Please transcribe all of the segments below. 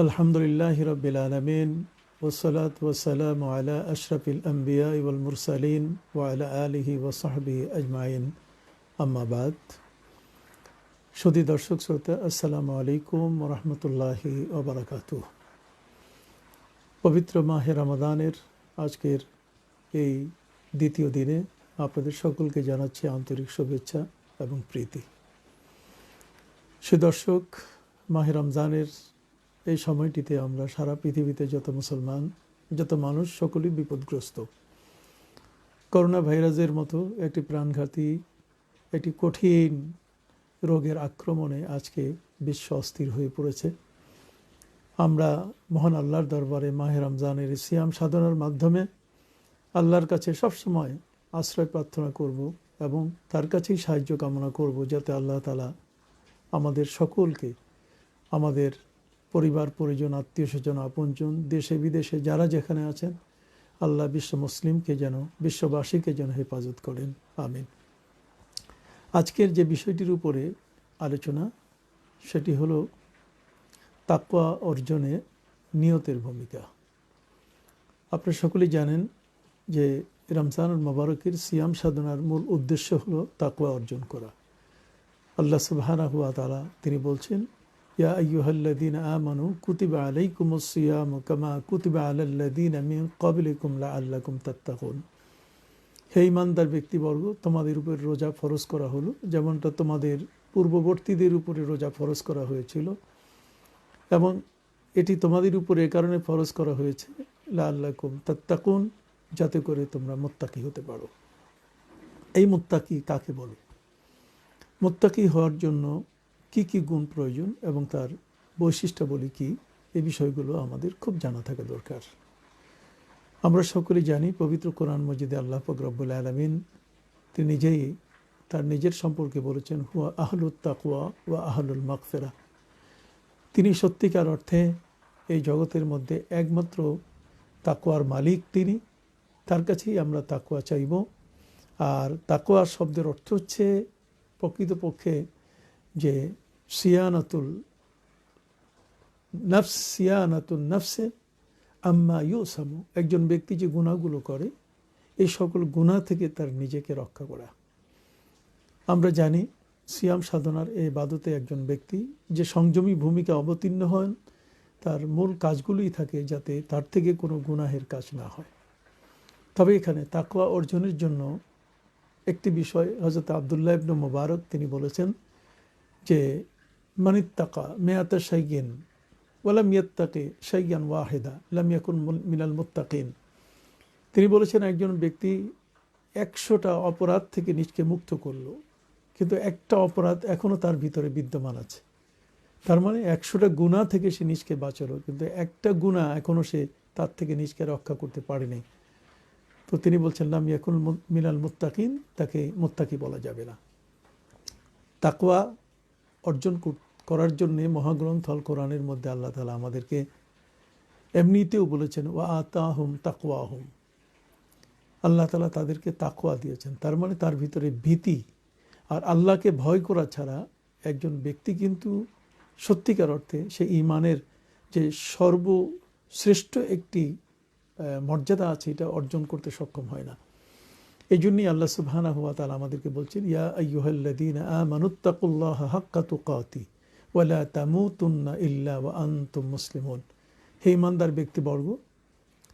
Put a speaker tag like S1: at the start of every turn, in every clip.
S1: আলহামদুলিল্লাহি রাব্বিল আলামিন ওয়াসসালাতু ওয়াসসালামু আলা আশরাফিল আম্বিয়া ওয়াল মুরসালিন ওয়া আলা আলিহি ওয়া সাহবিহি আজমাইন আম্মা বাদ। সুধী দর্শক শ্রোতা, আসসালামু আলাইকুম ওয়া রাহমাতুল্লাহি ওয়া বারাকাতুহু। পবিত্র মাহে রমাদানের আজকের এই দ্বিতীয় দিনে আপনাদের সকলকে জানাচ্ছি আন্তরিক শুভেচ্ছা এবং প্রীতি। দর্শক, মাহে রমজানের এই সময়টিতে আমরা সারা পৃথিবীতে যত মুসলমান, যত মানুষ, সকলেই বিপদগ্রস্ত। করোনা ভাইরাসের মতো একটি প্রাণঘাতী, একটি কঠিন রোগের আক্রমণে আজকে বিশ্ব অস্থির হয়ে পড়েছে। আমরা মহান আল্লাহর দরবারে মাহে রমজানের সিয়াম সাধনার মাধ্যমে আল্লাহর কাছে সবসময় আশ্রয় প্রার্থনা করব এবং তার কাছেই সাহায্য কামনা করব, যাতে আল্লাহ তাআলা আমাদের সকলকে, আমাদের পরিবার পরিজন, আত্মীয় স্বজন, আপনজন, দেশে বিদেশে যারা যেখানে আছেন, আল্লাহ বিশ্ব মুসলিমকে যেন, বিশ্ববাসীকে যেন হেফাজত করেন, আমিন। আজকের যে বিষয়টির উপরে আলোচনা, সেটি হলো তাকওয়া অর্জনে নিয়তের ভূমিকা। আপনারা সকলেই জানেন যে রমজানুল মুবারকের সিয়াম সাধনার মূল উদ্দেশ্য হলো তাকওয়া অর্জন করা। আল্লাহ সুবহানাহু ওয়া তাআলা তিনি বলছেন, ইয়া আইয়ুহাল্লাযীনা আমানু কুতিবা আলাইকুমুস সিয়ামু কামা কুতিবা আলাল্লাযীনা মিন ক্বাবলিকুম লাআল্লাকুম তাত্তাকুন। হে ঈমানদার ব্যক্তিবর্গ, তোমাদের উপর রোজা ফরজ করা হলো যেমনটা তোমাদের পূর্ববর্তীদের উপরে রোজা ফরজ করা হয়েছিল, এবং এটি তোমাদের উপরে এ কারণে ফরজ করা হয়েছে লাআল্লাকুম তাত্তাকুন, যাতে করে তোমরা মুত্তাকি হতে পারো। এই মুত্তাকি কাকে বলে? মুত্তাকি হওয়ার জন্য কি কি গুণ প্রয়োজন এবং তার বৈশিষ্ট্যাবলী কি, এই বিষয়গুলো আমাদের খুব জানা থাকা দরকার। আমরা সকলেই জানি, পবিত্র কোরআন মজিদে আল্লাহ পাক রব্বুল আলামিন তিনি নিজেই তার নিজের সম্পর্কে বলেছেন, হুয়া আহলুত তাকওয়া ওয়া আহলুল মাগফিরা। তিনি সত্যিকার অর্থে এই জগতের মধ্যে একমাত্র তাকওয়ার মালিক তিনি, তার কাছেই আমরা তাকওয়া চাইব। আর তাকওয়া শব্দের অর্থ হচ্ছে প্রকৃতপক্ষে যে সিয়ানাতুল নফসে আম্মা ইউসামু, একজন ব্যক্তি যে গুনাহগুলো করে এই সকল গুনাহ থেকে তার নিজেকে রক্ষা করা। আমরা জানি সিয়াম সাধনার এই ইবাদতে একজন ব্যক্তি যে সংযমী ভূমিকা অবতীর্ণ হন, তার মূল কাজগুলোই থাকে যাতে তার থেকে কোনো গুনাহের কাজ না হয়। তবে এখানে তাকওয়া অর্জনের জন্য একটি বিষয় হযরত আব্দুল্লাহ ইবনে মুবারক তিনি বলেছেন যে মানিত্তাকা মিয়াতা শাইয়িন ওয়ালাম ইয়াত্তাকি শাইয়ান ওয়াহিদা লাম ইয়াকুন মিনাল মুত্তাকিন। তিনি বলেছেন, একজন ব্যক্তি 100টা অপরাধ থেকে নিজকে মুক্ত করলো, কিন্তু একটা অপরাধ এখনও তার ভিতরে বিদ্যমান আছে। তার মানে 100টা গুনাহ থেকে সে নিজকে বাঁচালো, কিন্তু একটা গুনাহ এখনও সে তার থেকে নিজকে রক্ষা করতে পারেনি। তো তিনি বলছেন লাম ইয়াকুন মিনাল মুত্তাকিন, তাকে মুত্তাকি বলা যাবে না। তাকওয়া অর্জন করার জন্যে মহাগ্রন্থ আল কোরআনের মধ্যে আল্লাহ তাআলা আমাদেরকে এমনিতেও বলেছেন, ওয়া আতাহুম তাকওয়াহুম, আল্লাহ তাআলা তাদেরকে তাকওয়া দিয়েছেন। তার মানে তার ভিতরে ভীতি আর আল্লাহকে ভয় করা ছাড়া একজন ব্যক্তি কিন্তু সত্যিকার অর্থে সে ঈমানের যে সর্বশ্রেষ্ঠ একটি মর্যাদা আছে, এটা অর্জন করতে সক্ষম হয় না। এই জন্যই আল্লাহ সুবহানাহু ওয়া তাআলা আমাদেরকে বলছেন, ইয়া আইয়ুহাল্লাযীনা আমানুত্তাকুল্লাহা হাক্কা তুকাতি ওয়া লা তামুতুন্না ইল্লা ওয়া আনতুম মুসলিমুন। হে ঈমানদার ব্যক্তিবর্গ,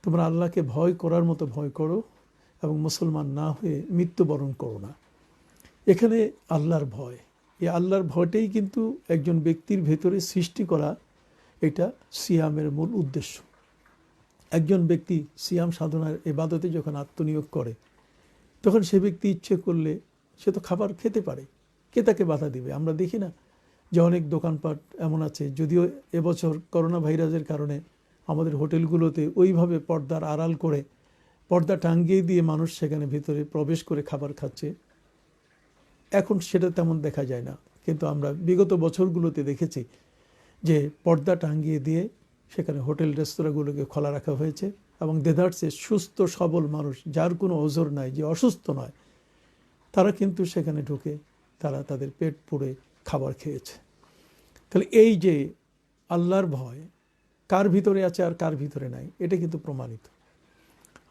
S1: তোমরা আল্লাহকে ভয় করার মতো ভয় করো এবং মুসলমান না হয়ে মৃত্যুবরণ করো না। এখানে আল্লাহর ভয়, এই আল্লাহর ভয়টাই কিন্তু একজন ব্যক্তির ভেতরে সৃষ্টি করা, এটা সিয়ামের মূল উদ্দেশ্য। একজন ব্যক্তি সিয়াম সাধনার ইবাদতে যখন আত্মনিয়োগ করে, তখন সে ব্যক্তি ইচ্ছে করলে সে তো খাবার খেতে পারে, কে তাকে বাধা দিবে? আমরা দেখি না যে অনেক দোকানপাট এমন আছে, যদিও এবছর করোনা ভাইরাসের কারণে আমাদের হোটেলগুলোতে ওইভাবে পর্দার আড়াল করে পর্দা টাঙ্গিয়ে দিয়ে মানুষ সেখানে ভিতরে প্রবেশ করে খাবার খাচ্ছে, এখন সেটা তেমন দেখা যায় না। কিন্তু আমরা বিগত বছরগুলোতে দেখেছি যে পর্দা টাঙ্গিয়ে দিয়ে সেখানে হোটেল রেস্তোরাঁগুলোকে খোলা রাখা হয়েছে, এবং দেদারসে সুস্থ সবল মানুষ, যার কোনো ওজর নাই, যে অসুস্থ নয়, তারা কিন্তু সেখানে ঢুকে তারা তাদের পেট পুড়ে খাবার খেয়েছে। তাহলে এই যে আল্লাহর ভয়, কার ভিতরে আছে আর কার ভিতরে নাই, এটা কিন্তু প্রমাণিত।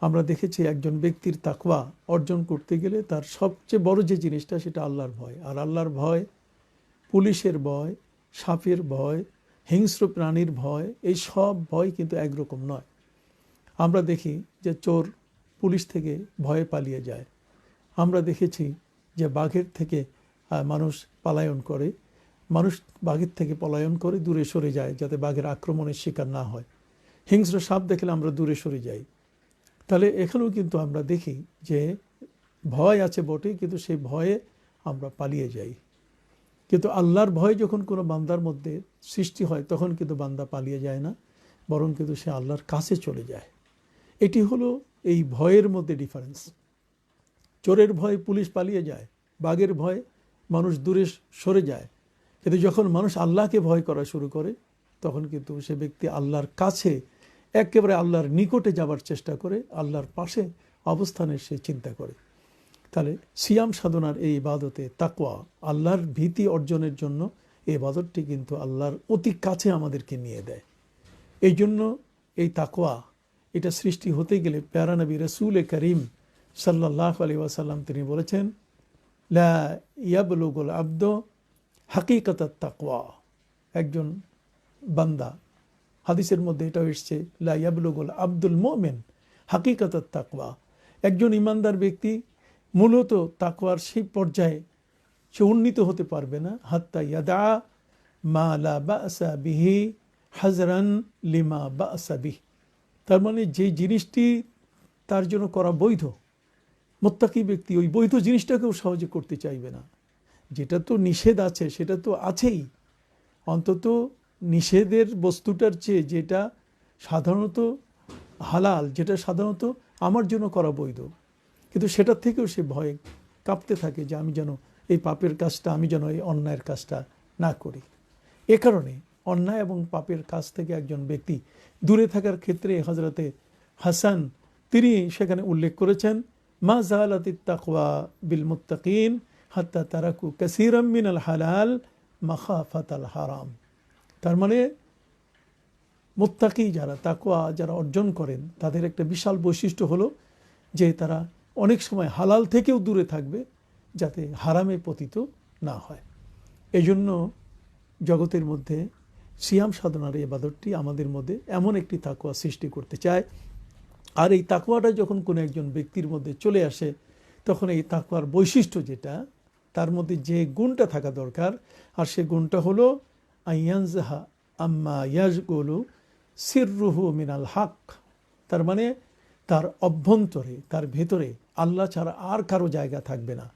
S1: আমরা দেখেছি একজন ব্যক্তির তাকওয়া অর্জন করতে গেলে তার সবচেয়ে বড় যে জিনিসটা সেটা আল্লাহর ভয়। আর আল্লাহর ভয়, পুলিশের ভয়, সাপের ভয়, হিংস্র প্রাণীর ভয়, এই সব ভয় কিন্তু একরকম নয়। আমরা দেখি যে চোর পুলিশ থেকে ভয়ে পালিয়ে যায়। আমরা দেখেছি যে বাঘের থেকে মানুষ পলায়ন করে, মানুষ বাঘের থেকে পলায়ন করে দূরে সরে যায় যাতে বাঘের আক্রমণের শিকার না হয়। হিংস্র সাপ দেখলে আমরা দূরে সরে যাই। তাহলে এখানেও কিন্তু আমরা দেখি যে ভয় আছে বটে, কিন্তু সেই ভয়ে আমরা পালিয়ে যাই। কিন্তু আল্লাহর ভয় যখন কোনো বান্দার মধ্যে সৃষ্টি হয় তখন কিন্তু বান্দা পালিয়ে যায় না, বরং কিন্তু সে আল্লাহর কাছে চলে যায়। এটি হলো এই ভয়ের মধ্যে ডিফারেন্স। চোরের ভয়ে পুলিশ পালিয়ে যায়, বাঘের ভয়ে মানুষ দূরে সরে যায়। কিন্তু যখন মানুষ আল্লাহকে ভয় করা শুরু করে তখন কিন্তু সে ব্যক্তি আল্লাহর কাছে, একেবারে আল্লাহর নিকটে যাবার চেষ্টা করে, আল্লাহর পাশে অবস্থানের সে চিন্তা করে। তাহলে সিয়াম সাধনার এই ইবাদতে তাকওয়া, আল্লাহর ভীতি অর্জনের জন্য এই ইবাদতটি কিন্তু আল্লাহর অতি কাছে আমাদেরকে নিয়ে দেয়। এই জন্য এই তাকওয়া এটা সৃষ্টি হতে গেলে প্যারা নবী রসুল করিম সাল্লাল্লাহু আলাইহি ওয়াসাল্লাম তিনি বলেছেন, লা ইয়াবলুগুল আব্দ হাকিকাতাত তাকওয়া। একজন বান্দা, হাদিসের মধ্যে এটাও এসছে, লা ইয়াবলুগুল আব্দুল মুমিন হাকিকাতাত তাকওয়া। একজন ইমানদার ব্যক্তি মূলত তাকওয়ার সেই পর্যায়ে সে উন্নীত হতে পারবে না, হাত্তা ইয়াদা মা লা বা'সা বিহি হাজরান লিমা বা'সা বিহি। তার মানে যে জিনিসটি তার জন্য করা বৈধ, মুত্তাকি ব্যক্তি ওই বৈধ জিনিসটাকেও সহজে করতে চাইবে না। যেটা তো নিষেধ আছে সেটা তো আছেই, অন্তত নিষেধের বস্তুটার চেয়ে যেটা সাধারণত হালাল, যেটা সাধারণত আমার জন্য করা বৈধ, কিন্তু সেটার থেকেও সে ভয়ে কাঁপতে থাকে যে আমি যেন এই পাপের কাজটা, আমি যেন এই অন্যায়ের কাজটা না করি। এ কারণে অন্যায় এবং পাপের কাজ থেকে একজন ব্যক্তি দূরে থাকার ক্ষেত্রে হযরতে হাসান তিনি সেখানে উল্লেখ করেছেন, মা জালাতিত তাকওয়া বিল মুত্তাকিন হাত্তা তারাকু কাসীরাম মিনাল হালাল মাখাফাতাল হারাম। তার মানে মুত্তাকি যারা, তাকওয়া যারা অর্জন করেন তাদের একটা বিশাল বৈশিষ্ট্য হলো যে তারা অনেক সময় হালাল থেকেও দূরে থাকবে যাতে হারামে পতিত না হয়। এই জন্য জগতের মধ্যে সিয়াম সাধনার এই ইবাদতটি আমাদের মধ্যে এমন একটি তাকওয়া সৃষ্টি করতে চায়। আর এই তাকওয়াটা যখন কোনো একজন ব্যক্তির মধ্যে চলে আসে তখন এই তাকওয়ার বৈশিষ্ট্য যেটা, তার মধ্যে যে গুণটা থাকা দরকার, আর সে গুণটা হলো আইয়ানজাহা আম্মা ইয়াজগুলু সিররুহু মিনাল হক। তার মানে তার অভ্যন্তরে, তার ভেতরে আল্লাহ ছাড়া আর কারো জায়গা থাকবে না।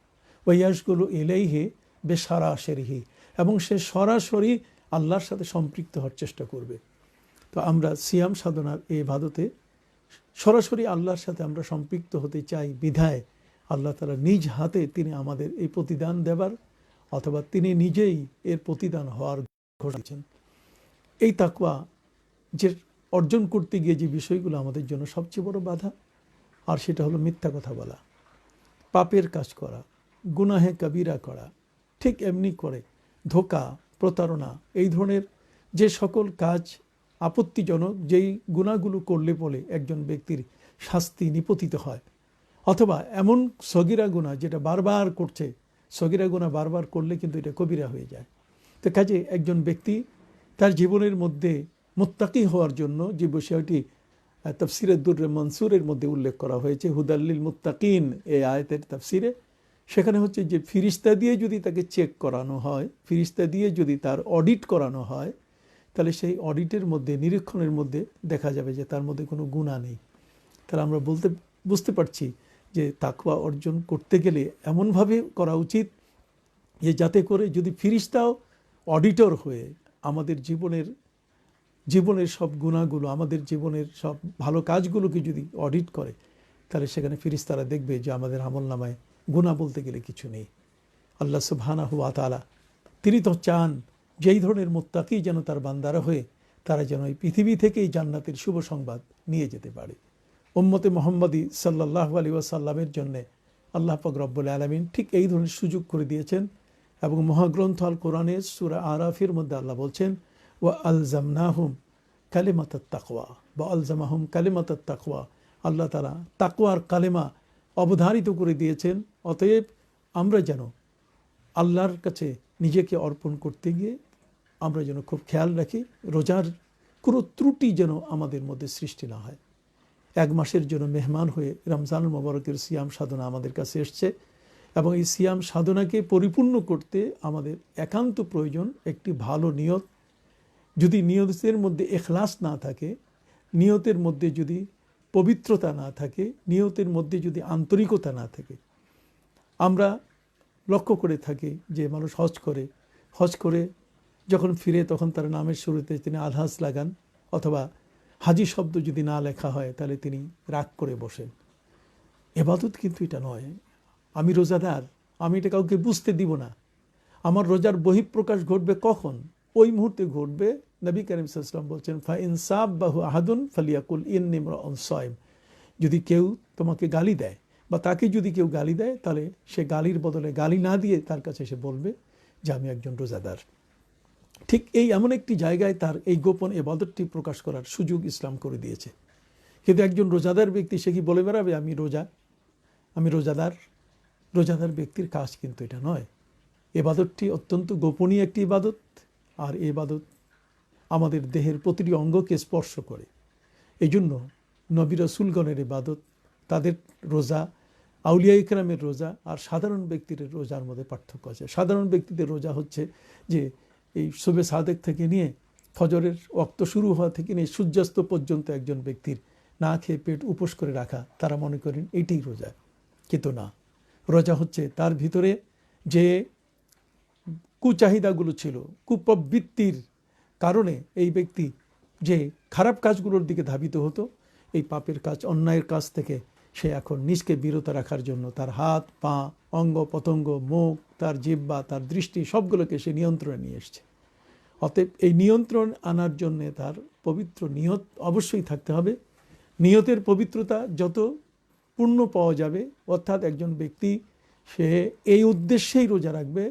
S1: ওয়াইয়াশগুলু ইলাইহি বিসারাশিরিহি, এবং সে সরাসরি আল্লাহর সাথে সম্পৃক্ত হওয়ার চেষ্টা করবে। তো আমরা সিয়াম সাধনার এই ইবাদতে সরাসরি আল্লাহর সাথে আমরা সম্পৃক্ত হতে চাই বিধায় আল্লাহ তাআলা নিজ হাতে তিনি আমাদের এই প্রতিদান দেবার, অথবা তিনি নিজেই এর প্রতিদান হওয়ার ঘোষণা দিয়েছেন। এই তাকওয়া যে অর্জন করতে গিয়ে যে বিষয়গুলো আমাদের জন্য সবচেয়ে বড় বাধা, আর সেটা হলো মিথ্যা কথা বলা, পাপের কাজ করা, গুনাহে কবিরা করা, ঠিক এমনি করে ধোঁকা, প্রতারণা, এই ধরনের যে সকল কাজ আপত্তিজনক, যেই গুনাহগুলো করলে বলে একজন ব্যক্তির শাস্তি নিপতিত হয়, অথবা এমন সগীরা গুনাহ যেটা বারবার করছে, সগীরা গুনাহ বারবার করলে কিন্তু এটা কবিরা হয়ে যায়। তো কাজে একজন ব্যক্তি তার জীবনের মধ্যে মুত্তাকি হওয়ার জন্য যে বিষয়টি তাফসিরে দুররে মনসুরের মধ্যে উল্লেখ করা হয়েছে, হুদাল্লিল মুত্তাকিন এই আয়াতের তাফসিরে, সেখানে হচ্ছে যে ফিরিস্তা দিয়ে যদি তাকে চেক করানো হয়, ফিরিস্তা দিয়ে যদি তার অডিট করানো হয়, তাহলে সেই অডিটের মধ্যে, নিরীক্ষণের মধ্যে দেখা যাবে যে তার মধ্যে কোনো গুনাহ নেই। তাহলে আমরা বুঝতে পারছি যে তাকওয়া অর্জন করতে গেলে এমনভাবে করা উচিত যে যাতে করে যদি ফিরিস্তাও অডিটর হয়ে আমাদের জীবনের সব গুনাহগুলো, আমাদের জীবনের সব ভালো কাজগুলোকে যদি অডিট করে, তাহলে সেখানে ফিরিস্তারা দেখবে যে আমাদের আমলনামায় গুনাহ বলতে গেলে কিছু নেই। আল্লাহ সুবহানাহু ওয়া তাআলা তিনি তো চান যেই ধরনের মুত্তাকি যেন তার বান্দারা হয়ে তারা যেন এই পৃথিবী থেকেই জান্নাতের শুভ সংবাদ নিয়ে যেতে পারে। উম্মতে মুহাম্মদী সাল্লাল্লাহু আলাইহি ওয়াসাল্লামের জন্য আল্লাহ পাক রব্বুল আলামিন ঠিক এই ধরনের সুযোগ করে দিয়েছেন। এবং মহাগ্রন্থ আল কোরআনের সূরা আরাফের মধ্যে আল্লাহ বলছেন, ওয়া আলজামনাহুম কালিমাতাত তাকওয়া বা আলজামাহুম কালিমাতাত তাকওয়া। আল্লাহ তাআলা তাকওয়ার কালেমা অবধারিত করে দিয়েছেন। অতএব আমরা যেন আল্লাহর কাছে নিজেকে অর্পণ করতে গিয়ে আমরা যেন খুব খেয়াল রাখি রোজার কোনো ত্রুটি যেন আমাদের মধ্যে সৃষ্টি না হয়। এক মাসের জন্য মেহমান হয়ে রমজানুল মোবারকের সিয়াম সাধনা আমাদের কাছে এসছে এবং এই সিয়াম সাধনাকে পরিপূর্ণ করতে আমাদের একান্ত প্রয়োজন একটি ভালো নিয়ত। যদি নিয়তের মধ্যে ইখলাস না থাকে, নিয়তের মধ্যে যদি পবিত্রতা না থাকে, নিয়তের মধ্যে যদি আন্তরিকতা না থাকে, আমরা লক্ষ্য করে থাকি যে মানুষ হজ করে যখন ফিরে তখন তার নামের শুরুতে তিনি আলহাজ লাগান, অথবা হাজি শব্দ যদি না লেখা হয় তাহলে তিনি রাগ করে বসেন। এবাদত কিন্তু এটা নয়। আমি রোজাদার, আমি এটা কাউকে বুঝতে দিব না। আমার রোজার বহিঃপ্রকাশ ঘটবে কখন? ওই মুহূর্তে ঘটবে। নবী করিম সাল্লাল্লাহু আলাইহি ওয়াসাল্লাম বলছেন, ফা ইনসাবাহু আহাদুন ফালিয়াকুল ইন্নী ইমরাউন সাইম। যদি কেউ তোমাকে গালি দেয় বা তাকে যদি কেউ গালি দেয়, তাহলে সে গালির বদলে গালি না দিয়ে তার কাছে এসে বলবে যে আমি একজন রোজাদার। ঠিক এই এমন একটি জায়গায় তার এই গোপন ইবাদতটি প্রকাশ করার সুযোগ ইসলাম করে দিয়েছে। কিন্তু একজন রোজাদার ব্যক্তি সে কি বলে বেড়াবে আমি রোজাদার? রোজাদার ব্যক্তির কাজ কিন্তু এটা নয়। ইবাদতটি অত্যন্ত গোপনীয় একটি ইবাদত, আর এই ইবাদত আমাদের দেহের প্রতিটি অঙ্গকে স্পর্শ করে। এই জন্য নবী রাসূলগণের ইবাদত, তাদের রোজা, আউলিয়া ইকরামের রোজা আর সাধারণ ব্যক্তির রোজার মধ্যে পার্থক্য আছে। সাধারণ ব্যক্তিদের রোজা হচ্ছে যে এই শুবে সাদেক থেকে নিয়ে ফজরের ওয়াক্ত শুরু হওয়া থেকে নিয়ে সূর্যাস্ত পর্যন্ত একজন ব্যক্তির না খেয়ে পেট উপোস করে রাখা, তারা মনে করেন এটাই রোজা। কিন্তু না, রোজা হচ্ছে তার ভিতরে যে কুচাহিদাগুলো ছিল, কুপ্রবৃত্তির কারণে এই ব্যক্তি যে খারাপ কাজগুলোর দিকে ধাবিত হতো, এই পাপের কাজ, অন্যায়ের কাজ থেকে সে এখন নিজকে বিরত রাখার জন্য তার হাত, পা, অঙ্গ প্রত্যঙ্গ, মুখ, তার জিহ্বা, তার দৃষ্টি সবগুলোকে সে নিয়ন্ত্রণে নিয়ে এসছে। অতএব এই নিয়ন্ত্রণ আনার জন্যে তার পবিত্র নিয়ত অবশ্যই থাকতে হবে। নিয়তের পবিত্রতা যত পূর্ণ পাওয়া যাবে, অর্থাৎ একজন ব্যক্তি সে এই উদ্দেশ্যেই রোজা রাখবে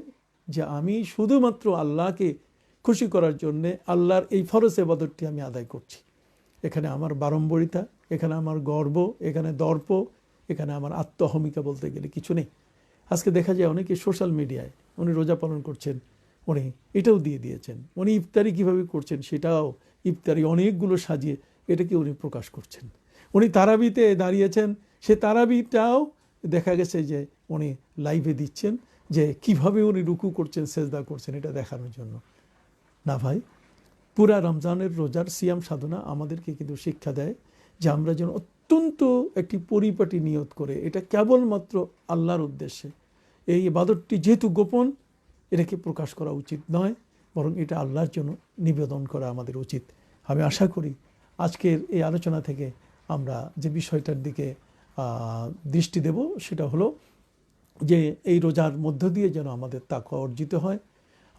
S1: যে আমি শুধুমাত্র আল্লাহকে খুশি করার জন্যে আল্লাহর এই ফরজ ইবাদতটি আমি আদায় করছি। এখানে আমার বারম্বরিতা, এখানে আমার গর্ব, এখানে দর্প, এখানে আমার আত্মহমিকা বলতে গেলে কিছু নেই। আজকে দেখা যায় অনেকে সোশ্যাল মিডিয়ায় উনি রোজা পালন করছেন, উনি এটাও দিয়ে দিয়েছেন, উনি ইফতারি কীভাবে করছেন সেটাও, ইফতারি অনেকগুলো সাজিয়ে এটাকে উনি প্রকাশ করছেন। উনি তারাবিতে দাঁড়িয়েছেন, সে তারাবিটাও দেখা গেছে যে উনি লাইভে দিচ্ছেন যে কিভাবে উনি রুকু করছেন, সেজদা করছেন, এটা দেখানোর জন্য। না ভাই, পুরা রমজানের রোজার সিয়াম সাধনা আমাদেরকে কিন্তু শিক্ষা দেয় যে আমরা যেন অত্যন্ত একটি পরিপাটি নিয়ত করে, এটা কেবলমাত্র আল্লাহর উদ্দেশ্যে, এই ইবাদতটি যেহেতু গোপন, এটাকে প্রকাশ করা উচিত নয়, বরং এটা আল্লাহর জন্য নিবেদন করা আমাদের উচিত। আমি আশা করি আজকের এই আলোচনা থেকে আমরা যে বিষয়টার দিকে দৃষ্টি দেব সেটা হলো যে এই রোজার মধ্য দিয়ে যেন আমাদের তাকওয়া অর্জিত হয়।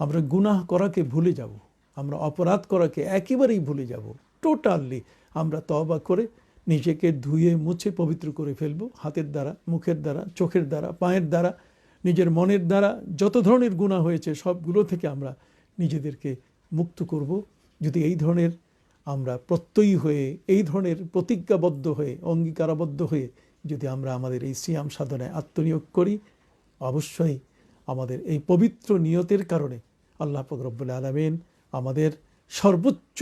S1: আমরা গুনাহ করাকে ভুলে যাব, আমরা অপরাধ করাকে একেবারেই ভুলে যাব। টোটালি আমরা তওবা করে নিজেকে ধুয়ে মুছে পবিত্র করে ফেলব, হাতের দ্বারা, মুখের দ্বারা, চোখের দ্বারা, পায়ের দ্বারা, নিজের মনের দ্বারা যত ধরনের গুনাহ হয়েছে সবগুলো থেকে আমরা নিজেদেরকে মুক্ত করব। যদি এই ধরনের আমরা প্রত্যয়ী হয়ে, এই ধরনের প্রতিজ্ঞাবদ্ধ হয়ে, অঙ্গীকারাবদ্ধ হয়ে যদি আমরা আমাদের এই সিয়াম সাধনায় আত্মনিয়োগ করি, অবশ্যই আমাদের এই পবিত্র নিয়তের কারণে আল্লাহ পাক রব্বুল আলামিন আমাদের সর্বোচ্চ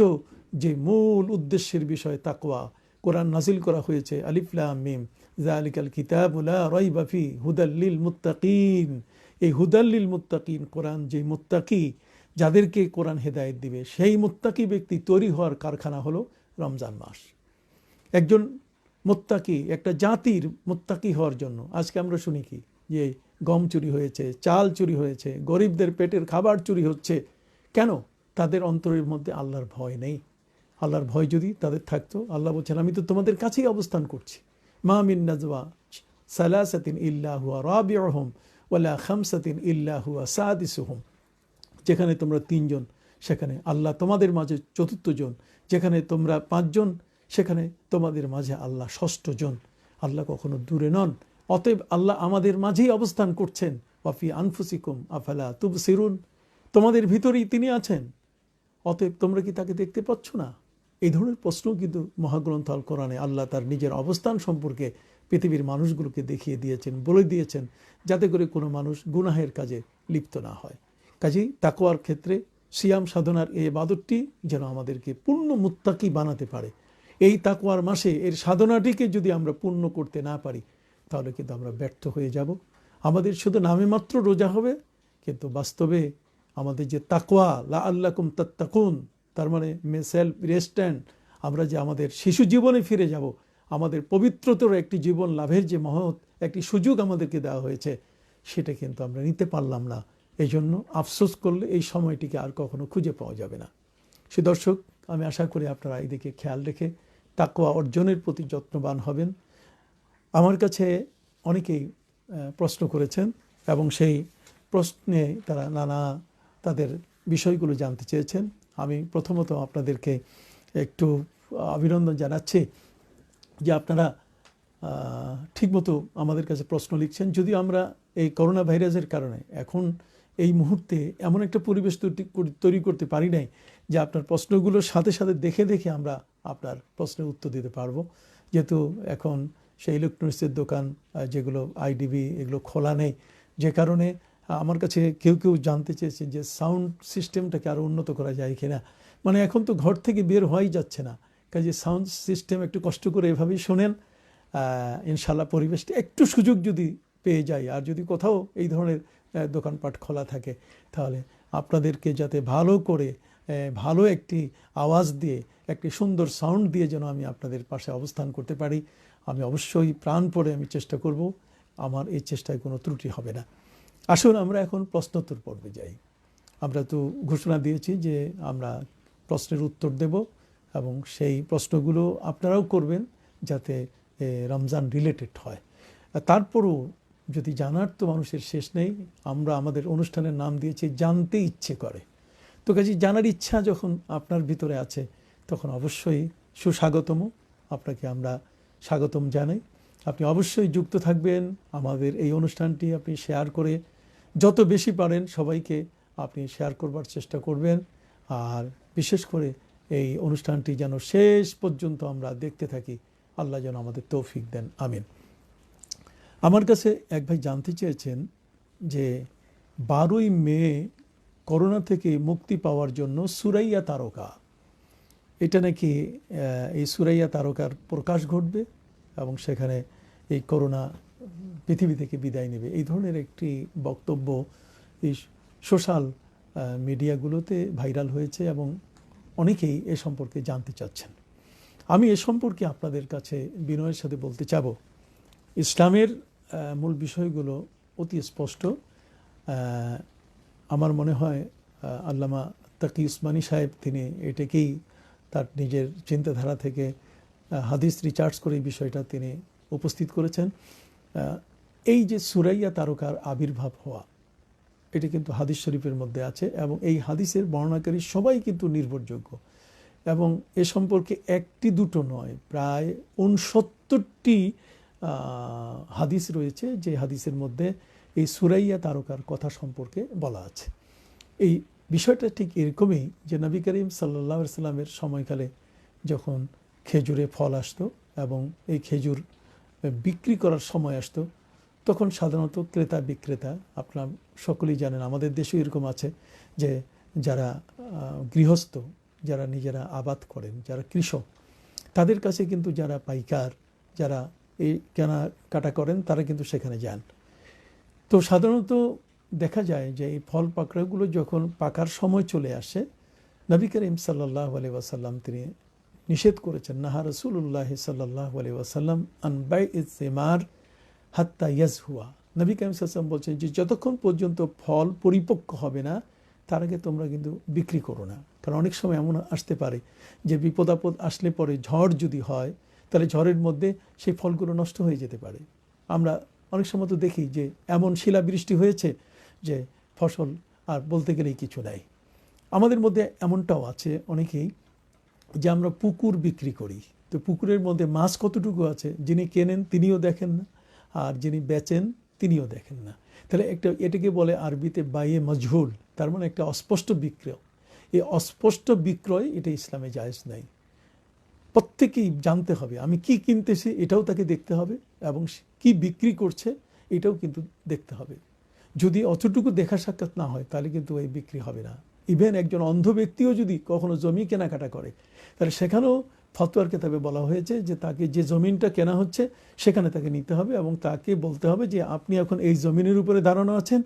S1: যে মূল উদ্দেশ্যের বিষয় তাকওয়া, কোরআন নাজিল করা হয়েছে আলিফ লাম মিম যালিকাল কিতাবু লা রাইবা ফি হুদাল লিল মুত্তাকিন। এই হুদাল লিল মুত্তাকিন, কোরআন যে মুত্তাকি, যাদেরকে কোরআন হেদায়েত দিবে, সেই মুত্তাকি ব্যক্তি তৈরি হওয়ার কারখানা হলো রমজান মাস। একজন মুত্তাকি, একটা জাতির মুত্তাকি হওয়ার জন্য আজকে আমরা শুনি কি যে গম চুরি হয়েছে, চাল চুরি হয়েছে, গরিবদের পেটের খাবার চুরি হচ্ছে। কেন? তাদের অন্তরের মধ্যে আল্লাহর ভয় নেই। আল্লাহর ভয় যদি তাদের থাকতো, আল্লাহ বলছেন আমি তো তোমাদের কাছেই অবস্থান করছি। মা মিন নাজওয়া সালাসাতিন ইল্লা হুয়া রাবিউহুম ওয়ালা খামসাতিন ইল্লা হুয়া সাদিসুহুম। যেখানে তোমরা 3 জন সেখানে আল্লাহ তোমাদের মাঝে 4র্থ জন, যেখানে তোমরা 5 জন সেখানে তোমাদের মাঝে আল্লাহ 6ষ্ঠ জন। আল্লাহ কখনো দূরে নন। অতএব আল্লাহ আমাদের মাঝেই অবস্থান করছেন। ওয়াফি আনফুসিকুম আফালা তুবসিরুন, তোমাদের ভিতরেই তিনি আছেন। অতএব তোমরা কি তাকে দেখতে পাচ্ছ না? এই ধরনের প্রশ্ন কিন্তু মহাগ্রন্থ আল কোরআনে আল্লাহ তার নিজের অবস্থান সম্পর্কে পৃথিবীর মানুষগুলোকে দেখিয়ে দিয়েছেন, বলে দিয়েছেন, যাতে করে কোনো মানুষ গুনাহের কাজে লিপ্ত না হয়। কাজেই তাকওয়ার ক্ষেত্রে সিয়াম সাধনার এই ইবাদতটি যেন আমাদেরকে পূর্ণ মুত্তাকি বানাতে পারে। এই তাকওয়ার মাসে এর সাধনাটিকে যদি আমরা পূর্ণ করতে না পারি, তাহলে কিন্তু আমরা ব্যর্থ হয়ে যাব। আমাদের শুধু নামে মাত্র রোজা হবে, কিন্তু বাস্তবে আমাদের যে তাকওয়া লাআল্লাকুম তাত্তাকুন, তার মানে সেলফ রেস্ট্যান্ট, আমরা যে আমাদের শিশু জীবনে ফিরে যাব, আমাদের পবিত্রতর একটি জীবন লাভের যে মহৎ একটি সুযোগ আমাদেরকে দেওয়া হয়েছে, সেটা কিন্তু আমরা নিতে পারলাম না। এই জন্য আফসোস করলে এই সময়টিকে আর কখনো খুঁজে পাওয়া যাবে না। সে দর্শক, আমি আশা করি আপনারা এই দিকে খেয়াল রেখে তাকওয়া অর্জনের প্রতি যত্নবান হবেন। আমার কাছে অনেকেই প্রশ্ন করেছেন এবং সেই প্রশ্নে তারা নানা তাদের বিষয়গুলো জানতে চেয়েছেন। আমি প্রথমত আপনাদেরকে একটু অভিনন্দন জানাচ্ছি যে আপনারা ঠিকমতো আমাদের কাছে প্রশ্ন লিখছেন। যদিও আমরা এই করোনা ভাইরাসের কারণে এখন এই মুহূর্তে এমন একটা পরিবেশ তৈরি করতে পারি নাই যে আপনার প্রশ্নগুলোর সাথে সাথে দেখে দেখে আমরা আপনার প্রশ্নের উত্তর দিতে পারবো, যেহেতু এখন সেই ইলেকট্রনিক্সের দোকান যেগুলো আইডিবি এগুলো খোলা নেই, যে কারণে আমার কাছে কেউ কেউ জানতে চেয়েছেন যে সাউন্ড সিস্টেমটাকে আরও উন্নত করা যায় কিনা। মানে এখন তো ঘর থেকে বের হওয়াই যাচ্ছে না, কাজে সাউন্ড সিস্টেম একটু কষ্ট করে এভাবেই শোনেন। ইনশাল্লাহ পরিবেশটা একটু সুযোগ যদি পেয়ে যায়, আর যদি কোথাও এই ধরনের দোকানপাট খোলা থাকে, তাহলে আপনাদেরকে যাতে ভালো করে ভালো একটি আওয়াজ দিয়ে একটি সুন্দর সাউন্ড দিয়ে যেন আমি আপনাদের পাশে অবস্থান করতে পারি, আমি অবশ্যই প্রাণপণে আমি চেষ্টা করব। আমার এই চেষ্টায় কোনো ত্রুটি হবে না। আসুন আমরা এখন প্রশ্নোত্তর পর্বে যাই। আমরা তো ঘোষণা দিয়েছি যে আমরা প্রশ্নের উত্তর দেব এবং সেই প্রশ্নগুলো আপনারাও করবেন যাতে রমজান রিলেটেড হয়। তারপরও যদি জানার তো মানুষের শেষ নেই, আমরা আমাদের অনুষ্ঠানের নাম দিয়েছি জানতে ইচ্ছে করে। তো কাজে জানার ইচ্ছা যখন আপনার ভিতরে আছে, তখন অবশ্যই সুস্বাগতম, আপনাকে আমরা স্বাগতম জানাই। আপনি অবশ্যই যুক্ত থাকবেন। আমাদের এই অনুষ্ঠানটি আপনি শেয়ার করে যত বেশি পারেন সবাইকে আপনি শেয়ার করবার চেষ্টা করবেন। আর বিশেষ করে এই অনুষ্ঠানটি যেন শেষ পর্যন্ত আমরা দেখতে থাকি, আল্লাহ যেন আমাদের তৌফিক দেন, আমিন। আমার কাছে এক ভাই জানতে চেয়েছেন যে 12ই মে করোনা থেকে মুক্তি পাওয়ার জন্য সুরাইয়া তারকা, এটা নাকি এই সুরাইয়া তারকার প্রকাশ ঘটবে এবং সেখানে এই করোনা পৃথিবী থেকে বিদায় নেবে, এই ধরনের একটি বক্তব্য এই সোশ্যাল মিডিয়াগুলোতে ভাইরাল হয়েছে এবং অনেকেই এ সম্পর্কে জানতে চাচ্ছেন। আমি এ সম্পর্কে আপনাদের কাছে বিনয়ের সাথে বলতে চাব, ইসলামের মূল বিষয়গুলো অতি স্পষ্ট। আমার মনে হয় আল্লামা তাকি উসমানী সাহেব তিনি এটাকেই তার নিজের চিন্তাধারা থেকে হাদিস রিসার্চ করে এই বিষয়টা তিনি উপস্থিত করেছেন। এই যে সুরাইয়া তারকার আবির্ভাব হওয়া, এটি কিন্তু হাদিস শরীফের মধ্যে আছে এবং এই হাদিসের বর্ণনাকারী সবাই কিন্তু নির্ভরযোগ্য এবং এ সম্পর্কে একটি দুটো নয়, প্রায় 69টি হাদিস রয়েছে যে হাদিসের মধ্যে এই সুরাইয়া তারকার কথা সম্পর্কে বলা আছে। এই বিষয়টা ঠিক এরকমই যে নবী করিম সাল্লাল্লাহু আলাইহি সাল্লামের সময়কালে যখন খেজুরে ফল আসতো এবং এই খেজুর বিক্রি করার সময় আসতো, তখন সাধারণত ক্রেতা বিক্রেতা, আপনারা সকলেই জানেন আমাদের দেশেও এরকম আছে যে যারা গৃহস্থ, যারা নিজেরা আবাদ করেন, যারা কৃষক, তাদের কাছে কিন্তু যারা পাইকার, যারা এই কেনাকাটা করেন, তারা কিন্তু সেখানে যান। তো সাধারণত দেখা যায় যে এই ফল পাকড়াগুলো যখন পাকার সময় চলে আসে, নবী করিম সাল্লাল্লাহু আলাইহি ওয়াসাল্লাম তিনি নিষেধ করেছেন, নাহা রাসূলুল্লাহ সাল্লাল্লাহু আলাইহি ওয়াসাল্লাম আন বাইইজ সিমার হাত্তা ইয়াজহুয়া। নবী করিম সাল্লাল্লাহু আলাইহি ওয়াসাল্লাম বলছেন যে যতক্ষণ পর্যন্ত ফল পরিপক্ক হবে না, তার আগে তোমরা কিন্তু বিক্রি করো না। কারণ অনেক সময় এমন আসতে পারে যে বিপদ আপদ আসলে পরে ঝড় যদি হয়, তাহলে ঝড়ের মধ্যে সেই ফলগুলো নষ্ট হয়ে যেতে পারে। আমরা অনেক সময় তো দেখি যে এমন শিলাবৃষ্টি হয়েছে যে ফসল আর বলতে গেলেই কিছু নাই। আমাদের মধ্যে এমনটাও আছে অনেকেই যে আমরা পুকুর বিক্রি করি, তো পুকুরের মধ্যে মাছ কতটুকু আছে যিনি কেনেন তিনিও দেখেন না, আর যিনি বেচেন তিনিও দেখেন না। তাহলে এটাকে বলে আরবিতে বাইয়ে মজহুল, তার মানে একটা অস্পষ্ট বিক্রয়। এই অস্পষ্ট বিক্রয় এটা ইসলামে জায়েজ নাই। প্রত্যেকেই জানতে হবে, আমি কি কিনতেছি এটাও তাকে দেখতে হবে, এবং কি বিক্রি করছে এটাও কিন্তু দেখতে হবে। যদি অতটুকু দেখা সাক্ষাৎ না হয় তাহলে কিন্তু এই বিক্রি হবে না। ইভেন একজন অন্ধ ব্যক্তিও যদি কখনো জমি কেনাকাটা করে, তাহলে সেখানেও ফতোয়ার কিতাবে বলা হয়েছে যে তাকে যে জমিনটা কেনা হচ্ছে সেখানে তাকে নিতে হবে এবং তাকে বলতে হবে যে আপনি এখন এই জমিনের উপরে দাঁড়ানো আছেন,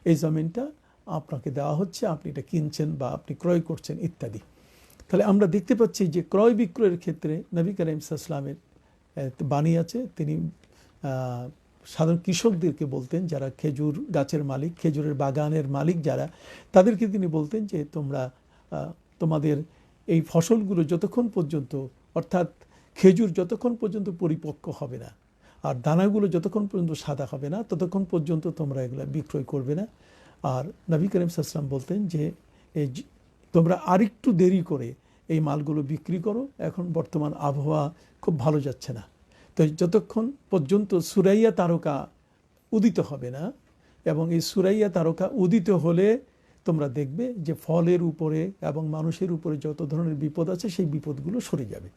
S1: এই জমিনটা আপনাকে দেওয়া হচ্ছে, আপনি এটা কিনছেন বা আপনি ক্রয় করছেন ইত্যাদি। তাহলে আমরা দেখতে পাচ্ছি যে ক্রয় বিক্রয়ের ক্ষেত্রে নবী করিম সাল্লাল্লাহু আলাইহি ওয়াসাল্লামের বাণী আছে। তিনি সাধারণ কৃষকদেরকে বলতেন, যারা খেজুর গাছের মালিক, খেজুরের বাগানের মালিক যারা, তাদেরকে তিনি বলতেন যে তোমরা তোমাদের এই ফসলগুলো যতক্ষণ পর্যন্ত, অর্থাৎ খেজুর যতক্ষণ পর্যন্ত পরিপক্ক হবে না আর দানাগুলো যতক্ষণ পর্যন্ত সাদা হবে না ততক্ষণ পর্যন্ত তোমরা এগুলো বিক্রয় করবে না। আর নবী করিম সাল্লাল্লাহু আলাইহি ওয়াসাল্লাম বলতেন যে তোমরা আরেকটু দেরি করে এই মালগুলো বিক্রি করো, এখন বর্তমান আবহাওয়া খুব ভালো যাচ্ছে না। তো যতক্ষণ পর্যন্ত সুরাইয়া তারকা উদিত হবে না, এবং এই সুরাইয়া তারকা উদিত হলে তোমরা দেখবে যে ফলের উপরে এবং মানুষের উপরে যত ধরনের বিপদ আছে সেই বিপদগুলো সরে যাবে।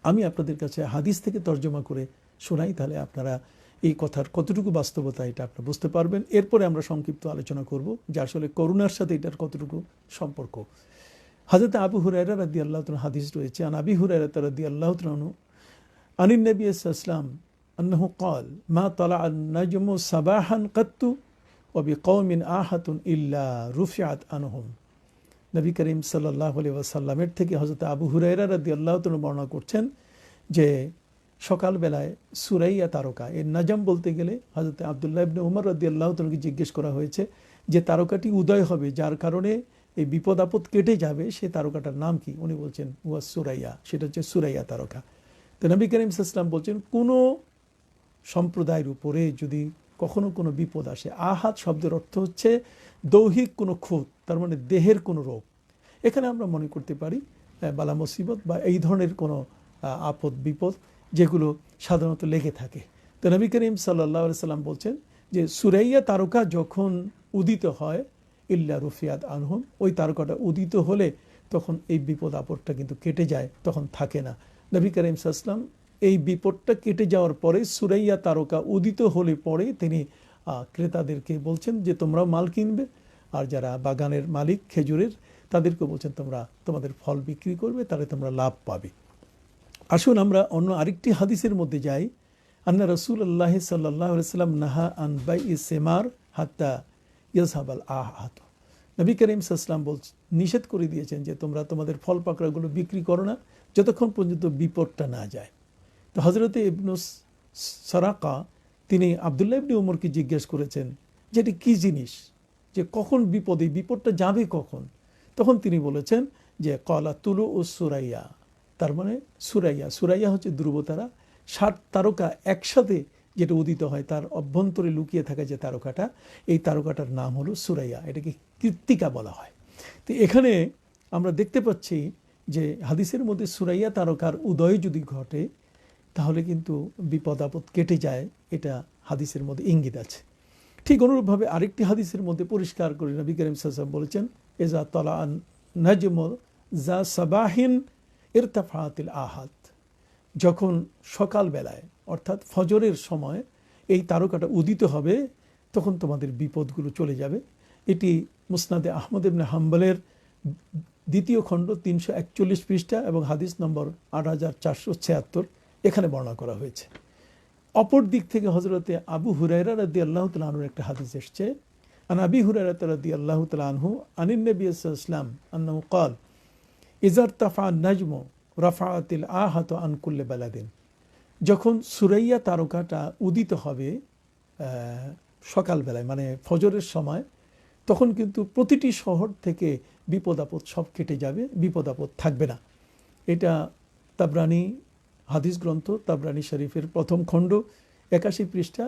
S1: আমি আপনাদের কাছে হাদিস থেকে তর্জমা করে শোনাই, তাহলে আপনারা এই কথার কতটুকু বাস্তবতা এটা আপনারা বুঝতে পারবেন। এরপরে আমরা সংক্ষিপ্ত আলোচনা করব যে আসলে করোনার সাথে এটার কতটুকু সম্পর্ক। হযরত আবু হুরায়রা রাদিয়াল্লাহু তাআলা হাদিস রয়েছে, আন আবি হুরায়রা রাদিয়াল্লাহু তাআলা আনিন নবী সাল্লাল্লাহু আলাইহি ওয়াসাল্লাম আন্নাহু ক্বাল মা তালাআ আন-নাজমু সাবাহান কাত্তু ওয়া বিকওমিন আহাতুন ইল্লা রুফিআত আনহুম। নবী করিম সাল্লাল্লাহু আলাইহি ওয়াসাল্লামের থেকে হযরত আবু হুরায়রা রাদিয়াল্লাহু তাআলা বর্ণনা করছেন যে সকালবেলায় সুরাইয়া তারকা, এর নাজম বলতে গেলে হযরত আব্দুল্লাহ ইবনে উমর রাদিয়াল্লাহু তাআলাকে জিজ্ঞেস করা হয়েছে যে তারকাটি উদয় হবে যার কারণে এই বিপদ আপদ কেটে যাবে, সে তারকাটার নাম কি? উনি বলছেন ওয়া সুরাইয়া, সেটা হচ্ছে সুরাইয়া তারকা। তো নবী করিম সাল্লাল্লাহু আলাইহি ওয়াসাল্লাম বলছেন কোনো সম্প্রদায়ের উপরে যদি কখনো কোনো বিপদ আসে, আহাত শব্দের অর্থ হচ্ছে দৈহিক কোনো ক্ষত, তার মানে দেহের কোনো রোগ। এখানে আমরা মনে করতে পারি বালা মুসিবত বা এই ধরনের কোনো আপদ বিপদ যেগুলো সাধারণত লেগে থাকে। তো নবী করিম সাল্লাল্লাহু আলাইহি ওয়াসাল্লাম বলছেন যে সুরাইয়া তারকা যখন উদিত হয় ইল্লা রুফিয়াত আনহুম, ওই তারকাটা উদিত হলে তখন এই বিপদ আপদটা কিন্তু কেটে যায়, তখন থাকে না। নবী করিম সাল্লাল্লাহু আলাইহি ওয়াসাল্লাম এই বিপদটা কেটে যাওয়ার পরে সুরাইয়া তারকা উদিত হলে পরে তিনি ক্রেতাদেরকে বলছেন যে তোমরাও মাল কিনবে, আর যারা বাগানের মালিক খেজুরের তাদেরকে বলছেন তোমরা তোমাদের ফল বিক্রি করবে, তাহলে তোমরা লাভ পাবে। আসুন আমরা অন্য আরেকটি হাদিসের মধ্যে যাই। আন্না রাসূলুল্লাহ সাল্লাল্লাহু আলাইহি ওয়াসাল্লাম নাহা আন বাইই সিমার হাত্তা ইয়াযহাবাল আহাত। নবী করিম সাল্লাল্লাহু আলাইহি ওয়াসাল্লাম নিষেধ করে দিয়েছেন যে তোমরা তোমাদের ফল পাকড়াগুলো বিক্রি করো না যতক্ষণ পর্যন্ত বিপদটা না যায়। তো হযরতে ইবনু সারাকা তিনি আব্দুল্লাহ ইবনে উমরকে জিজ্ঞেস করেছেন যে এটি কী জিনিস, যে কখন বিপদ, এই বিপদটা যাবে কখন? তখন তিনি বলেছেন যে ক্বালা তুলু উস সুরাইয়া, তার মানে সুরাইয়া, সুরাইয়া হচ্ছে ধ্রুবতারা, 7 তারকা একসাথে যেটা উদিত হয় তার অভ্যন্তরে লুকিয়ে থাকা যে তারকাটা, এই তারকাটার নাম হলো সুরাইয়া, এটাকে কৃত্তিকা বলা হয়। তো এখানে আমরা দেখতে পাচ্ছি যে হাদিসের মধ্যে সুরাইয়া তারকার উদয় যদি ঘটে তাহলে কিন্তু বিপদ আপদ কেটে যায়, এটা হাদিসের মধ্যে ইঙ্গিত আছে। ঠিক অনুরূপভাবে আরেকটি হাদিসের মধ্যে পরিষ্কার করে নবী করিম সাল্লাল্লাহু আলাইহি ওয়াসাল্লাম বলেছেন ইজা তালা আন নাজমু যা সাবাহিন ইরতাফাতিল আহাত, যখন সকালবেলায় অর্থাৎ ফজরের সময় এই তারকাটা উদিত হবে তখন তোমাদের বিপদগুলো চলে যাবে। এটি মুসনাদে আহমদ ইবনে হাম্বলের 2য় খণ্ড 341 পৃষ্ঠা এবং হাদিস নম্বর 8476 এখানে বর্ণনা করা হয়েছে। অপর দিক থেকে হযরতে আবু হুরায়রা রাদিয়াল্লাহু তাআলা আনহুর একটা হাদিস এসেছে, আন আবি হুরায়রা রাদিয়াল্লাহু তাআলা আনহু আনিন নবী সাল্লাল্লাহু আলাইহি ওয়াসাল্লাম আন্নাহু ক্বাল ইযা ইরতাফা আন-নাজমু রাফাআতিল আহাতু আন কুল্লি বালাদিন। যখন সুরাইয়া তারকাটা উদিত হবে সকালবেলায় মানে ফজরের সময়, তখন কিন্তু প্রতিটি শহর থেকে বিপদ আপদ সব কেটে যাবে, বিপদ আপদ থাকবে না। এটা তাবরানী হাদিস গ্রন্থ তাবরানী শরীফের 1ম খণ্ড 81 পৃষ্ঠা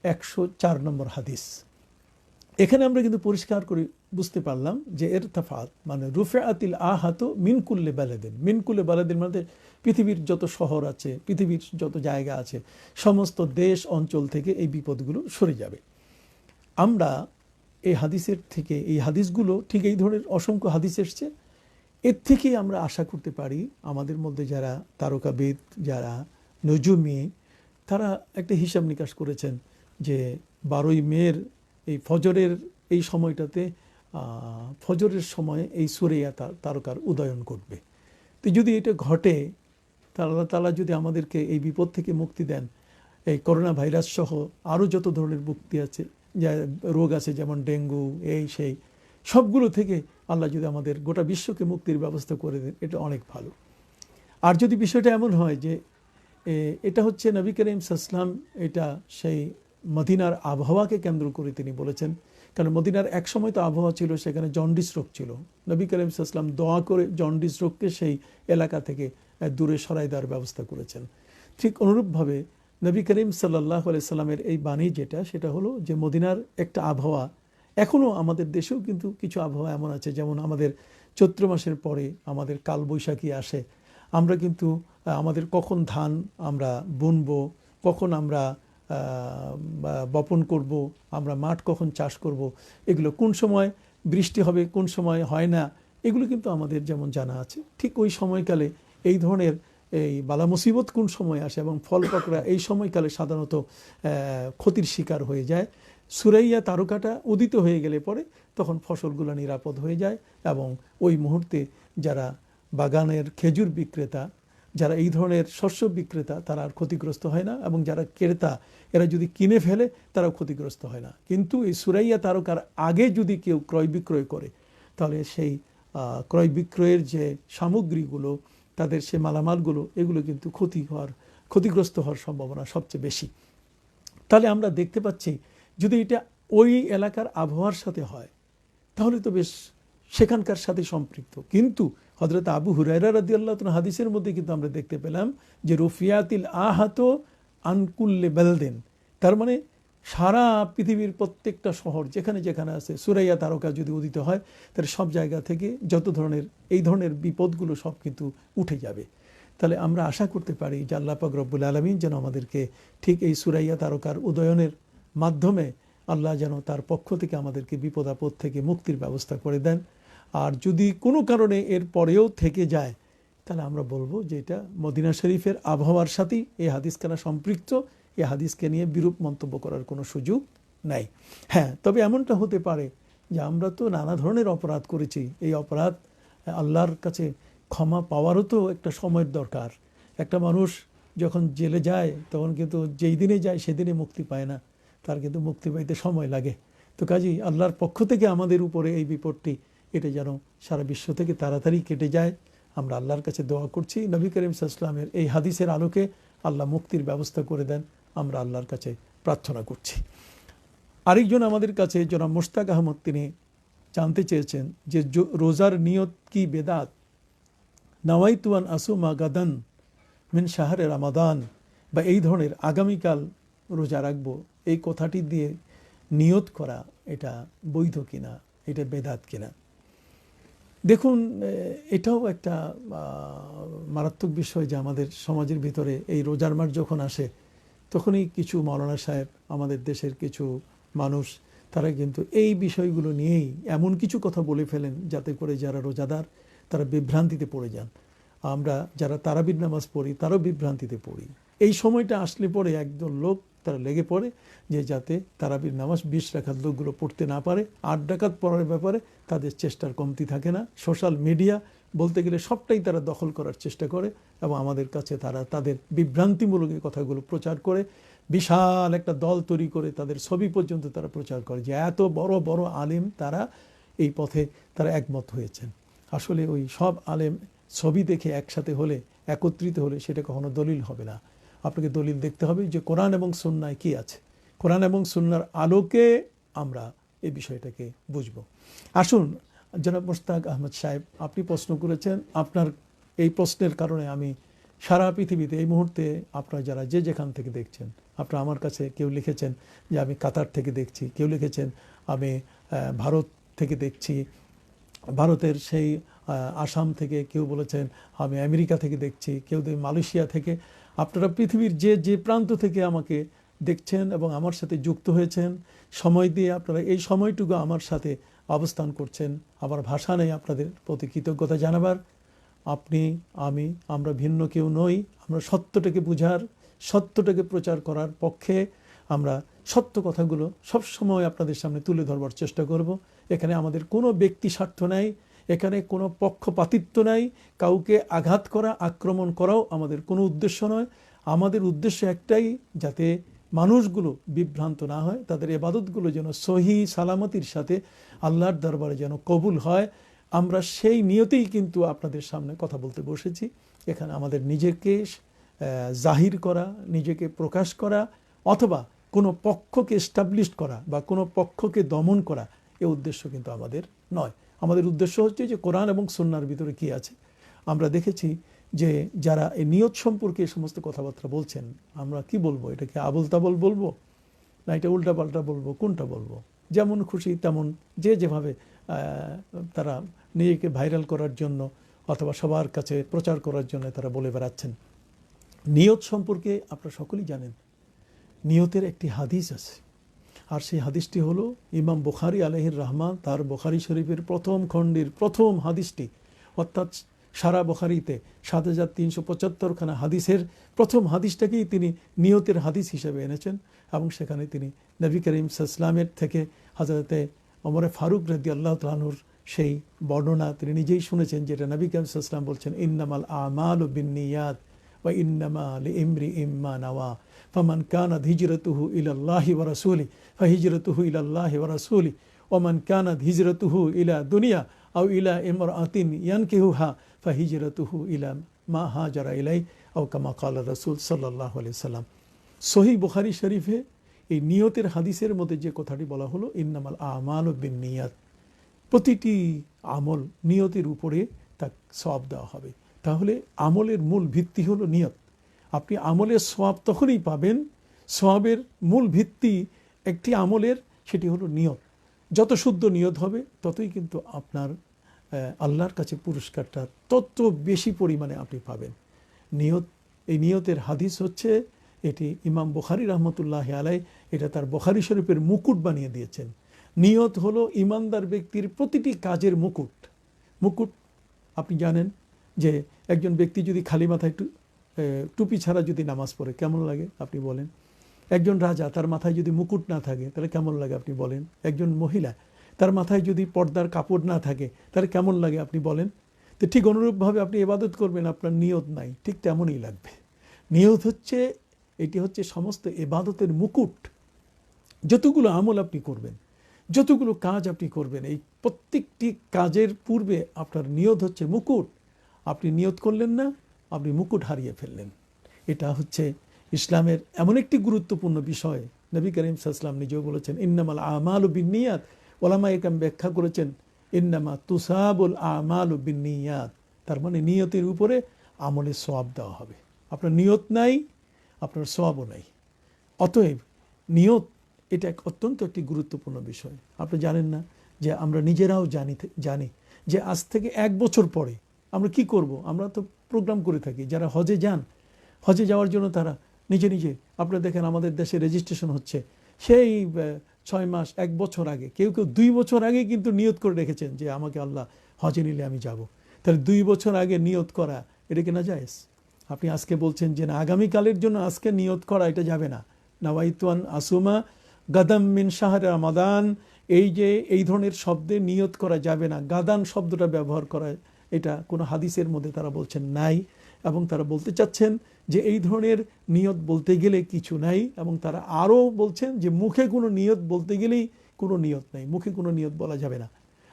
S1: 104 নম্বর হাদিস। এখানে আমরা কিন্তু পরিষ্কার করে বুঝতে পারলাম যে ইরতাফাত মানে রুফিআতিল আহাতু মিন কুল্লি বালাদিন, মিন কুল্লি বালাদিন মানে পৃথিবীর যত শহর আছে, পৃথিবীর যত জায়গা আছে, সমস্ত দেশ অঞ্চল থেকে এই বিপদগুলো সরে যাবে। আমরা এই হাদিসের থেকে, এই হাদিসগুলো ঠিক এই ধরনের অসংখ্য হাদিস এসছে, এর থেকেই আমরা আশা করতে পারি আমাদের মধ্যে যারা তারকাবিদ, যারা নজুমি, তারা একটা হিসাব নিকাশ করেছেন যে 12ই মের এই ফজরের এই সময়টাতে ফজরের সময় এই সুরাইয়া তারকার উদয়ন ঘটবে। তো যদি এটা ঘটে, আল্লাহ তাআলা যদি আমাদেরকে এই বিপদ থেকে মুক্তি দেন, এই করোনা ভাইরাস সহ আরও যত ধরনের মুক্তি আছে, যা রোগ আছে যেমন ডেঙ্গু, এই সেই সবগুলো থেকে আল্লাহ যদি আমাদের গোটা বিশ্বকে মুক্তির ব্যবস্থা করে দেন, এটা অনেক ভালো। আর যদি বিষয়টা এমন হয় যে এটা হচ্ছে নবী করিম সাল্লাল্লাহু আলাইহি ওয়াসাল্লাম, এটা সেই মদিনার আবহাওয়াকে কেন্দ্র করে তিনি বলেছেন, কারণ মদিনার এক সময় তো আবহাওয়া ছিল, সেখানে জন্ডিস রোগ ছিল। নবী করিম সাল্লাল্লাহু আলাইহি ওয়াসাল্লাম দোয়া করে জন্ডিস রোগকে সেই এলাকা থেকে দূরে সরাই দেওয়ার ব্যবস্থা করেছেন। ঠিক অনুরূপভাবে নবী করিম সাল্লাল্লাহু আলাইহি সাল্লামের এই বাণী যেটা, সেটা হলো যে মদিনার একটা আবহাওয়া, এখনও আমাদের দেশেও কিন্তু কিছু আবহাওয়া এমন আছে, যেমন আমাদের চৈত্র মাসের পরে আমাদের কালবৈশাখী আসে। আমরা কিন্তু আমাদের কখন ধান আমরা বুনবো, কখন আমরা বপন করব, আমরা মাঠ কখন চাষ করব, এগুলো কোন সময় বৃষ্টি হবে, কোন সময় হয় না, এগুলো কিন্তু আমাদের যেমন জানা আছে। ঠিক ওই সময়কালে এই ধরনের এই বালা মুসিবত কোন সময় আসে এবং ফল পাকড়া এই সময়কালে সাধারণত ক্ষতির শিকার হয়ে যায়। সুরাইয়া তারকাটা উদিত হয়ে গেলে পরে তখন ফসলগুলো নিরাপদ হয়ে যায় এবং ওই মুহূর্তে যারা বাগানের খেজুর বিক্রেতা, যারা এই ধরনের শস্য বিক্রেতা, তারা আর ক্ষতিগ্রস্ত হয় না, এবং যারা ক্রেতা এরা যদি কিনে ফেলে তারাও ক্ষতিগ্রস্ত হয় না। কিন্তু এই সুরাইয়া তারকার আগে যদি কেউ ক্রয় বিক্রয় করে, তাহলে সেই ক্রয় বিক্রয়ের যে সামগ্রীগুলো, তাদের সে মালামালগুলো, এগুলো কিন্তু ক্ষতিগ্রস্ত হওয়ার সম্ভাবনা সবচেয়ে বেশি। তাহলে আমরা দেখতে পাচ্ছি যদি এটা ওই এলাকার আবহাওয়ার সাথে হয়, তাহলে তো বেশ সেখানকার সাথে সম্পৃক্ত। কিন্তু হযরত আবু হুরায়রা রাদিয়াল্লাহু তাআলা হাদিসের মধ্যে কিন্তু আমরা দেখতে পেলাম যে রুফিয়াতিল আহাতু আন কুল্লি বালদিন, তার মানে সারা পৃথিবীর প্রত্যেকটা শহর যেখানে যেখানে আছে সুরাইয়া তারকা যদি উদিত হয়, তাহলে সব জায়গা থেকে যত ধরনের এই ধরনের বিপদগুলো সব কিন্তু উঠে যাবে। তাহলে আমরা আশা করতে পারি যে আল্লাহ পাক রব্বুল আলামিন যেন আমাদেরকে ঠিক এই সুরাইয়া তারকার উদয়নের মাধ্যমে আল্লাহ যেন তার পক্ষ থেকে আমাদেরকে বিপদ আপদ থেকে মুক্তির ব্যবস্থা করে দেন। আর যদি কোনো কারণে এর পরেও থেকে যায়, তাহলে আমরা বলবো যে এটা মদিনা শরীফের আবহাওয়ার সাথেই এই হাদিসখানা সম্পৃক্ত। এই হাদিসকে নিয়ে বিরূপ মন্তব্য করার কোনো সুযোগ নাই। হ্যাঁ, তবে এমনটা হতে পারে যে আমরা তো নানা ধরনের অপরাধ করেছি, এই অপরাধ আল্লাহর কাছে ক্ষমা পাওয়ারও তো একটা সময়ের দরকার। একটা মানুষ যখন জেলে যায়, তখন কিন্তু যেই দিনে যায় সেদিনে মুক্তি পায় না, তার কিন্তু মুক্তি পাইতে সময় লাগে। তো কাজেই আল্লাহর পক্ষ থেকে আমাদের উপরে এই বিপদটি, এটা যেন সারা বিশ্ব থেকে তাড়াতাড়ি কেটে যায়, আমরা আল্লাহর কাছে দোয়া করছি। নবী করিম সাল্লাল্লাহু আলাইহি ওয়াসাল্লামের এই হাদিসের আলোকে আল্লাহ মুক্তির ব্যবস্থা করে দেন, আমরা আল্লাহর কাছে প্রার্থনা করছি। আরেকজন আমাদের কাছে জনাব মুশতাক আহমদ, তিনি জানতে চেয়েছেন যে রোজার নিয়ত কি বেদাত? নাওয়াইতু আন আসুমা গাদান মিন শাহরে রমাদান, বা এই ধরনের আগামীকাল রোজা রাখবো, এই কথাটি দিয়ে নিয়ত করা এটা বৈধ কিনা, এটা বেদাত কিনা? দেখুন, এটাও একটা মারাত্মক বিষয় যে আমাদের সমাজের ভিতরে এই রোজার মাস যখন আসে, তখনই কিছু মাওলানা সাহেব, আমাদের দেশের কিছু মানুষ, তারা কিন্তু এই বিষয়গুলো নিয়েই এমন কিছু কথা বলে ফেলেন যাতে করে যারা রোজাদার তারা বিভ্রান্তিতে পড়ে যান। আমরা যারা তারাবির নামাজ পড়ি তারাও বিভ্রান্তিতে পড়ি। এই সময়টা আসলে পরে একদল লোক তারা লেগে পড়ে যে যাতে তারাবির নামাজ 20 রাকাত লোকগুলো পড়তে না পারে। 8 রাকাত পড়ার ব্যাপারে তাদের চেষ্টার কমতি থাকে না। সোশ্যাল মিডিয়া বলতে গেলে সবটাই তারা দখল করার চেষ্টা করে এবং আমাদের কাছে তারা তাদের বিভ্রান্তিমূলক কথাগুলো প্রচার করে, বিশাল একটা দল তৈরি করে তাদের ছবি পর্যন্ত তারা প্রচার করে যে এত বড় বড় আলেম তারা এই পথে তারা একমত হয়েছেন। আসলে ওই সব আলেম ছবি দেখে একসাথে হলে, একত্রিত হলে সেটা কখনো দলিল হবে না। আপনাকে দলিল দেখতে হবে যে কোরআন এবং সুন্নায় কি আছে। কোরআন এবং সুন্নার আলোকে আমরা এই বিষয়টাকে বুঝব। আসুন, জনাব মুশতাক আহমদ সাহেব, আপনি প্রশ্ন করেছেন, আপনার এই প্রশ্নের কারণে আমি সারা পৃথিবীতে এই মুহূর্তে আপনারা যারা যে যেখান থেকে দেখছেন, আপনারা আমার কাছে কেউ লিখেছেন যে আমি কাতার থেকে দেখছি, কেউ লিখেছেন আমি ভারত থেকে দেখছি, ভারতের সেই আসাম থেকে, কেউ বলেছেন আমি আমেরিকা থেকে দেখছি, কেউ মালয়েশিয়া থেকে। আপনারা পৃথিবীর যে যে প্রান্ত থেকে আমাকে দেখছেন এবং আমার সাথে যুক্ত হয়েছেন, সময় দিয়ে আপনারা এই সময়টুকু আমার সাথে অবস্থান করছেন। আমার ভাষা নেই আপনাদের প্রতি কৃতজ্ঞতা জানাবার। আপনি, আমি, আমরা ভিন্ন কেউ নই। আমরা সত্যটাকে বুঝার, সত্যটাকে প্রচার করার পক্ষে। আমরা সত্য কথাগুলো সবসময় আপনাদের সামনে তুলে ধরবার চেষ্টা করব। এখানে আমাদের কোনো ব্যক্তি স্বার্থ নাই, এখানে কোনো পক্ষপাতিত্ব নাই। কাউকে আঘাত করা, আক্রমণ করাও আমাদের কোনো উদ্দেশ্য নয়। আমাদের উদ্দেশ্য একটাই, যাতে মানুষগুলো বিভ্রান্ত না হয়, তাদের ইবাদতগুলো যেন সহি সালামতির সাথে আল্লাহর দরবারে যেন কবুল হয়। আমরা সেই নিয়তেই কিন্তু আপনাদের সামনে কথা বলতে বসেছি। এখানে আমাদের নিজেকে জাহির করা, নিজেকে প্রকাশ করা, অথবা কোনো পক্ষকে এস্টাবলিশ করা বা কোনো পক্ষকে দমন করা, এ উদ্দেশ্য কিন্তু আমাদের নয়। আমাদের উদ্দেশ্য হচ্ছে যে কোরআন এবং সুন্নাহর ভিতরে কি আছে। আমরা দেখেছি যে যারা এই নিয়ত সম্পর্কে এই সমস্ত কথাবার্তা বলছেন, আমরা কি বলবো, এটাকে আবল তাবল বলবো না এটা উল্টাপাল্টা বলবো, কোনটা বলবো? যেমন খুশি তেমন যে যেভাবে তারা নিজেকে ভাইরাল করার জন্য অথবা সবার কাছে প্রচার করার জন্য তারা বলে বেড়াচ্ছেন। নিয়ত সম্পর্কে আপনারা সকলেই জানেন, নিয়তের একটি হাদিস আছে। আর সেই হাদিসটি হলো ইমাম বুখারী আলাইহির রহমান তার বুখারী শরীফের প্রথম খণ্ডের প্রথম হাদিসটি, অর্থাৎ সারা বুখারীতে ৭,৩৭৫খানা হাদিসের প্রথম হাদিসটাকেই তিনি নিয়তের হাদিস হিসেবে এনেছেন। এবং সেখানে তিনি নবী করিম সাল্লাল্লাহু আলাইহি ওয়াসাল্লামের থেকে হযরতে ওমর ফারুক রাদিয়াল্লাহু তাআলা আনহুর সেই বর্ণনা তিনি নিজেই শুনেছেন, যেটা নবী করিম সাল্লাল্লাহু আলাইহি ওয়াসাল্লাম বলছেন, ইন্নামাল আমালু বিন্নিয়াত ওয়া ইন্নামা লিইমরিইম মা নাওয়া ফামান কানাত হিজরাতুহু ইলাল্লাহি ওয়া রাসূলি ফাহিজরাতুহু ইলাল্লাহি ওয়া রাসূলি ওমান কানাত হিজরাতুহু ইলা দুনিয়া আও ইলা ইমরাআতিন ইয়ানকিহুহা ফাহিজরাতুহু ইলা মা হাজারা ইলাই আও কামা ক্বালা রাসূল সাল্লাল্লাহু আলাইহি ওয়াসাল্লাম। সহিহ বুখারী শরীফে এই নিয়তের হাদিসের মধ্যে যে কথাটি বলা হলো, ইন্নামাল আমালু বিন্নিয়াত, প্রতিটি আমল নিয়তের উপরে তার সওয়াব দেওয়া হবে। তাহলে আমলের মূল ভিত্তি হলো নিয়ত। আপনি আমলের সওয়াব তখনই পাবেন, সওয়াবের মূল ভিত্তি একটি আমলের, সেটি হলো নিয়ত। যত শুদ্ধ নিয়ত হবে ততই কিন্তু আপনার আল্লাহর কাছে পুরস্কারটা তত বেশি পরিমাণে আপনি পাবেন। নিয়ত, এই নিয়তের হাদিস হচ্ছে এটি ইমাম বুখারী রহমতুল্লাহি আলাইহি এটা তার বুখারী শরীফের মুকুট বানিয়ে দিয়েছেন। নিয়ত হলো ইমানদার ব্যক্তির প্রতিটি কাজের মুকুট। মুকুট আপনি জানেন যে একজন ব্যক্তি যদি খালি মাথায় টুপি ছাড়া যদি নামাজ পড়ে কেমন লাগে আপনি বলেন? একজন রাজা, তার মাথায় যদি মুকুট না থাকে তাহলে কেমন লাগে আপনি বলেন? একজন মহিলা, তার মাথায় যদি পর্দার কাপড় না থাকে তাহলে কেমন লাগে আপনি বলেন? তো ঠিক অনুরূপভাবে আপনি ইবাদত করবেন, আপনার নিয়ত নাই, ঠিক তেমনই লাগবে। নিয়ত হচ্ছে, এটি হচ্ছে সমস্ত ইবাদতের মুকুট। যতগুলো আমল আপনি করবেন, যতগুলো কাজ আপনি করবেন, এই প্রত্যেকটি কাজের পূর্বে আপনার নিয়ত হচ্ছে মুকুট। আপনি নিয়ত করলেন না, আপনি মুকুট হারিয়ে ফেললেন। এটা হচ্ছে ইসলামের এমন একটি গুরুত্বপূর্ণ বিষয়। নবী করিম সাল্লাল্লাহু আলাইহি ওয়াসাল্লাম নিজেও বলেছেন, ইন্নামাল আমালু বিন্নিয়াত। ওলামায়ে কেরাম ব্যাখ্যা করেছেন, ইন্নামা তুসাবুল আমালু বিন্নিয়াত, তার মানে নিয়তের উপরে আমলের সওয়াব দেওয়া হবে। আপনার নিয়ত নাই, আপনার সওয়াবও নাই। অতএব নিয়ত এটা অত্যন্ত একটি গুরুত্বপূর্ণ বিষয়। আপনি জানেন না যে আমরা নিজেরাও জানি যে আজ থেকে 1 বছর পরে আমরা কি করব। আমরা তো প্রোগ্রাম করে থাকি, যারা হজে যান, হজে যাওয়ার জন্য তারা নিজে নিজে, আপনারা দেখেন আমাদের দেশে রেজিস্ট্রেশন হচ্ছে সেই 6 মাস 1 বছর আগে, কেউ কেউ 2 বছর আগে কিন্তু নিয়ত করে রেখেছেন যে আমাকে আল্লাহ হজে নিলে আমি যাব। তাহলে 2 বছর আগে নিয়ত করা এটা কি না জায়েজ? আপনি আজকে বলছেন যে না, আগামীকালের জন্য আজকে নিয়ত করা এটা যাবে না। নাওয়াইতুন আসুমা গাদাম মিন শাহরে রমাদান, এই যে এই ধরনের শব্দে নিয়ত করা যাবে না, গাদান শব্দটা ব্যবহার করা, এটা কোনো হাদিসের মধ্যে তারা বলছেন নাই। এবং তারা বলতে চাচ্ছেন যে এই ধরনের নিয়ত বলতে গেলে কিছু নাই। এবং তারা আরও বলছেন যে মুখে কোনো নিয়ত বলতে গেলেই কোনো নিয়ত নাই, মুখে কোনো নিয়ত বলা যাবে না।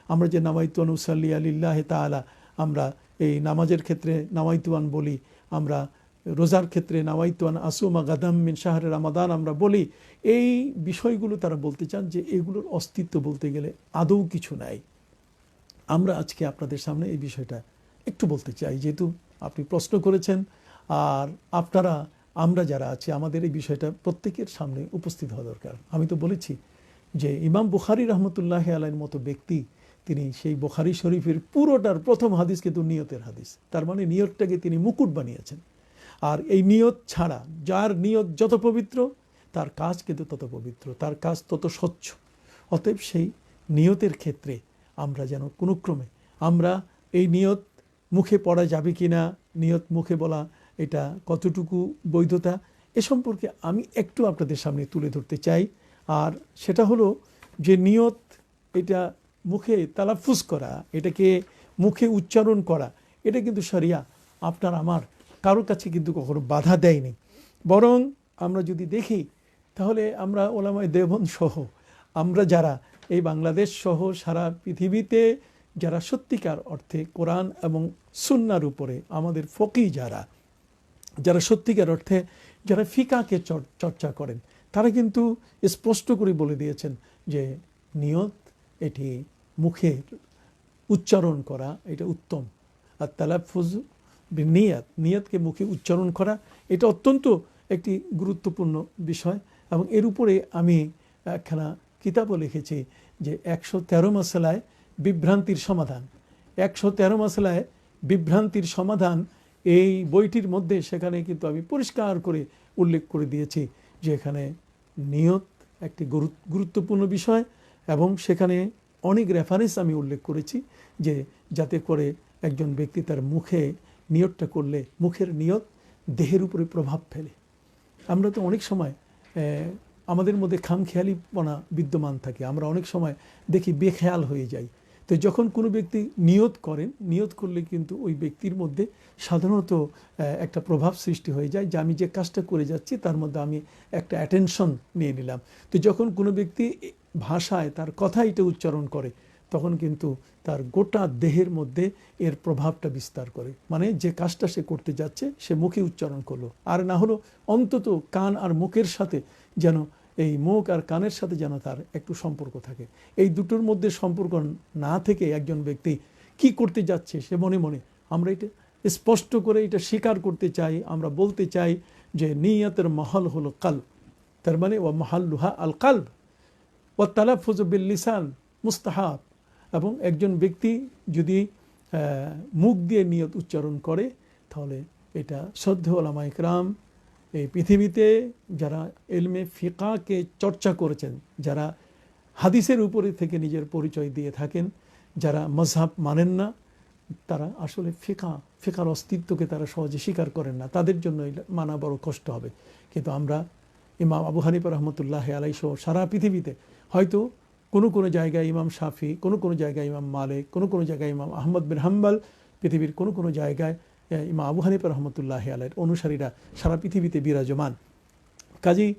S1: আমরা যে নাওয়াইতুন উসাল্লি আলিল্লাহি তাআলা, আমরা এই নামাজের ক্ষেত্রে নাওয়াইতুয়ান বলি, আমরা রোজার ক্ষেত্রে নাওয়াইতুয়ান আসুমা গাদাম মিন শাহরে রমাদান আমরা বলি। এই বিষয়গুলো তারা বলতে চান যে এগুলোর অস্তিত্ব বলতে গেলে আদৌ কিছু নাই। আমরা আজকে আপনাদের সামনে এই বিষয়টা একটু বলতে চাই, যেহেতু আপনি প্রশ্ন করেছেন। আর আপনারা, আমরা যারা আছি, আমাদের এই বিষয়টা প্রত্যেকের সামনে উপস্থিত হওয়া দরকার। আমি তো বলেছি যে ইমাম বুখারী রহমতুল্লাহি আলাইহির মতো ব্যক্তি, তিনি সেই বুখারী শরীফের পুরোটার প্রথম হাদিস কিন্তু নিয়তের হাদিস। তার মানে নিয়তটাকে তিনি মুকুট বানিয়েছেন। আর এই নিয়ত ছাড়া, যার নিয়ত যত পবিত্র তার কাজ কিন্তু তত পবিত্র, তার কাজ তত স্বচ্ছ। অতএব সেই নিয়তের ক্ষেত্রে আমরা যেন কোনো ক্রমে আমরা এই নিয়ত মুখে পড়া যাবে কি না, নিয়ত মুখে বলা এটা কতটুকু বৈধতা, এ সম্পর্কে আমি একটু আপনাদের সামনে তুলে ধরতে চাই। আর সেটা হলো যে নিয়ত এটা মুখে তালাফুজ করা, এটাকে মুখে উচ্চারণ করা, এটা কিন্তু শরিয়া আপনার আমার কারোর কাছে কিন্তু কখনো বাধা দেয়নি। বরং আমরা যদি দেখি তাহলে আমরা ওলামায়ে দেওবন্দ সহ আমরা যারা এই বাংলাদেশ সহ সারা পৃথিবীতে যারা সত্যিকার অর্থে কোরআন এবং সুন্নাহর উপরে আমাদের ফকিহ যারা সত্যিকার অর্থে যারা ফিকাহকে চর্চা করেন, তারা কিন্তু স্পষ্ট করে বলে দিয়েছেন যে নিয়ত এটি মুখের উচ্চারণ করা এটা উত্তম। আর তালাফুজ বিনিয়াত, নিয়তকে মুখে উচ্চারণ করা এটা অত্যন্ত একটি গুরুত্বপূর্ণ বিষয়। এবং এর উপরে আমি একখানা কিতাবও লিখেছি যে 113 মাসআলায় বিভ্রান্তির সমাধান। 113 মাসআলায় বিভ্রান্তির সমাধান, এই বইটির মধ্যে সেখানে কিন্তু আমি পরিষ্কার করে উল্লেখ করে দিয়েছি যে এখানে নিয়ত একটি গুরুত্বপূর্ণ বিষয়। এবং সেখানে অনেক রেফারেন্স আমি উল্লেখ করেছি যে যাতে করে একজন ব্যক্তি তার মুখে নিয়তটা করলে মুখের নিয়ত দেহের উপরে প্রভাব ফেলে। আমরা তো অনেক সময় আমাদের মধ্যে খামখেয়ালিপনা বিদ্যমান থাকে, আমরা অনেক সময় দেখি বেখেয়াল হয়ে যাই। তো যখন কোনো ব্যক্তি নিয়ত করেন, নিয়ত করলে কিন্তু ওই ব্যক্তির মধ্যে সাধারণত একটা প্রভাব সৃষ্টি হয়ে যায় যে আমি যে কাজটা করে যাচ্ছি তার মধ্যে আমি একটা অ্যাটেনশন নিয়ে নিলাম। তো যখন কোনো ব্যক্তি ভাষায় তার কথা এটা উচ্চারণ করে তখন কিন্তু তার গোটা দেহের মধ্যে এর প্রভাবটা বিস্তার করে। মানে যে কাজটা সে করতে যাচ্ছে সে মুখে উচ্চারণ করলো, আর না হলো অন্তত কান আর মুখের সাথে যেন, এই মুখ আর কানের সাথে যেন তার একটু সম্পর্ক থাকে। এই দুটোর মধ্যে সম্পর্ক না থেকে একজন ব্যক্তি কি করতে যাচ্ছে সে মনে মনে, আমরা এটা স্পষ্ট করে এটা স্বীকার করতে চাই, আমরা বলতে চাই যে নিয়তের মহল হলো কালব, তার মানে ও মাহাল্লুহা আল কালব ও তালাফুজ বিল লিসান মুস্তাহাব। এবং একজন ব্যক্তি যদি মুখ দিয়ে নিয়ত উচ্চারণ করে তাহলে এটা শ্রদ্ধেয় ওলামায়ে কেরাম এই পৃথিবীতে যারা ইলমে ফিকাহকে চর্চা করেছেন, যারা হাদিসের উপরে থেকে নিজের পরিচয় দিয়ে থাকেন, যারা মযহাব মানেন না, তারা আসলে ফিকার অস্তিত্বকে তারা সহজে স্বীকার করেন না, তাদের জন্য মানা বড় কষ্ট হবে। কিন্তু আমরা ইমাম আবু হানিফা রহমতুল্লাহ আলাইহি সহ সারা পৃথিবীতে হয়তো কোনো জায়গায় ইমাম শাফি, কোনো জায়গায় ইমাম মালিক, কোনো জায়গায় ইমাম আহমদ বিন হাম্বল, পৃথিবীর কোনো জায়গায় ইমাম আবু হানিফা রহমতুল্লাহ আলাইহির অনুসারীরা সারা পৃথিবীতে বিরাজমান। কাজেই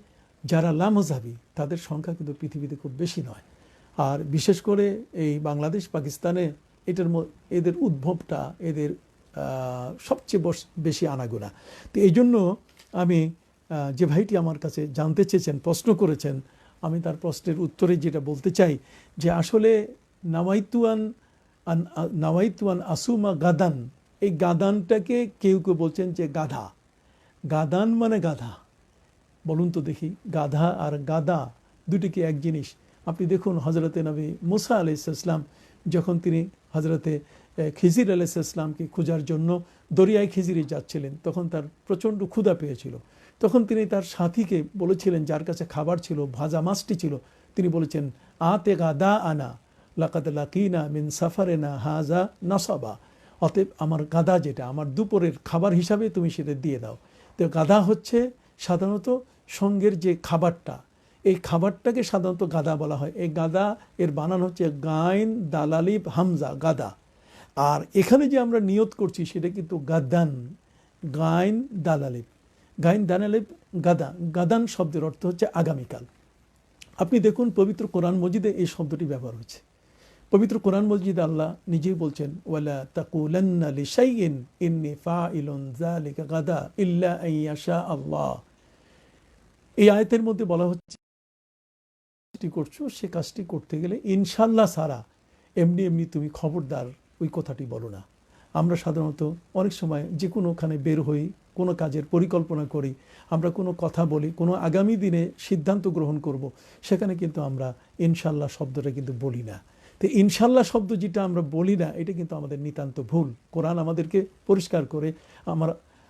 S1: যারা লামযহাবী তাদের সংখ্যা কিন্তু পৃথিবীতে খুব বেশি নয়। আর বিশেষ করে এই বাংলাদেশ পাকিস্তানে এদের উদ্ভবটা এদের সবচেয়ে বেশি আনাগোনা। তো এই জন্য আমি যে ভাইটি আমার কাছে জানতে চেয়েছেন, প্রশ্ন করেছেন, আমি তার প্রশ্নের উত্তরে যেটা বলতে চাই যে আসলে নাওয়াইতুয়ান আসুমা গাদান, এই গাদানটাকে কেউ বলছেন যে গাধা। গাদান মানে গাধা, বলুন তো দেখি, গাধা আর গাদা দুটি কি এক জিনিস? আপনি দেখুন হজরতে নবী মুসা আলাইহিস সালাম যখন তিনি হজরতে খিজির আলাইহিস সালামকে খোঁজার জন্য দরিয়ায় খিজিরে যাচ্ছিলেন, তখন তার প্রচণ্ড ক্ষুধা পেয়েছিল। তখন তিনি তার সাথীকে বলেছিলেন, যার কাছে খাবার ছিল, ভাজা মাছটি ছিল, তিনি বলেছেন আতে গাদা আনা লাকাদ লাকিনা মিন সাফারেনা হাজা নাসাবা, অতএব আমার গাদা যেটা আমার দুপুরের খাবার হিসাবে তুমি সেটা দিয়ে দাও। তো গাদা হচ্ছে সাধারণত সঙ্গের যে খাবারটা, এই খাবারটাকে সাধারণত গাদা বলা হয়। এই গাদা এর বানান হচ্ছে গাইন দালালিব হামজা, গাদা। আর এখানে যে আমরা নিয়ত করছি সেটা কিন্তু গাদান, গাইন দালালিব, গাইন দালালিব গাদা। গাদান শব্দের অর্থ হচ্ছে আগামীকাল। আপনি দেখুন পবিত্র কোরআন মজিদে এই শব্দটি ব্যবহার হচ্ছে। পবিত্র কোরআন মজিদে আল্লাহ নিজেই বলছেন ওয়ালা তাকুলান্না লিশাইইন ইন্নী ফাইলুন যালিকা গাদা ইল্লা আইয়াশা আল্লাহ। এই আয়াতের মধ্যে বলা হচ্ছে করছো সে কাজটি করতে গেলে ইনশাল্লাহ সারা এমনি তুমি খবরদার ওই কথাটি বলো না। আমরা সাধারণত অনেক সময় যে কোনোখানে বের হই, কোনো কাজের পরিকল্পনা করি, আমরা কোনো কথা বলি, কোনো আগামী দিনে সিদ্ধান্ত গ্রহণ করব, সেখানে কিন্তু আমরা ইনশাল্লাহ শব্দটা কিন্তু বলি না। তো ইনশাল্লাহ শব্দ যেটা আমরা বলি না, এটা কিন্তু আমাদের নিতান্ত ভুল। কোরআন আমাদেরকে পরিষ্কার করে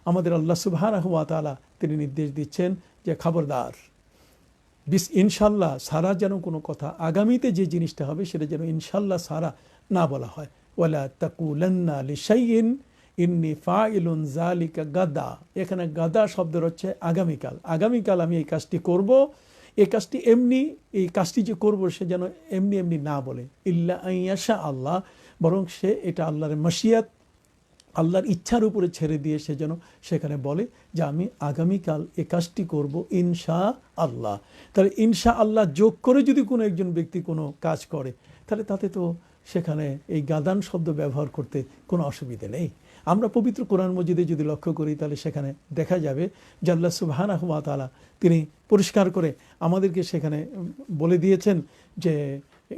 S1: আমাদের আল্লাহ সুবহানাহু ওয়া তাআলা তিনি নির্দেশ দিচ্ছেন যে খবরদার ইনশাল্লাহ সারা যেন কোনো কথা, আগামীতে যে জিনিসটা হবে সেটা যেন ইনশাল্লাহ সারা না বলা হয়। ওয়ালা তাকুলান্না লিশাইইন ইন্নী ফাইলুন যালিকা গাদা, এখানে গাদা শব্দের হচ্ছে আগামীকাল। আগামীকাল আমি এই কাজটি করব, এই কাজটি এমনি, এই কাজটি যে করব সে যেন এমনি এমনি না বলে, ইল্লা আইয়াশা আল্লাহ, বরং সে এটা আল্লাহর মাশিয়াত, আল্লাহর ইচ্ছার উপরে ছেড়ে দিয়ে সে যেন সেখানে বলে যে আমি আগামীকাল এ কাজটি করব ইনশা আল্লাহ। তাহলে ইনশা আল্লাহ যোগ করে যদি কোনো একজন ব্যক্তি কোনো কাজ করে, তাহলে তাতে তো সেখানে এই গাদান শব্দ ব্যবহার করতে কোনো অসুবিধে নেই। আমরা পবিত্র কোরআন মজিদে যদি লক্ষ্য করি, তাহলে সেখানে দেখা যাবে যে আল্লাহ সুবহানাহু ওয়া তাআলা তিনি পরিষ্কার করে আমাদেরকে সেখানে বলে দিয়েছেন যে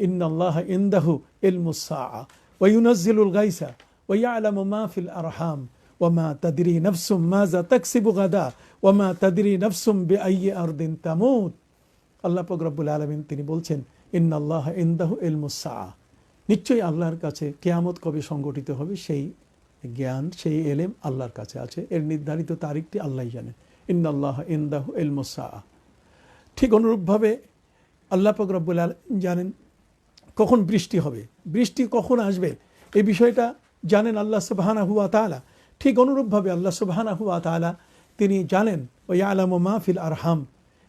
S1: ইন্নাল্লাহা ইনদাহু ইলমুস সাআ ওয়া ইউনাজ্জিলুল গায়সা ওয়া ইয়ালামু মা ফিল আরহাম ওয়া মা তাদরি নাফসুম মাযা তাকসিবু গাদা ওয়া মা তাদরি নাফসুম বিআইয়ি আরদিন তামুত। আল্লাহ পাক রব্বুল আলামিন তিনি বলছেন ইন্নাল্লাহা ইনদাহু ইলমুস সাআ, নিশ্চয়ই আল্লাহর কাছে কিয়ামত কবে সংগঠিত হবে সেই জ্ঞান, সেই এলেম আল্লাহর কাছে আছে, এর নির্ধারিত তারিখটি আল্লাহই জানেন। ইন্নাল্লাহা ইনদাহু ইলমুস সাআ। ঠিক অনুরূপভাবে আল্লাহ পাক রব্বুল আলামিন জানেন কখন বৃষ্টি হবে, বৃষ্টি কখন আসবে, এই বিষয়টা জানেন আল্লাহ সুবহানাহু ওয়া তাআলা। ঠিক অনুরূপভাবে আল্লাহ সুবহানাহু ওয়া তাআলা তিনি জানেন ওয়া ইয়ালামু মা ফিল আরহাম,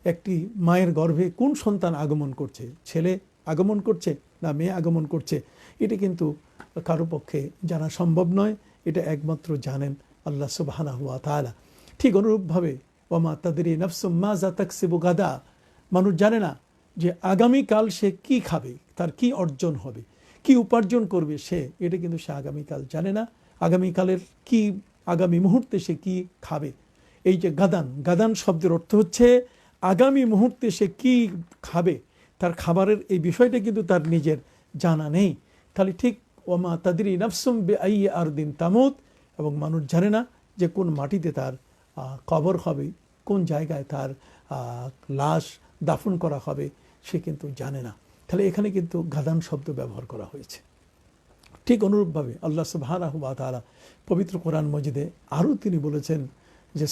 S1: একটি মায়ের গর্ভে কোন সন্তান আগমন করছে, ছেলে আগমন করছে না মেয়ে আগমন করছে, এটা কিন্তু কারো পক্ষে জানা সম্ভব নয়, এটা একমাত্র জানেন আল্লাহ সুবহানাহু ওয়া তাআলা। ঠিক অনুরূপভাবে ওয়া মা তাদরি নাফসুম মাযা তাকসিবু গাদা, মানুষ জানে না যে আগামীকাল সে কি খাবে, তার কি অর্জন হবে, কি উপার্জন করবে সে, এটা কিন্তু সে আগামীকাল জানে না। আগামীকালের কি, আগামী মুহূর্তে সে কি খাবে, এই যে গাদান, গাদান শব্দের অর্থ হচ্ছে আগামী মুহূর্তে সে কি খাবে, তার খাবারের এই বিষয়টা কিন্তু তার নিজের জানা নেই। তাহলে ঠিক ওমা তাদরি নাফসুম বিআইয়ি আরদিন তামুত, এবং মানুষ জানে না যে কোন মাটিতে তার কবর হবে, কোন জায়গায় তার লাশ দাফন করা হবে, সে কিন্তু জানে না। তাহলে এখানে কিন্তু গাদান শব্দ ব্যবহার করা হয়েছে। ঠিক অনুরূপভাবে আল্লাহ সুবহানাহু ওয়া তাআলা পবিত্র কোরআন মজিদে আরও তিনি বলেছেন যে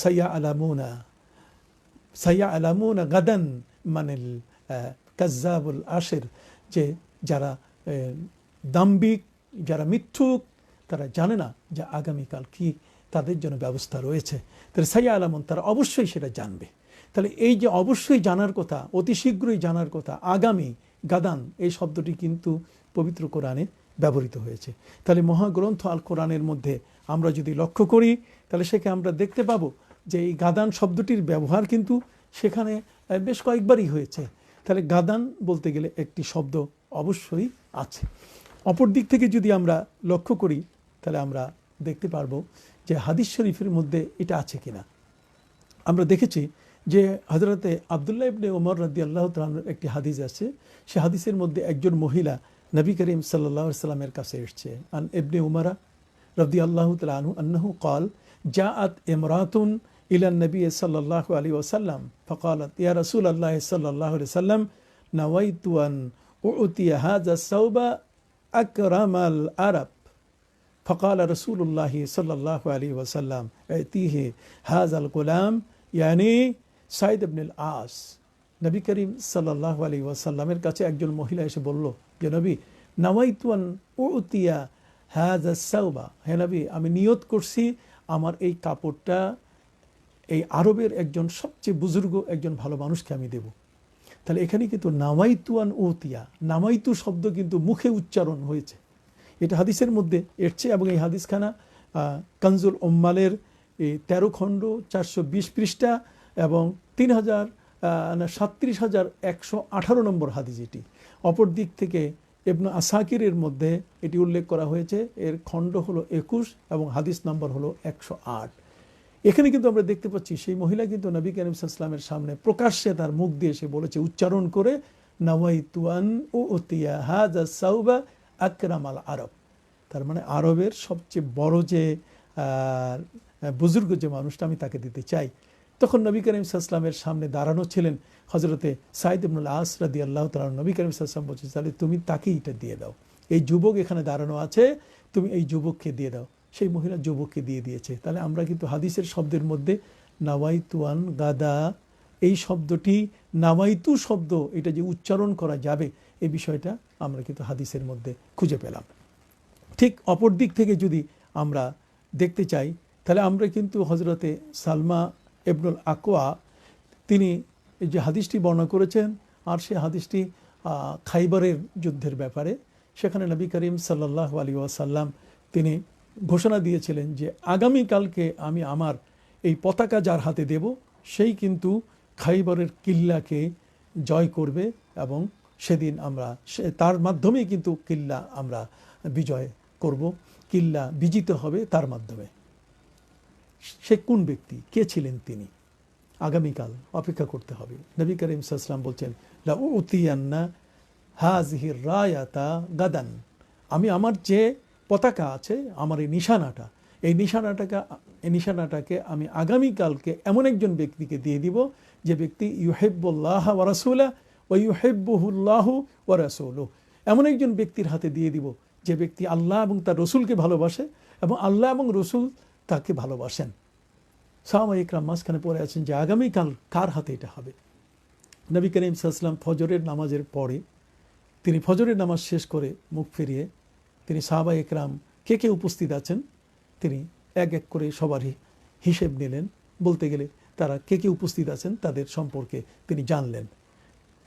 S1: সাইয়া আলামুনা গাদান মানিল কাজ্জাবুল আশির, যে যারা দাম্ভিক, যারা মিথ্যুক, তারা জানে না যে আগামীকাল কি তাদের জন্য ব্যবস্থা রয়েছে। তাহলে সাইয়া আলামুন, তারা অবশ্যই সেটা জানবে। তাহলে এই যে অবশ্যই জানার কথা, অতি শীঘ্রই জানার কথা, আগামী, গাদান, এই শব্দটি কিন্তু পবিত্র কোরআনে ব্যবহৃত হয়েছে। তাহলে মহাগ্রন্থ আল কোরআনের মধ্যে আমরা যদি লক্ষ্য করি, তাহলে সেখানে আমরা দেখতে পাবো যে এই গাদান শব্দটির ব্যবহার কিন্তু সেখানে বেশ কয়েকবারই হয়েছে। তাহলে গাদান বলতে গেলে একটি শব্দ অবশ্যই আছে। অপর দিক থেকে যদি আমরা লক্ষ্য করি, তাহলে আমরা দেখতে পারবো যে হাদিস শরীফের মধ্যে এটা আছে কিনা। আমরা দেখেছি যে হযরতে আব্দুল্লাহ ইবনে ওমর রাদিয়াল্লাহু তাআলার একটি হাদিস আছে, সে হাদিসের মধ্যে একজন মহিলা নবী করিম সাল্লাল্লাহু আলাইহি সাল্লামের কাছে এসেছে। আন ইবনে উমর রাদিয়াল্লাহু তাআলা আনহু আন্নাহু ক্বাল জাআত ইমরাতুন ইলা নবী সাল্লাল্লাহু আলাইহি ওয়াসাল্লাম ফাকালাত ইয়া রাসূলুল্লাহ সাল্লাল্লাহু আলাইহি ওয়াসাল্লাম নাওয়াইতু আন উতিয়া হাযা সাওবা আকরামাল আরব فقال رسول الله صلى الله عليه وسلم اعطيه هذا الغلام يعني সাইদ ইবনুল আস। নবী করিম সাল্লাল্লাহু আলাইহি ওয়াসাল্লামের কাছে একজন মহিলা এসে বলল যে নবী, নাওয়াইতু আন উতিয়া হাযা সাওবা, হে নবী আমি নিয়ত করছি আমার এই কাপড়টা এই আরবের একজন সবচেয়ে বুজুর্গ একজন ভালো মানুষকে আমি দেব। তাহলে এখানে কিন্তু নাওয়াইতু আন উতিয়া, নাওয়াইতু শব্দ কিন্তু মুখে উচ্চারণ হয়েছে, এটা হাদিসের মধ্যে এসছে। এবং এই হাদিসখানা কানজুল উম্মালের এই 13 খণ্ড 420 পৃষ্ঠা এবং 37,118 নম্বর হাদিস এটি। অপর দিক থেকে ইবনে আসাকিরের মধ্যে এটি উল্লেখ করা হয়েছে, এর খণ্ড হলো 21 এবং হাদিস নম্বর হলো 108। এখানে কিন্তু আমরা দেখতে পাচ্ছি সেই মহিলা কিন্তু নবী করিম সাল্লাল্লাহু আলাইহি ওয়াসাল্লামের সামনে প্রকাশ্যে তার মুখ দিয়ে এসে বলেছে, উচ্চারণ করে, নাওয়াইতু আন উতিয়া হাযা সাওবা আকরামাল আরব। তার মানে আরবের সবচেয়ে বড় যে বুজুর্গ যে মানুষটা আমি তাকে দিতে চাই। তখন নবী করিম সাল্লাল্লাহু আলাইহি ওয়াসাল্লামের সামনে দাঁড়ানো ছিলেন হযরতে সাইদ ইবনুল আস রাদিয়াল্লাহু তাআলা। নবী করিম সাল্লাল্লাহু আলাইহি ওয়াসাল্লাম বলছেন, তাহলে তুমি তাকেই এটা দিয়ে দাও, এই যুবক এখানে দাঁড়ানো আছে, তুমি এই যুবককে দিয়ে দাও। সেই মহিলা যুবককে দিয়ে দিয়েছে। তাহলে আমরা কিন্তু হাদিসের শব্দের মধ্যে নাওয়াইতু আন গাদা এই শব্দটি নাওয়াইতু শব্দ, এটা যে উচ্চারণ করা যাবে এই বিষয়টা আমরা কিন্তু হাদিসের মধ্যে খুঁজে পেলাম। ঠিক অপর দিক থেকে যদি আমরা দেখতে চাই, তাহলে আমরা কিন্তু হজরতে সালমা ইবনুল আকওয়া তিনি যে হাদিসটি বর্ণনা করেছেন, আর সে হাদিসটি খাইবারের যুদ্ধের ব্যাপারে। সেখানে নবী করিম সাল্লাল্লাহু আলাইহি ওয়াসাল্লাম তিনি ঘোষণা দিয়েছিলেন যে আগামীকালকে আমি আমার এই পতাকা যার হাতে দেব সেই কিন্তু খাইবারের কিল্লাকে জয় করবে, এবং সেদিন আমরা তার মাধ্যমেই কিন্তু কিল্লা আমরা বিজয় করব, কিল্লা বিজিত হবে তার মাধ্যমে। সে কোন ব্যক্তি, কে ছিলেন তিনি? আগামীকাল অপেক্ষা করতে হবে। নবী করিম সাল্লাল্লাহু আলাইহি ওয়াসাল্লাম বলছেন, লা উতিয়ান্না হাযিহি রায়াতা গাদান, আমি আমার যে পতাকা আছে, আমার এই নিশানাটাকে আমি আগামীকালকে এমন একজন ব্যক্তিকে দিয়ে দিব যে ব্যক্তি ইউহিব্বুল্লাহ ওয়া রাসূলা ওয়া ইউহিব্বুহুল্লাহু ওয়া রাসূলুহু, এমন একজন ব্যক্তির হাতে দিয়ে দিব যে ব্যক্তি আল্লাহ এবং তার রসুলকে ভালোবাসে এবং আল্লাহ এবং রসুল তাকে ভালোবাসেন। সাহাবায়ে ইকরাম মাঝখানে পড়ে আছেন যে আগামীকাল কার হাতে এটা হবে। নবী করিম সাল্লাল্লাহু আলাইহি ওয়াসাল্লাম ফজরের নামাজের পরে তিনি ফজরের নামাজ শেষ করে মুখ ফিরিয়ে তিনি সাহাবায়ে ইকরাম কে কে উপস্থিত আছেন তিনি এক এক করে সবারই হিসেব নিলেন। বলতে গেলে তারা কে কে উপস্থিত আছেন তাদের সম্পর্কে তিনি জানলেন।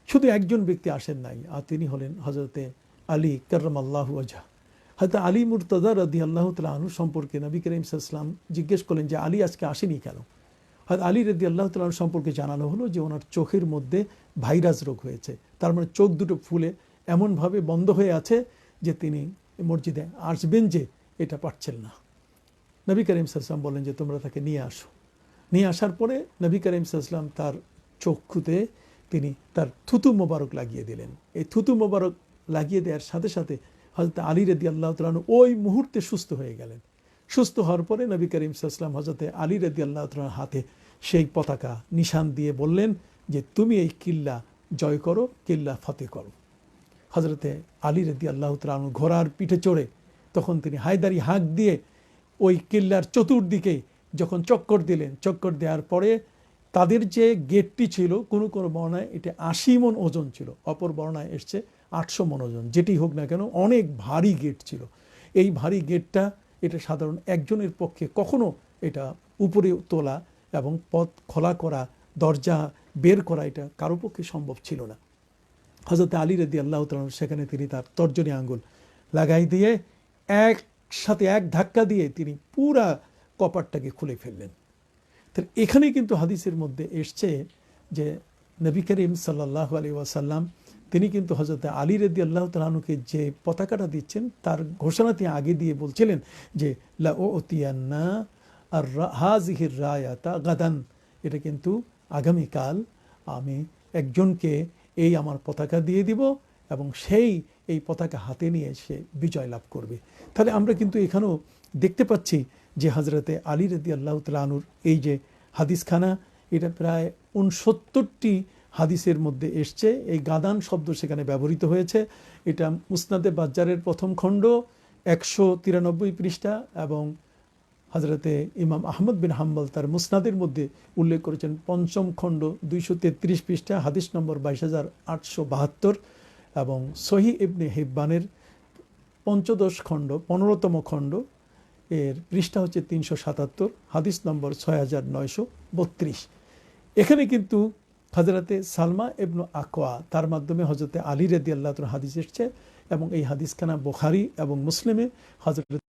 S1: শুধু একজন ব্যক্তি আসেন নাই, আর তিনি হলেন হযরতে আলী কাররামাল্লাহু ওয়াজহা। হয়তো আলী মুরতাজা রাদিয়াল্লাহু তাআলা আনহু সম্পর্কে নবী করিম সাল্লাল্লাহু আলাইহি ওয়াসাল্লাম জিজ্ঞেস করলেন যে আলী আজকে আসেনি কেন? হয়তো আলী রাদিয়াল্লাহু তাআলা আনহু সম্পর্কে জানানো হলো যে ওনার চোখের মধ্যে ভাইরাস রোগ হয়েছে, তার মানে চোখ দুটো ফুলে এমনভাবে বন্ধ হয়ে আছে যে তিনি মসজিদে আসবেন যে এটা পারছেন না। নবী করিম সাল্লাল্লাহু আলাইহি ওয়াসাল্লাম বললেন যে তোমরা তাকে নিয়ে আসো। নিয়ে আসার পরে নবী করিম সাল্লাল্লাহু আলাইহি ওয়াসাল্লাম তার চক্ষুতে তিনি তার থুতু মোবারক লাগিয়ে দিলেন। এই থুতু মোবারক লাগিয়ে দেওয়ার সাথে সাথে হযরত আলী রাদিয়াল্লাহু তাআলা আনহু ওই মুহূর্তে সুস্থ হয়ে গেলেন। সুস্থ হওয়ার পরে নবী করিম সাল্লাল্লাহু আলাইহি ওয়াসাল্লাম হযরত আলী রাদিয়াল্লাহু তাআলার হাতে সেই পতাকা নিশান দিয়ে বললেন যে তুমি এই কিল্লা জয় করো, কিল্লা ফতেহ করো। হযরতে আলী রাদিয়াল্লাহু তাআলা আনহু ঘোড়ার পিঠে চড়ে তখন তিনি হায়দারি হাঁক দিয়ে ওই কিল্লার চতুর্দিকে যখন চক্কর দিলেন, চক্কর দেওয়ার পরে তাদের যে গেটটি ছিল কোনো কোনো বর্ণায় এটা 80 মণ ওজন ছিল, অপর বর্ণায় এসছে 800 মণ ওজন, যেটি হোক না কেন অনেক ভারী গেট ছিল। এই ভারী গেটটা এটা সাধারণ একজনের পক্ষে কখনো এটা উপরে তোলা এবং পথ খোলা করা, দরজা বের করা এটা কারো পক্ষে সম্ভব ছিল না। হযরত আলী রাদিয়াল্লাহু তাআলা সেখানে তিনি তার তর্জনী আঙ্গুল লাগাই দিয়ে একসাথে এক ধাক্কা দিয়ে তিনি পুরা কপাটটাকে খুলে ফেললেন। তাহলে এখানে কিন্তু হাদিসের মধ্যে এসছে যে নবী করিম সাল্লাল্লাহু আলাইহি ওয়াসাল্লাম তিনি কিন্তু হযরত আলী রাদিয়াল্লাহু তাআলা আনহুকে যে পতাকাটা দিচ্ছেন তার ঘোষণাটি আগে দিয়ে বলছিলেন যে লা উতিয়ান্না আর হাযিহি রায়াতা গাদান, এটা কিন্তু আগামীকাল আমি একজনকে এই আমার পতাকা দিয়ে দিব এবং সেই এই পতাকা হাতে নিয়ে সে বিজয় লাভ করবে। তাহলে আমরা কিন্তু এখানেও দেখতে পাচ্ছি যে হযরতে আলী রাদিয়াল্লাহু তাআলা আনহুর এই যে হাদিসখানা এটা প্রায় 69টি হাদিসের মধ্যে এসছে। এই গাদান শব্দ সেখানে ব্যবহৃত হয়েছে। এটা মুসনাদে বাজ্জারের প্রথম খণ্ড 193 পৃষ্ঠা এবং হযরতে ইমাম আহমদ বিন হাম্বল তার মুসনাদের মধ্যে উল্লেখ করেছেন পঞ্চম খণ্ড 233 পৃষ্ঠা হাদিস নম্বর 22872 এবং সহিহ ইবনে হিব্বানের পঞ্চদশ খণ্ড 15তম খণ্ড এর পৃষ্ঠা হচ্ছে 377 হাদিস নম্বর 6932। এখানে কিন্তু হযরতে সালমা ইবনু আকওয়া তার মাধ্যমে হযরতে আলী রাদিয়াল্লাহু তাআলা হাদিস এসেছে এবং এই হাদিসখানা বুখারী এবং মুসলিমে হযরত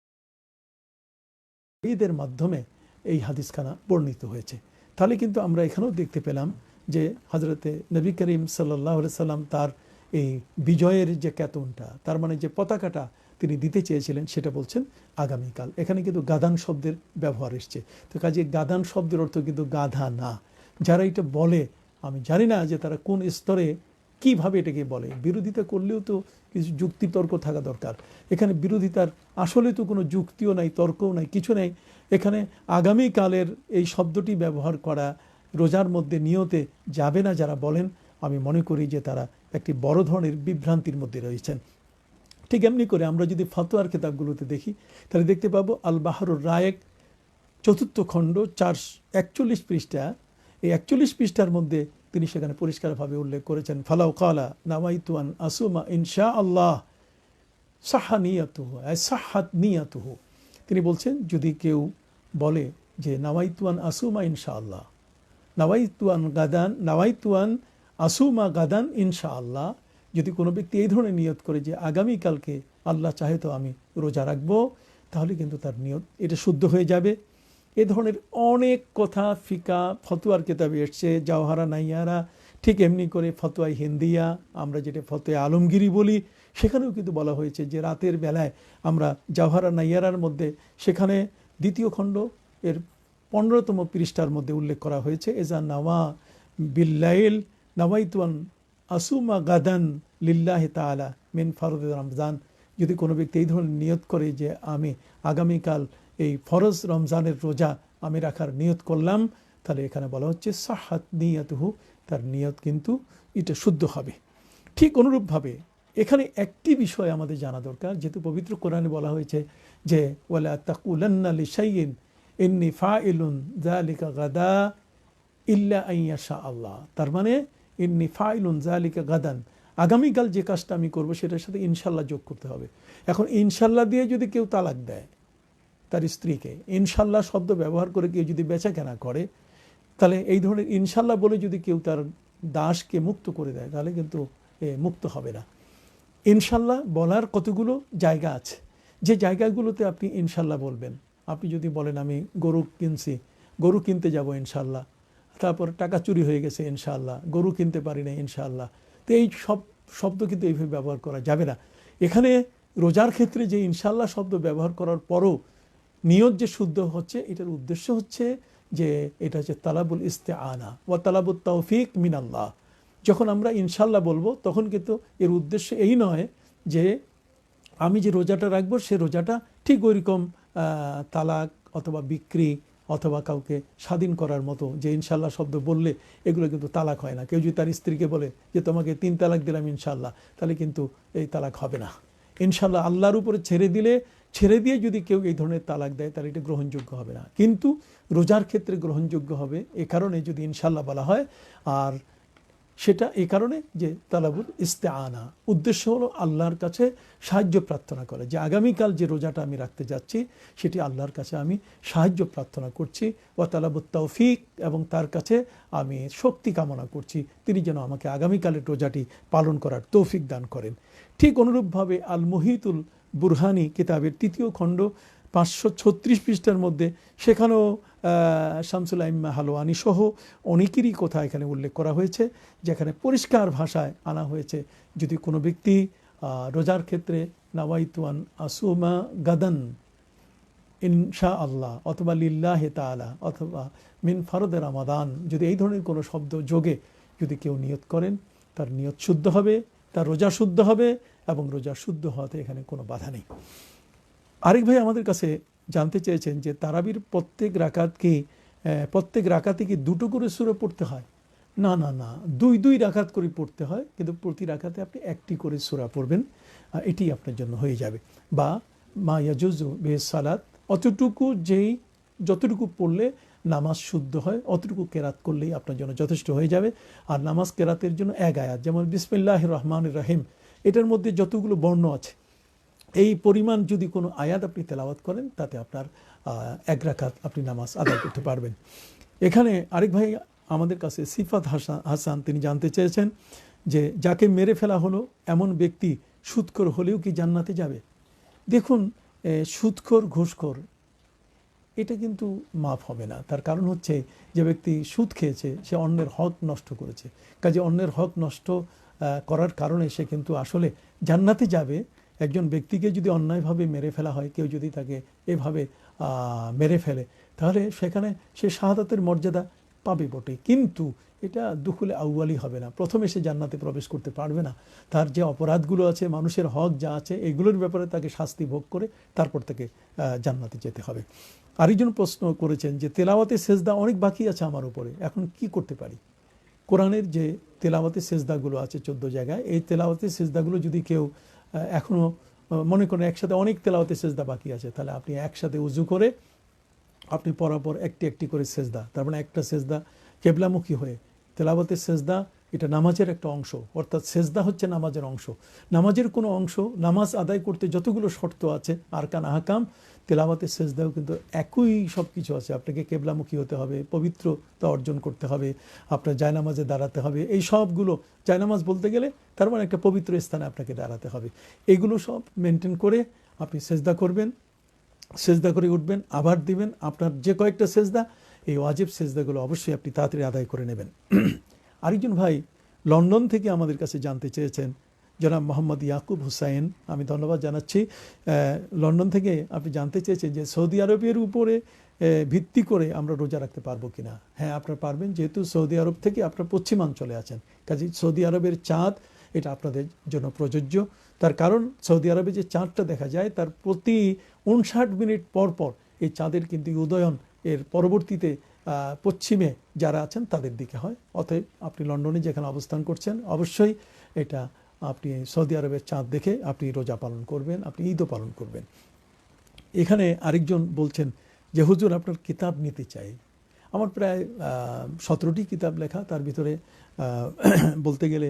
S1: ঈদের মাধ্যমে এই হাদিসখানা বর্ণিত হয়েছে। তাহলে কিন্তু আমরা এখানেও দেখতে পেলাম যে হযরতে নবী করিম সাল্লাল্লাহু আলাইহি সাল্লাম তার এই বিজয়ের যে কেতনটা, তার মানে যে পতাকাটা তিনি দিতে চেয়েছিলেন সেটা বলছেন আগামীকাল। এখানে কিন্তু গাদান শব্দের ব্যবহার এসছে। তো কাজে গাদান শব্দের অর্থ কিন্তু গাধা না। যারা এটা বলে আমি জানি না যে তারা কোন স্তরে কিভাবে এটাকে বলে। বিরোধিতা করলেও তো কিছু যুক্তি তর্ক থাকা দরকার। এখানে বিরোধিতার আসলে তো কোনো যুক্তিও নাই, তর্কও নাই, কিছু নেই। এখানে আগামীকালের এই শব্দটি ব্যবহার করা রোজার মধ্যে নিয়তে যাবে না যারা বলেন, আমি মনে করি যে তারা একটি বড় ধরনের বিভ্রান্তির মধ্যে রয়েছেন। ঠিক এমনি করে আমরা যদি ফতোয়ার কিতাবগুলোতে দেখি তাহলে দেখতে পাবো আল বাহরুর রায়েক 4th খণ্ড 441 পৃষ্ঠা এই 41 পৃষ্ঠার মধ্যে তিনি সেখানে পরিষ্কারভাবে উল্লেখ করেছেন, ফালাউ কালা নাওয়াইতু আন আসুমা ইনশা আল্লাহ সাহা নিয়াতুহু সাহাত নিয়াতুহু। তিনি বলছেন যদি কেউ বলে যে নাওয়াইতুয়ান আসুমা ইনশাআল্লাহ, নাওয়াইতুয়ান আসুমা গাদান ইনশাআল্লাহ, যদি কোনো ব্যক্তি এই ধরনের নিয়ত করে যে আগামীকালকে আল্লাহ চাহে তো আমি রোজা রাখবো, তাহলে কিন্তু তার নিয়ত এটা শুদ্ধ হয়ে যাবে। এ ধরনের অনেক কথা ফিকা ফতোয়ার কিতাবে এসছে, জাওহারা নাইয়ারা, ঠিক এমনি করে ফতোয়াই হিন্দিয়া, আমরা যেটা ফতোয়া আলমগিরি বলি, সেখানেও কিন্তু বলা হয়েছে যে রাতের বেলায় আমরা জাওহারা নাইয়ারার মধ্যে সেখানে 2য় খণ্ড এর 15তম পৃষ্ঠার মধ্যে উল্লেখ করা হয়েছে, এজা নাওয়া বিল্লাইল নাওয়াইতুয়ান আসুমা গাদান লিল্লাহি তাআলা মিন ফরজ রমজান। যদি কোনো ব্যক্তি এই ধরনের নিয়ত করে যে আমি আগামীকাল এই ফরজ রমজানের রোজা আমি রাখার নিয়ত করলাম, তাহলে এখানে বলা হচ্ছে সাহাত নিয়াতুহু, তার নিয়ত কিন্তু এটা শুদ্ধ হবে। ঠিক অনুরূপভাবে এখানে একটি বিষয় আমাদের জানা দরকার, যেহেতু পবিত্র কোরআনে বলা হয়েছে যে ওয়ালা তাকুলান্না লিশাইইন ইন্নী ফাইলুন যালিকা গাদা ইল্লা আইয়াশা আল্লাহ, তার মানে ইন্নী ফাইলুন যালিকা গাদান, আগামীকাল যে কাজটা আমি করব সেটার সাথে ইনশাল্লাহ যোগ করতে হবে। এখন ইনশাল্লাহ দিয়ে যদি কেউ তালাক দেয় তার স্ত্রীকে, ইনশাল্লাহ শব্দ ব্যবহার করে কেউ যদি বেচা কেনা করে, তাহলে এই ধরনের ইনশাল্লাহ বলে যদি কেউ তার দাসকে মুক্ত করে দেয়, তাহলে কিন্তু মুক্ত হবে না। ইনশাল্লাহ বলার কতগুলো জায়গা আছে, যে জায়গাগুলোতে আপনি ইনশাল্লাহ বলবেন। আপনি যদি বলেন আমি গরু কিনছি, গরু কিনতে যাব ইনশাল্লাহ, তারপর টাকা চুরি হয়ে গেছে ইনশাল্লাহ, গরু কিনতে পারি না ইনশাল্লাহ, তো এই সব শব্দ কিন্তু এইভাবে ব্যবহার করা যাবে না। এখানে রোজার ক্ষেত্রে যে ইনশাল্লাহ শব্দ ব্যবহার করার পরও নিয়ত যে শুদ্ধ হচ্ছে, এটার উদ্দেশ্য হচ্ছে যে এটা হচ্ছে তালাবুল ইস্তেআনা ওয়া তালাবুত তৌফিক মিনাল্লাহ। যখন আমরা ইনশাল্লাহ বলবো তখন কিন্তু এর উদ্দেশ্য এই নয় যে আমি যে রোজাটা রাখবো সে রোজাটা ঠিক ওইরকম তালাক অথবা বিক্রি অথবা কাউকে স্বাধীন করার মতো, যে ইনশাল্লাহ শব্দ বললে এগুলো কিন্তু তালাক হয় না। কেউ যদি তার স্ত্রীকে বলে যে তোমাকে 3 তালাক দিলাম ইনশাল্লাহ, তাহলে কিন্তু এই তালাক হবে না। ইনশাল্লাহ আল্লাহর উপরে ছেড়ে দিয়ে যদি কেউ এই ধরনের তালাক দেয়, তাহলে এটা গ্রহণযোগ্য হবে না। কিন্তু রোজার ক্ষেত্রে গ্রহণযোগ্য হবে এ কারণে যদি ইনশাল্লাহ বলা হয়, আর সেটা এই কারণে যে তালাবুল ইস্তেআনা, উদ্দেশ্য হলো আল্লাহর কাছে সাহায্য প্রার্থনা করে, যে আগামীকাল যে রোজাটা আমি রাখতে যাচ্ছি সেটি আল্লাহর কাছে আমি সাহায্য প্রার্থনা করছি, ওয়া তালাবুত তৌফিক, এবং তার কাছে আমি শক্তি কামনা করছি তিনি যেন আমাকে আগামীকালের রোজাটি পালন করার তৌফিক দান করেন। ঠিক অনুরূপভাবে আল মুহিতুল বুরহানি কিতাবের 3য় খণ্ড 536 পৃষ্ঠার মধ্যে সেখানেও শামসুল আইম্মা হালওয়ানি সহ অনেকেরই কথা এখানে উল্লেখ করা হয়েছে, যেখানে পরিষ্কার ভাষায় আনা হয়েছে যদি কোনো ব্যক্তি রোজার ক্ষেত্রে নাওয়াইতুয়ান আসুমা গাদান ইনশা আল্লাহ অথবা লিল্লাহি তাআলা অথবা মিন ফরদে রমাদান, যদি এই ধরনের কোনো শব্দ যোগে যদি কেউ নিয়ত করেন, তার নিয়ত শুদ্ধ হবে, তার রোজা শুদ্ধ হবে, এবং রোজা শুদ্ধ হওয়াতে এখানে কোনো বাধা নেই। আরেক ভাই আমাদের কাছে জানতে চেয়েছেন যে তারাবির প্রত্যেক রাকাতে কি 2টো করে সূরা পড়তে হয়? না, 2 রাকাত করে পড়তে হয়, কিন্তু প্রতি রাকাতে আপনি 1টি করে সূরা পড়বেন, এটি আপনার জন্য হয়ে যাবে। বা মা ইয়াজুজু বিহিস সালাত, যতটুকু পড়লে নামাজ শুদ্ধ হয় অতটুকু কেরাত করলেই আপনার জন্য যথেষ্ট হয়ে যাবে। আর নামাজ কেরাতের জন্য 1 আয়াত, যেমন বিসমিল্লাহির রহমানির রহিম, এটার মধ্যে যতগুলো বর্ণ আছে এই পরিমাণ যদি কোনো আয়াত আপনি তেলাওয়াত করেন, তাতে আপনার 1 রাকাত আপনি নামাজ আদায় করতে পারবেন। এখানে আরেক ভাই আমাদের কাছে সিফাত হাসান তিনি জানতে চেয়েছেন যে যাকে মেরে ফেলা হলো এমন ব্যক্তি সুদখোর হলেও কি জান্নাতে যাবে? দেখুন, সুদখোর ঘুষখোর এটা কিন্তু মাফ হবে না। তার কারণ হচ্ছে যে ব্যক্তি সুদ খেয়েছে সে অন্যের হক নষ্ট করেছে, কাজে অন্যের হক নষ্ট করার কারণে সে কিন্তু আসলে জান্নাতে যাবে। একজন ব্যক্তিকে যদি অন্যায়ভাবে মেরে ফেলা হয়, কেউ যদি তাকে এভাবে মেরে ফেলে, তাহলে সেখানে সে শাহাদাতের মর্যাদা পাবে বটে, কিন্তু এটা দুখুলে আউয়ালি হবে না, প্রথমে সে জান্নাতে প্রবেশ করতে পারবে না। তার যে অপরাধগুলো আছে, মানুষের হক যা আছে, এগুলোর ব্যাপারে তাকে শাস্তি ভোগ করে তারপর তাকে জান্নাতে যেতে হবে। আরেকজন প্রশ্ন করেছেন যে তেলাওয়াতে সেজদা অনেক বাকি আছে আমার উপরে, এখন কি করতে পারি? কোরআনের যে তেলাওয়াতে সেজদাগুলো আছে 14 জায়গায়, এই তেলাওয়াতে সেজদাগুলো যদি কেউ এখনও মনে করেন একসাথে অনেক তেলাওয়াতে সেজদা বাকি আছে, তাহলে আপনি একসাথে উজু করে আপনি পরাপর একটি করে সেজদা, তার মানে একটা সেজদা কেবলামুখী হয়ে। তেলাওয়াতের সেজদা এটা নামাজের একটা অংশ, অর্থাৎ সেজদা হচ্ছে নামাজের অংশ। নামাজের কোনো অংশ, নামাজ আদায় করতে যতগুলো শর্ত আছে আরকান আহকাম, তেলাওয়াতের সেজদাও কিন্তু একই সব কিছু আছে। আপনাকে কেবলামুখী হতে হবে, পবিত্রতা অর্জন করতে হবে, আপনার জায়নামাজে দাঁড়াতে হবে, এই সবগুলো, জায়নামাজ বলতে গেলে তার মানে একটা পবিত্র স্থানে আপনাকে দাঁড়াতে হবে। এগুলো সব মেনটেন করে আপনি সেজদা করবেন, সেজদা করে উঠবেন, আবার দিবেন। আপনার যে কয়েকটা সেজদা, এই ওয়াজিব সেজদাগুলো অবশ্যই আপনি তাড়াতাড়ি আদায় করে নেবেন। আরেকজন ভাই লন্ডন থেকে আমাদের কাছে জানতে চেয়েছেন, জনাব মোহাম্মদ ইয়াকুব হুসাইন, আমি ধন্যবাদ জানাচ্ছি। লন্ডন থেকে আপনি জানতে চেয়েছেন যে সৌদি আরবের উপরে ভিত্তি করে আমরা রোজা রাখতে পারবো কিনা। হ্যাঁ, আপনারা পারবেন, যেহেতু সৌদি আরব থেকে আপনার পশ্চিমাঞ্চলে আছেন, কাজে সৌদি আরবের চাঁদ এটা আপনাদের জন্য প্রযোজ্য। তার কারণ সৌদি আরবে যে চাঁদটা দেখা যায় তার প্রতি 59 মিনিট পর পর এই চাঁদের কিন্তু উদয়ন এর পরবর্তীতে পশ্চিমে যারা আছেন তাদের দিকে হয়। অতএব আপনি লন্ডনে যেখানে অবস্থান করছেন অবশ্যই এটা আপনি সৌদি আরবের চাঁদ দেখে আপনি রোজা পালন করবেন, আপনি ঈদও পালন করবেন। এখানে আরেকজন বলছেন যে হুজুর আপনার কিতাব নিতে চাই। আমার প্রায় 17টি কিতাব লেখা, তার ভিতরে বলতে গেলে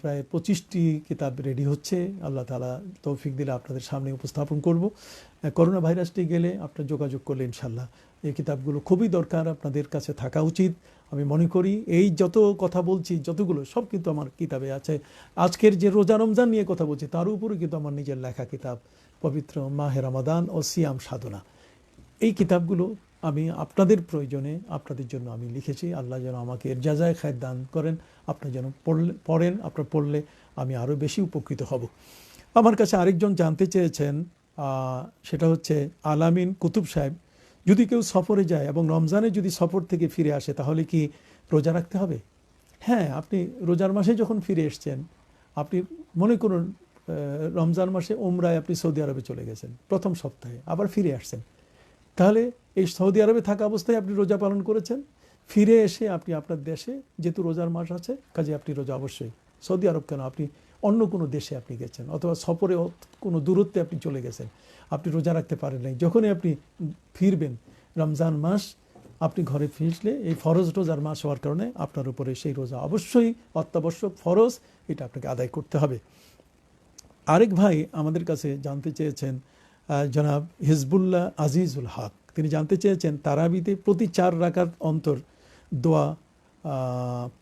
S1: প্রায় 25টি কিতাব রেডি হচ্ছে। আল্লাহ তাআলা তৌফিক দিলে আপনাদের সামনে উপস্থাপন করব। করোনা ভাইরাসটি গেলে আপনার যোগাযোগ করলে ইনশাল্লাহ এই কিতাবগুলো খুবই দরকার, আপনাদের কাছে থাকা উচিত। আমি মনে করি এই যত কথা বলছি যতগুলো সব কিন্তু আমার কিতাবে আছে। আজকের যে রোজা রমজান নিয়ে কথা বলছি তার উপরে কিন্তু আমার নিজের লেখা কিতাব, পবিত্র মাহে রমাদান ও সিয়াম সাধনা। এই কিতাবগুলো আমি আপনাদের প্রয়োজনে আপনাদের জন্য আমি লিখেছি। আল্লাহ যেন আমাকে এর জাযায়ে খায়ের দান করেন, আপনারা যেন পড়েন, আপনারা পড়লে আমি আরও বেশি উপকৃত হব। আমার কাছে আরেকজন জানতে চেয়েছেন, সেটা হচ্ছে আলামিন কুতুব সাহেব, যদি কেউ সফরে যায় এবং রমজানে যদি সফর থেকে ফিরে আসে তাহলে কি রোজা রাখতে হবে? হ্যাঁ, আপনি রোজার মাসে যখন ফিরে এসছেন, আপনি মনে করুন রমজান মাসে উমরায় আপনি সৌদি আরবে চলে গেছেন প্রথম সপ্তাহে, আবার ফিরে আসছেন, তাহলে এই সৌদি আরবে থাকা অবস্থায় আপনি রোজা পালন করেছেন, ফিরে এসে আপনি আপনার দেশে যেহেতু রোজার মাস আছে কাজে আপনি রোজা অবশ্যই, সৌদি আরব কেন, আপনি অন্য কোনো দেশে আপনি গেছেন অথবা সফরে কোনো দূরত্বে আপনি চলে গেছেন, আপনি রোজা রাখতে পারেন নাই, যখনই আপনি ফিরবেন রমজান মাস আপনি ঘরে ফিরলে এই ফরজ রোজার মাস হওয়ার কারণে আপনার উপরে সেই রোজা অবশ্যই অত্যাবশ্যক ফরজ, এটা আপনাকে আদায় করতে হবে। আরেক ভাই আমাদের কাছে জানতে চেয়েছেন, জনাব হিজবুল্লাহ আজিজুল হক, তিনি জানতে চেয়েছেন তারাবিতে প্রতি 4 রাকাত অন্তর দোয়া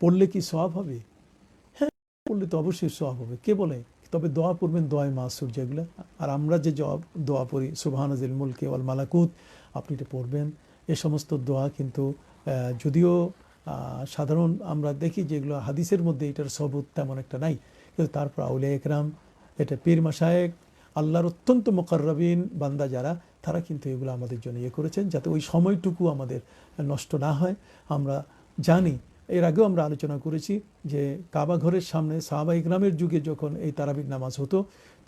S1: পড়লে কি সওয়াব হবে? হ্যাঁ, পড়লে তো অবশ্যই সওয়াব হবে, কে বলে? তবে দোয়া পড়বেন দোয়ায় মাসুর যেগুলো, আর আমরা যে দোয়া পড়ি সুবহানাজিল মুলকি ওয়াল মালাকুত, আপনি এটা পড়বেন। এ সমস্ত দোয়া কিন্তু যদিও সাধারণ আমরা দেখি যেগুলো হাদিসের মধ্যে এটার সবুত তেমন একটা নাই, কিন্তু তারপর আউলিয়া একরাম, এটা পীর মাশায়েখ, আল্লাহর অত্যন্ত মুকাররাবিন বান্দা যারা, তারা কিন্তু এগুলো আমাদের জন্য করেছেন যাতে ওই সময়টুকু আমাদের নষ্ট না হয়। আমরা জানি, এর আগেও আমরা আলোচনা করেছি যে কাবা ঘরের সামনে সাহাবা ইকরামের যুগে যখন এই তারাবির নামাজ হতো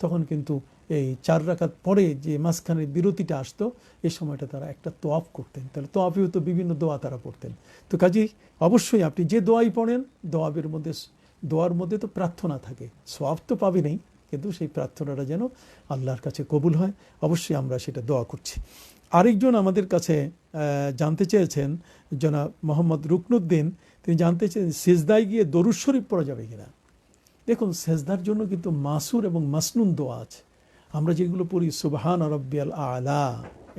S1: তখন কিন্তু এই 4 রাকাত পরে যে মাঝখানের বিরতিটা আসতো এই সময়টা তারা একটা তোয়াফ করতেন, তাহলে তোয়াফেও তো বিভিন্ন দোয়া তারা পড়তেন। তো কাজেই অবশ্যই আপনি যে দোয়াই পড়েন দোয়ার মধ্যে তো প্রার্থনা থাকে, সওয়াব তো পাবেনই, কিন্তু সেই প্রার্থনাটা যেন আল্লাহর কাছে কবুল হয়, অবশ্যই আমরা সেটা দোয়া করছি। আরেকজন আমাদের কাছে জানতে চেয়েছেন, জনাব মোহাম্মদ রুকনুদ্দিন, তিনি জানতে চেয়েছেন সিজদায় গিয়ে দরুদ শরীফ পড়া যাবে কিনা। দেখুন, সেজদার জন্য কিন্তু মাসুর এবং মাসনুন দোয়া আছে। আমরা যেগুলো পড়ি সুবহান রাব্বিয়াল আলা,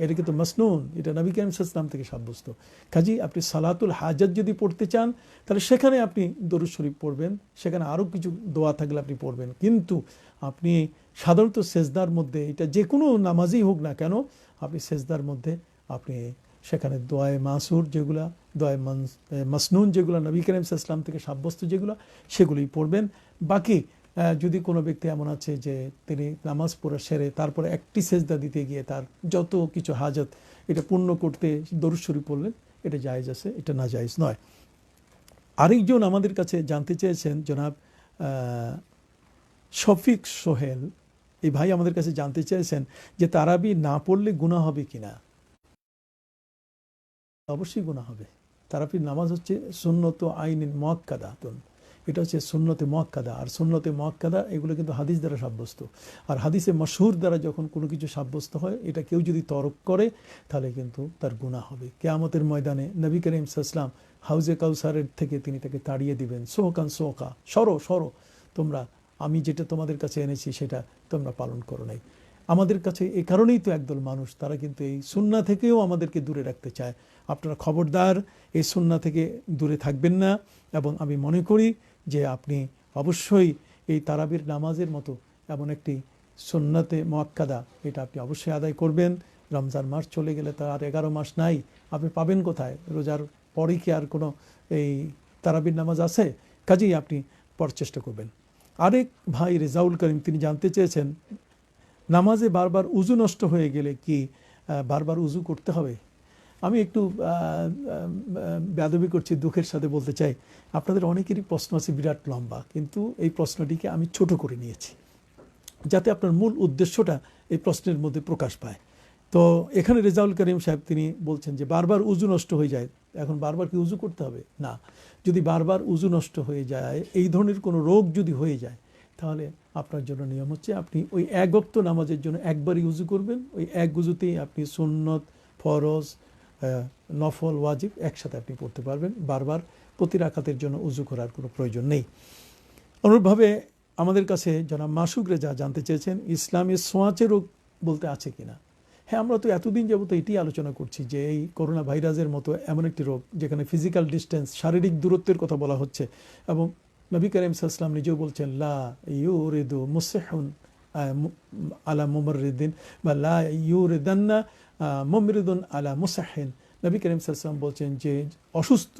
S1: এটা কিন্তু মাসনুন, এটা নবী করিম সাল্লাল্লাহু আলাইহি ওয়াসাল্লাম থেকে সাব্যস্ত। কাজেই আপনি সালাতুল হাজাত যদি পড়তে চান তাহলে সেখানে আপনি দরুদ শরীফ পড়বেন, সেখানে আরও কিছু দোয়া থাকলে আপনি পড়বেন, কিন্তু আপনি সাধারণত সেজদার মধ্যে, এটা যে কোনো নামাজই হোক না কেন, আপনি সেজদার মধ্যে আপনি সেখানে দোয়ায়ে মাসুর যেগুলা, দোয়ায়ে মাসনুন যেগুলো নবী করিম সাল্লাল্লাহু আলাইহি ওয়াসাল্লাম থেকে সাব্যস্ত যেগুলো, সেগুলোই পড়বেন। বাকি যদি কোনো ব্যক্তি এমন আছে যে তিনি নামাজ পড়া সেরে তারপরে একটি সেজদা দিতে গিয়ে তার যত কিছু হাজত এটা পূর্ণ করতে দরুদ শরীফ পড়লেন, এটা জায়েজ আছে, এটা না জায়েজ নয়। আরেকজন আমাদের কাছে জানতে চেয়েছেন, জনাব শফিক সোহেল, এই ভাই আমাদের কাছে জানতে চেয়েছেন যে তারাবি না পড়লে গুনাহ হবে কিনা। অবশ্যই গুনাহ হবে। তারাবির নামাজ হচ্ছে সুন্নত আইনিন মুআক্কাদাতুন, এটা হচ্ছে সুন্নতে মুআক্কাদা। আর সুন্নতে মুআক্কাদা এগুলো কিন্তু হাদিস দ্বারা সাব্যস্ত। আর হাদিসে মাশহুর দ্বারা যখন কোনো কিছু সাব্যস্ত হয়, এটা কেউ যদি তরক করে তাহলে কিন্তু তার গুনাহ হবে। কিয়ামতের ময়দানে নবী করিম সাল্লাল্লাহু আলাইহি ওয়াসাল্লাম হাউজে কাউসারের থেকে তিনি তাকে তাড়িয়ে দিবেন, সোহকান সোহকা, সরো সরো, তোমরা আমি যেটা তোমাদের কাছে এনেছি সেটা তোমরা পালন করো নাই। আমাদের কাছে এই কারণেই তো একদল মানুষ, তারা কিন্তু এই সুন্নাহ থেকেও আমাদেরকে দূরে রাখতে চায়। আপনারা খবরদার এই সুন্নাহ থেকে দূরে থাকবেন না। এবং আমি মনে করি যে আপনি অবশ্যই এই তারাবির নামাজের মতো এমন একটি সুন্নতে মুআক্কাদা, এটা আপনি অবশ্যই আদায় করবেন। রমজান মাস চলে গেলে তো আর 11 মাস নাই, আপনি পাবেন কোথায়? রোজার পরে কি আর কোনো এই তারাবির নামাজ আছে? কাজেই আপনি পড়ার চেষ্টা করবেন। আরেক ভাই রেজাউল করিম, তিনি জানতে চেয়েছেন নামাজে বারবার উজু নষ্ট হয়ে গেলে কি বারবার উজু করতে হবে? আমি একটু বেয়াদবি করছি, দুঃখের সাথে বলতে চাই, আপনাদের অনেকেরই প্রশ্ন আছে বিরাট লম্বা, কিন্তু এই প্রশ্নটিকে আমি ছোট করে নিয়েছি যাতে আপনার মূল উদ্দেশ্যটা এই প্রশ্নের মধ্যে প্রকাশ পায়। তো এখানে রেজাউল করিম সাহেব তিনি বলছেন যে বারবার উজু নষ্ট হয়ে যায়, এখন বারবার কি উজু করতে হবে? না, যদি বারবার উজু নষ্ট হয়ে যায়, এই ধরনের কোনো রোগ যদি হয়ে যায়, তাহলে আপনার জন্য নিয়ম হচ্ছে আপনি ওই এক ওয়াক্ত নামাজের জন্য একবারই উজু করবেন। ওই এক উজুতেই আপনি সুন্নত, ফরজ, নফল, ওয়াজিব একসাথে আপনি পড়তে পারবেন। বারবার প্রতি রাকাতের জন্য উজু করার কোনো প্রয়োজন নেই। অনুরূপভাবে আমাদের কাছে জনাব মাসুক রেজা জানতে চেয়েছেন ইসলামে ছোঁয়াচে রোগ বলতে আছে কিনা। হ্যাঁ, আমরা তো এতদিন যাবত এটি আলোচনা করছি যে এই করোনা ভাইরাসের মতো এমন একটি রোগ যেখানে ফিজিক্যাল ডিস্টেন্স, শারীরিক দূরত্বের কথা বলা হচ্ছে, এবং নবী করিম সাল্লাল্লাহু আলাইহি ওয়াসাল্লাম নিজেও বলছেন লা ইউরিদু মুসিহুন আলা মুমরিদিন বা লা ইউরিদান্না মুমরিদুন আলা মুসাহিন। নবী করিম সাল্লাল্লাহু আলাইহি ওয়াসাল্লাম বলছেন যে অসুস্থ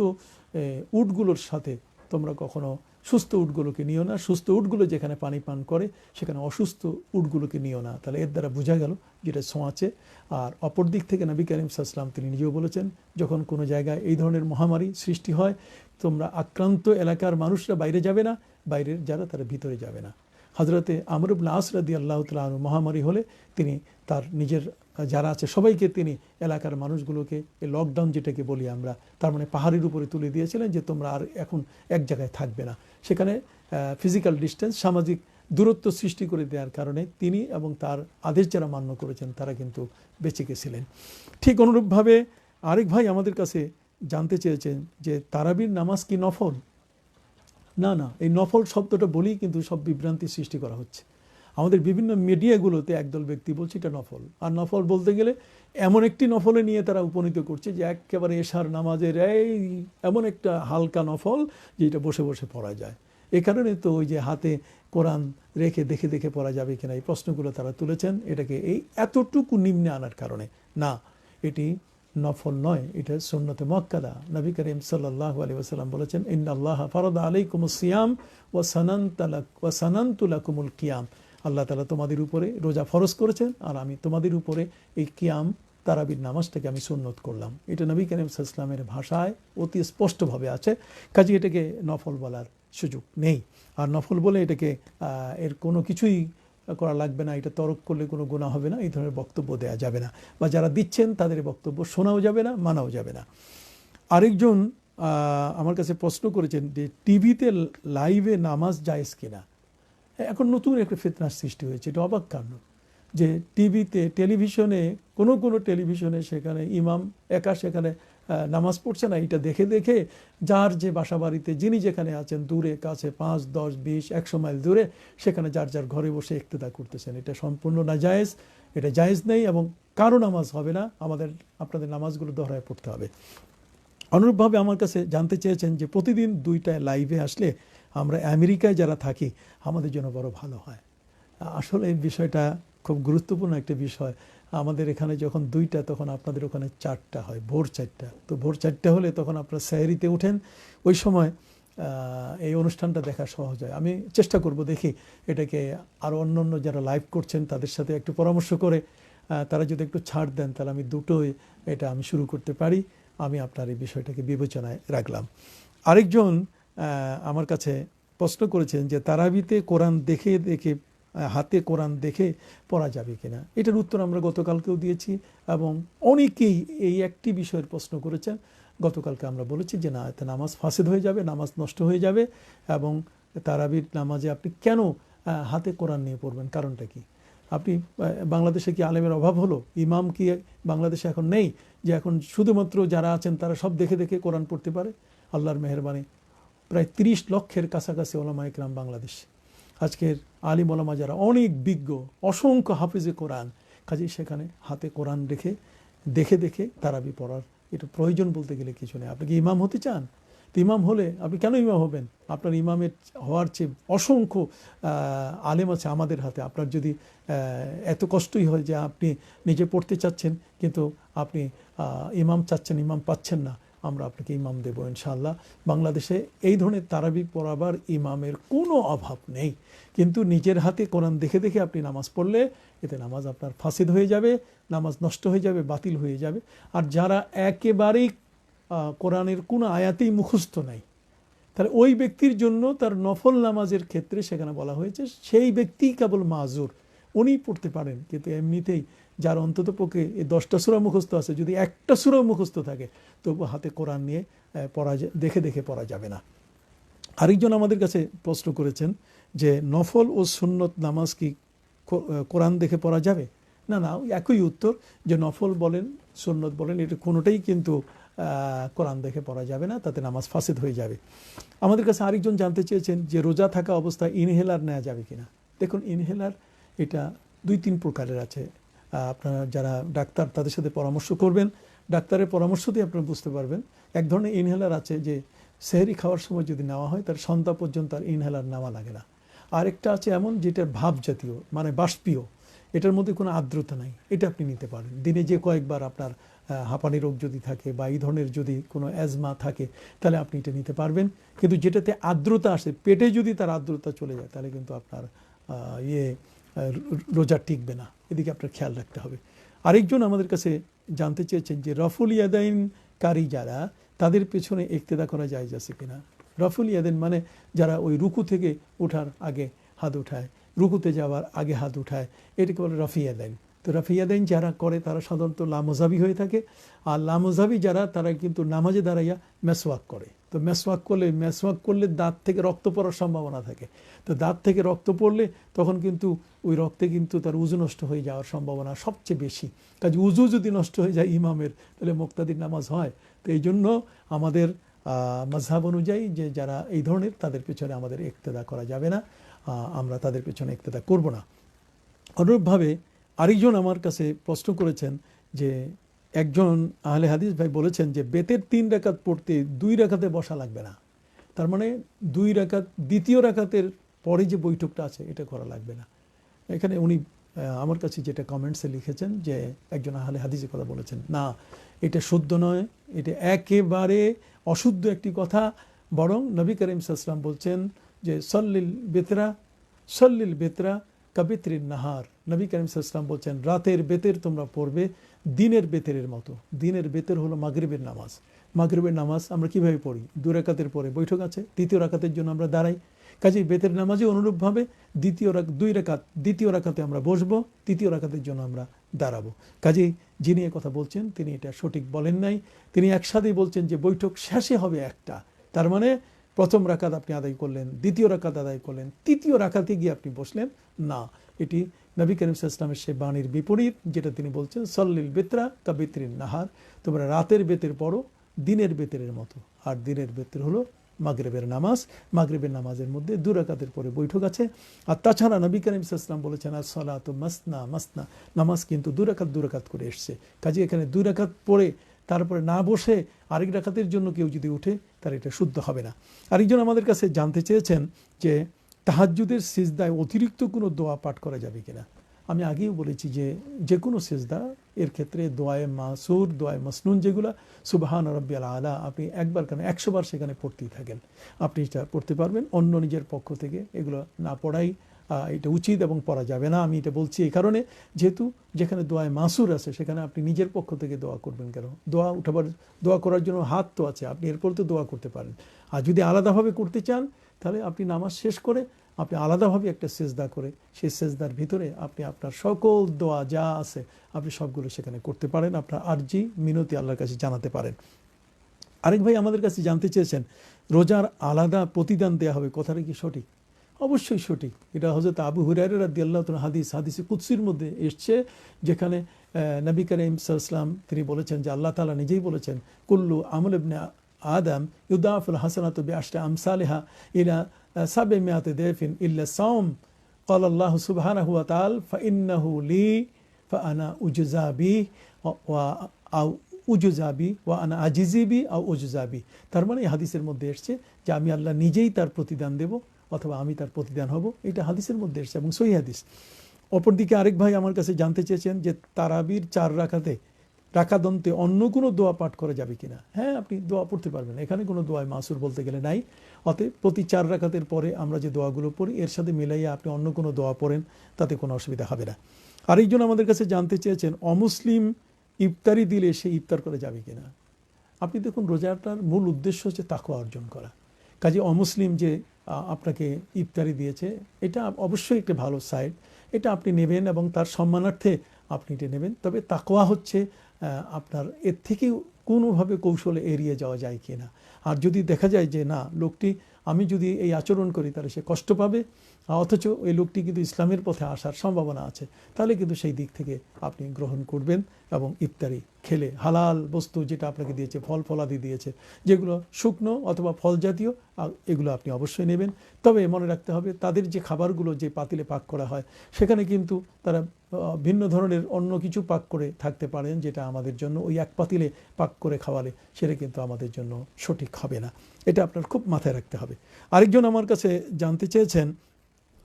S1: উটগুলোর সাথে তোমরা কখনো সুস্থ উটগুলোকে নিও না, সুস্থ উটগুলো যেখানে পানি পান করে সেখানে অসুস্থ উটগুলোকে নিও না। তাহলে এর দ্বারা বোঝা গেল যেটা ছোঁয়াচে। আর অপর দিক থেকে নবী করিম সাল্লাল্লাহু আলাইহি ওয়াসাল্লাম তিনি নিজেও বলেছেন যখন কোনো জায়গায় এই ধরনের মহামারী সৃষ্টি হয়, তোমরা আক্রান্ত এলাকার মানুষরা বাইরে যাবে না, বাইরের যারা তারা ভিতরে যাবে না। হযরতে আমর ইবনে আস রাদিয়াল্লাহু তাআলা আনহু মহামারী হলে তিনি তার নিজের যারা আছে সবাইকে তিনি এলাকার মানুষগুলোকে এই লকডাউন যেটাকে বলি আমরা, তার মানে পাহাড়ের উপরে তুলে দিয়েছিলেন যে তোমরা আর এখন এক জায়গায় থাকবে না। সেখানে ফিজিক্যাল ডিস্টেন্স, সামাজিক দূরত্ব সৃষ্টি করে দেওয়ার কারণে তিনি এবং তার আদেশ যারা মান্য করেছেন তারা কিন্তু বেঁচে গেছিলেন। ঠিক অনুরূপভাবে আরেক ভাই আমাদের কাছে জানতে চেয়েছেন যে তারাবির নামাজ কি নফল? না না, এই নফল শব্দটা বলেই কিন্তু সব বিভ্রান্তি সৃষ্টি করা হচ্ছে। আমাদের বিভিন্ন মিডিয়াগুলোতে একদল ব্যক্তি বলছে এটা নফল, আর নফল বলতে গেলে এমন একটি নফলে নিয়ে তারা উপনীত করছে যে একেবারে এশার নামাজের এই এমন একটা হালকা নফল যেটা বসে বসে পড়া যায়। এ কারণে তো ওই যে হাতে কোরআন রেখে দেখে দেখে পড়া যাবে কিনা এই প্রশ্নগুলো তারা তুলেছেন, এটাকে এই এতটুকু নিম্নে আনার কারণে। না, এটি নফল নয়, এটা সুন্নতে মুআক্কাদা। নবী করিম সাল্লাল্লাহু আলাইহি ওয়াসাল্লাম বলেছেন ইন্নাল্লাহা ফারাদা আলাইকুমুস সিয়াম ওয়া সানানতু লাকুমুল কিয়াম। আল্লাহ তাআলা তোমাদের উপরে রোজা ফরজ করেছেন আর আমি তোমাদের উপরে এই কিয়াম তারাবির নামাজটাকে আমি সুন্নত করলাম। এটা নবী করিম সাল্লাল্লাহু আলাইহি ওয়াসাল্লামের ভাষায় অতি স্পষ্টভাবে আছে। কাজে এটাকে নফল বলার সুযোগ নেই। আর নফল বলে এটাকে এর কোনো কিছুই করা লাগবে না, এটা তরক করলে কোনো গুনাহ হবে না, এই ধরনের বক্তব্য দেওয়া যাবে না, বা যারা দিচ্ছেন তাদের বক্তব্য শোনাও যাবে না, মানাও যাবে না। আরেকজন আমার কাছে প্রশ্ন করেছেন যে টিভিতে লাইভে নামাজ জায়েজ কিনা। এখন নতুন একটা ফিতনার সৃষ্টি হয়েছে, এটা অবাক কাণ্ড যে টিভিতে, টেলিভিশনে, কোনো টেলিভিশনে সেখানে ইমাম একা সেখানে নামাজ পড়ছে না, এটা দেখে দেখে যার যে বাসা বাড়িতে যিনি যেখানে আছেন, দূরে কাছে 5, 10, 20, 100 মাইল দূরে, সেখানে যার যার ঘরে বসে ইক্তেদা করতেছেন। এটা সম্পূর্ণ নাজায়েজ, এটা জায়েজ নেই এবং কারো নামাজ হবে না, আপনাদের নামাজগুলো দোহরায় পড়তে হবে। অনুরূপভাবে আমার কাছে জানতে চেয়েছেন যে প্রতিদিন 2টায় লাইভে আসলে আমরা আমেরিকায় যারা থাকি আমাদের জন্য বড় ভালো হয়। আসলে এই বিষয়টা খুব গুরুত্বপূর্ণ একটা বিষয়। আমাদের এখানে যখন 2টা তখন আপনাদের ওখানে 4টা হয়, ভোর 4টা। তো ভোর 4টা হলে তখন আপনারা সেহরিতে ওঠেন, ওই সময় এই অনুষ্ঠানটা দেখা সহজ হয়। আমি চেষ্টা করব দেখি এটাকে আরও অন্য যারা লাইভ করছেন তাদের সাথে একটু পরামর্শ করে তারা যদি একটু ছাড় দেন তাহলে আমি দুটোই এটা আমি শুরু করতে পারি। আমি আপনার এই বিষয়টাকে বিবেচনায় রাখলাম। আরেকজন আমার কাছে প্রশ্ন করেছেন যে তারাবিতে কোরআন দেখে দেখে, হাতে কোরআন দেখে পড়া যাবে কিনা। এটার উত্তর আমরা গতকালকেও দিয়েছি এবং অনেকেই এই একটি বিষয়ের প্রশ্ন করেছেন গতকালকে আমরা বলেছি যে না, এতে নামাজ ফাসেদ হয়ে যাবে, নামাজ নষ্ট হয়ে যাবে। এবং তারাবির নামাজে আপনি কেন হাতে কোরআন নিয়ে পড়বেন, কারণটা কি? আপনি বাংলাদেশে কি আলেমের অভাব হলো? ইমাম কি বাংলাদেশে এখন নেই যে এখন শুধুমাত্র যারা আছেন তারা সব দেখে দেখে কোরআন পড়তে পারে? আল্লাহর মেহেরবানি, প্রায় 30 লক্ষের কাছাকাছি ওলামা ইকরাম বাংলাদেশ। আজকের আলিম ওলামা যারা অনেক বিজ্ঞ, অসংখ্য হাফিজে কোরআন, কাজেই সেখানে হাতে কোরআন রেখে দেখে দেখে তারাবি পড়ার এটা প্রয়োজন বলতে গেলে কিছু নেই। আপনি কি ইমাম হতে চান? তো ইমাম হলে আপনি কেন ইমাম হবেন? আপনার ইমামের হওয়ার চেয়ে অসংখ্য আলেম আছে আমাদের হাতে। আপনার যদি এত কষ্টই হয় যে আপনি নিজে পড়তে চাচ্ছেন কিন্তু আপনি ইমাম চাচ্ছেন, ইমাম পাচ্ছেন না, আমরা আপনাকে ইমাম দেবো ইনশাআল্লাহ। বাংলাদেশে এই ধরনের তারাবি পড়াবার ইমামের কোনো অভাব নেই, কিন্তু নিজের হাতে কোরআন দেখে দেখে আপনি নামাজ পড়লে এতে নামাজ আপনার ফাসিদ হয়ে যাবে, নামাজ নষ্ট হয়ে যাবে, বাতিল হয়ে যাবে। আর যারা একেবারেই কোরআনের কোনো আয়াতেই মুখস্থ নাই, তাহলে ওই ব্যক্তির জন্য তার নফল নামাজের ক্ষেত্রে সেখানে বলা হয়েছে সেই ব্যক্তি কেবল মাজুর, উনি পড়তে পারেন। কিন্তু এমনিতেই যার অন্তত পক্ষে এই 10টা সূরা মুখস্থ আছে, যদি একটা সূরা মুখস্থ থাকে তবু হাতে কোরআন নিয়ে দেখে দেখে পড়া যাবে না। আরেকজন আমাদের কাছে প্রশ্ন করেছেন যে নফল ও সুন্নত নামাজ কি কোরআন দেখে পড়া যাবে? না না, একই উত্তর, যে নফল বলেন সুন্নত বলেন এটা কোনোটাই কিন্তু কোরআন দেখে পড়া যাবে না, তাতে নামাজ ফাসিদ হয়ে যাবে। আমাদের কাছে আরেকজন জানতে চেয়েছেন যে রোজা থাকা অবস্থায় ইনহেলার নেওয়া যাবে কিনা। দেখুন, ইনহেলার এটা 2-3 প্রকারের আছে। আপনারা যারা ডাক্তার তাদের সাথে পরামর্শ করবেন, ডাক্তারের পরামর্শ দিয়ে আপনারা বুঝতে পারবেন। এক ধরনের ইনহেলার আছে যে সেহরি খাওয়ার সময় যদি নেওয়া হয় তার সন্ধ্যা পর্যন্ত আর ইনহেলার নেওয়া লাগে না। আরেকটা আছে এমন যেটার ভাব জাতীয়, মানে বাষ্পীয়, এটার মধ্যে কোনো আর্দ্রতা নাই, এটা আপনি নিতে পারেন। দিনে যে কয়েকবার আপনার হাঁপানি রোগ যদি থাকে বা এই ধরনের যদি কোনো অ্যাজমা থাকে তাহলে আপনি এটা নিতে পারবেন। কিন্তু যেটাতে আর্দ্রতা আসে, পেটে যদি তার আর্দ্রতা চলে যায় তাহলে কিন্তু আপনার রোজা টিকবে না, এদিকে আপনার খেয়াল রাখতে হবে। আরেকজন আমাদের কাছে জানতে চেয়েছেন যে রফুল ইয়াদাইনকারী যারা, তাদের পেছনে ইক্তেদা করা যায় আছে কিনা। রফুল ইয়াদাইন মানে যারা ওই রুকু থেকে ওঠার আগে হাত উঠায়, রুকুতে যাওয়ার আগে হাত উঠায়, এটাকে বলে রফি ইয়াদাইন। তো রফি ইয়াদাইন যারা করে তারা সাধারণত লামজাবি হয়ে থাকে। আর লামজাবি যারা, তারা কিন্তু নামাজে দাঁড়াইয়া মেসওয়াক করে। তো মেসওয়াক করলে দাঁত থেকে রক্ত পড়ার সম্ভাবনা থাকে। তো দাঁত থেকে রক্ত পড়লে তখন কিন্তু ওই রক্তে কিন্তু তার উজু নষ্ট হয়ে যাওয়ার সম্ভাবনা সবচেয়ে বেশি। কাজে উজু যদি নষ্ট হয়ে যায় ইমামের, তাহলে মুক্তাদির নামাজ হয়। তো এই জন্য আমাদের মাযহাব অনুযায়ী যে যারা এই ধরনের, তাদের পেছনে আমাদের ইক্তেদা করা যাবে না, আমরা তাদের পেছনে ইক্তেদা করব না। অনুরূপভাবে আরেকজন আমার কাছে প্রশ্ন করেছেন যে একজন আহলে হাদিস ভাই বলেছেন যে বেতের 3 রাকাত পড়তে 2 রাকাতে বসা লাগবে না। তার মানে 2 রাকাত, দ্বিতীয় রাকাতের পরে যে বৈঠকটা আছে এটা করা লাগবে না। এখানে উনি আমার কাছে যেটা কমেন্টসে লিখেছেন যে একজন আহলে হাদিসের কথা বলেছেন, না এটা শুদ্ধ নয়, এটা একেবারে অশুদ্ধ একটি কথা। বরং নবী করিম সাল্লাল্লাহু আলাইহি ওয়াসাল্লাম বলছেন যে সল্লিল বেতরা কাবিত্রিন নাহার। নবী করিম সাল্লাল্লাহু আলাইহি ওয়াসাল্লাম বলছেন রাতের বেতের তোমরা পড়বে দিনের বেতেরের মতো। দিনের বেতের হলো মাগরিবের নামাজ। মাগরিবের নামাজ আমরা কিভাবে পড়ি? 2 রাকাতের পরে বৈঠক আছে, তৃতীয় রাকাতের জন্য আমরা দাঁড়াই। কাজেই বেতের নামাজে অনুরূপভাবে 2 রাকাত, দ্বিতীয় রাকাতে আমরা বসবো, তৃতীয় রাকাতের জন্য আমরা দাঁড়াবো। কাজেই যিনি কথা বলছেন তিনি এটা সঠিক বলেন নাই। তিনি একসাথেই বলছেন যে বৈঠক শেষে হবে একটা, তার মানে প্রথম রাকাত আপনি আদায় করলেন, দ্বিতীয় রাকাত আদায় করলেন, তৃতীয় রাকাতে গিয়ে আপনি বসলেন না। এটি নবী করিম সাল্লাল্লাহু আলাইহি ওয়াসাল্লামের সে বাণীর বিপরীত, যেটা তিনি বলছেন সল্লিল বেতরা কাবিত্রিন নাহার, তোমরা রাতের বেতের পড়ো দিনের বেতেরের মতো। আর দিনের বেতের হলো মাগরিবের নামাজ। মাগরিবের নামাজের মধ্যে 2 রাকাতের পরে বৈঠক আছে। আর তাছাড়া নবী করিম সাল্লাল্লাহু আলাইহি ওয়াসাল্লাম বলেছেন আর সালাতু মাসনা মাসনা, নামাজ কিন্তু 2 রাকাত করে এসছে। কাজে এখানে 2 রাকাত পড়ে তারপরে না বসে আরেক রাকাতের জন্য কেউ যদি উঠে তার এটা শুদ্ধ হবে না। আরেকজন আমাদের কাছে জানতে চেয়েছেন যে তাহাজ্জুদের সিজদায় অতিরিক্ত কোনো দোয়া পাঠ করা যাবে কিনা। আমি আগেও বলেছি যে যে কোনো সিজদা এর ক্ষেত্রে দোয়ায়ে মাসুর, দোয়ায়ে মাসনুন যেগুলো, সুবহান রাব্বিয়াল আলা, আপনি একবার কেন 100 বার সেখানে পড়তেই থাকেন, আপনি এটা পড়তে পারবেন। অন্য নিজের পক্ষ থেকে এগুলো না পড়াই এটা উচিত এবং পড়া যাবে না। আমি এটা বলছি এই কারণে, যেহেতু যেখানে দোয়ায়ে মাসুর আছে সেখানে আপনি নিজের পক্ষ থেকে দোয়া করবেন কেন? দোয়া করার জন্য হাত তো আছে, আপনি এরপর তো দোয়া করতে পারেন। আর যদি আলাদাভাবে করতে চান তাহলে আপনি নামাজ শেষ করে আপনি আলাদাভাবে একটা সেজদা করে সেই সেজদার ভিতরে আপনি আপনার সকল দোয়া যা আছে আপনি সবগুলো সেখানে করতে পারেন, আপনার আরজি মিনতি আল্লাহর কাছে জানাতে পারেন। আরেক ভাই আমাদের কাছে জানতে চেয়েছেন রোজার আলাদা প্রতিদান দেওয়া হবে, কথাটা কি সঠিক? অবশ্যই সঠিক। এটা হযরত আবু হুরায়রা রাদিয়াল্লাহু তাআলা হাদিসে কুদসির মধ্যে এসছে, যেখানে নবী করিম সাল্লাল্লাহু আলাইহি ওয়াসাল্লাম তিনি বলেছেন যে আল্লাহ তাআলা নিজেই বলেছেন, কুল্লু আমল ইবনে আদম ইউদাফুল হাসানাতু বিআশরি আমসালিহা ইলা 700 দাইফিন ইল্লা সাওম ক্বালা আল্লাহু সুবহানাহু ওয়া তাআলা ফাইন্নাহু লি ফাআনা উজজা বিহি ওয়া আও উজুজাবি ওয়া আনা আজিজিবি আও উজুজাবি। তার মানে এই হাদিসের মধ্যে এসছে যে আমি আল্লাহ নিজেই তার প্রতিদান দেব অথবা আমি তার প্রতিদান হব, এটা হাদিসের মধ্যে এসছে এবং সহিহ হাদিস। অপরদিকে আরেক ভাই আমার কাছে জানতে চেয়েছেন যে তারাবির 4 রাকাদন্তে অন্য কোনো দোয়া পাঠ করা যাবে কিনা। হ্যাঁ, আপনি দোয়া পড়তে পারবেন, এখানে কোনো দোয়ায় মাসুর বলতে গেলে নাই। অতএব প্রতি 4 রাকাতের পরে আমরা যে দোয়াগুলো পড়ি এর সাথে মিলাইয়া আপনি অন্য কোনো দোয়া পড়েন, তাতে কোনো অসুবিধা হবে না। আরেকজন আমাদের কাছে জানতে চেয়েছেন অমুসলিম ইফতারি দিলে সে ইফতার করা যাবে কিনা। আপনি দেখুন, রোজাটার মূল উদ্দেশ্য হচ্ছে তাকওয়া অর্জন করা। কাজে অমুসলিম যে আপনাকে ইফতারি দিয়েছে এটা অবশ্যই একটা ভালো সাইড, এটা আপনি নেবেন এবং তার সম্মানার্থে আপনি এটা নেবেন। তবে তাকওয়া হচ্ছে আপনার এর থেকে কোনোভাবে কৌশলে এড়িয়ে যাওয়া যায় কি না। আর যদি দেখা যায় যে না, লোকটি আমি যদি এই আচরণ করি তাহলে সে কষ্ট পাবে, অথচ এই লোকটি কিন্তু ইসলামের পথে আসার সম্ভাবনা আছে, তাহলে কিন্তু সেই দিক থেকে আপনি গ্রহণ করবেন এবং ইফতারি খেলে হালাল বস্তু যেটা আপনাকে দিয়েছে, ফল ফলাদি দিয়েছে, যেগুলো শুকনো অথবা ফল জাতীয়, এগুলো আপনি অবশ্যই নেবেন। তবে মনে রাখতে হবে তাদের যে খাবারগুলো যে পাতিলে পাক করা হয় সেখানে কিন্তু তারা ভিন্ন ধরনের অন্য কিছু পাক করে থাকতে পারেন, যেটা আমাদের জন্য ওই এক পাতিলে পাক করে খাওয়ালে সেটা কিন্তু আমাদের জন্য সঠিক হবে না। এটা আপনার খুব মাথায় রাখতে হবে। আরেকজন আমার কাছে জানতে চেয়েছেন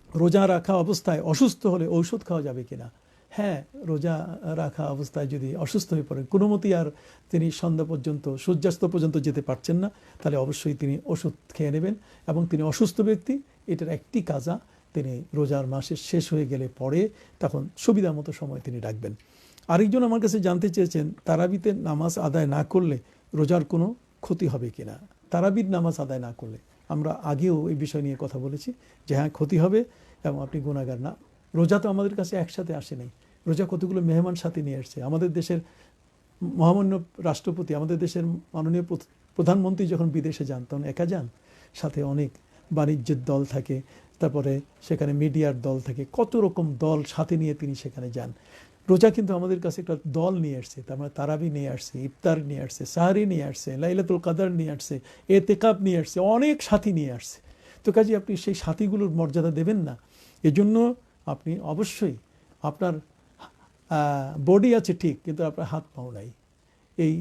S1: রোজা রাখা অবস্থায় অসুস্থ হলে ঔষধ খাওয়া যাবে কিনা। হ্যাঁ, রোজা রাখা অবস্থায় যদি অসুস্থ হয়ে পড়েন, কোনো মতেই আর তিনি সন্ধ্যা পর্যন্ত সূর্যাস্ত পর্যন্ত যেতে পারছেন না, তাহলে অবশ্যই তিনি ওষুধ খেয়ে নেবেন। এবং তিনি অসুস্থ ব্যক্তি, এটার একটি কাজা তিনি রোজার মাসের শেষ হয়ে গেলে পরে তখন সুবিধা মতো সময় তিনি রাখবেন। আরেকজন আমার কাছে জানতে চেয়েছেন তারাবিতে নামাজ আদায় না করলে রোজার কোনো ক্ষতি হবে কিনা। তারাবির নামাজ আদায় না করলে আমরা আগেও এই বিষয় নিয়ে কথা বলেছি যে হ্যাঁ, ক্ষতি হবে এবং আপনি গুনাহগার না। রোজা তো আমাদের কাছে একসাথে আসে নাই, রোজা কতগুলো মেহমান সাথে নিয়ে আসছে। আমাদের দেশের মহামান্য রাষ্ট্রপতি, আমাদের দেশের মাননীয় প্রধানমন্ত্রী যখন বিদেশে যান তখন একা যান, সাথে অনেক বাণিজ্যের দল থাকে, তারপরে সেখানে মিডিয়ার দল থাকে, কত রকম দল সাথে নিয়ে তিনি সেখানে যান। রোজা কিন্তু আমাদের কাছে একটা দল নিয়ে আসছে, তার মানে তারাবি নিয়ে আসছে, ইফতার নিয়ে আসছে, সাহরি নিয়ে আসছে, লাইলাতুল কাদর নিয়ে আসছে, এতেকাব নিয়ে আসছে, অনেক সাথী নিয়ে আসছে। তো কাজে আপনি সেই সাথীগুলোর মর্যাদা দেবেন না। এজন্য আপনি অবশ্যই আপনার বডি আছে ঠিক, কিন্তু আপনার হাত পাও নাই। এই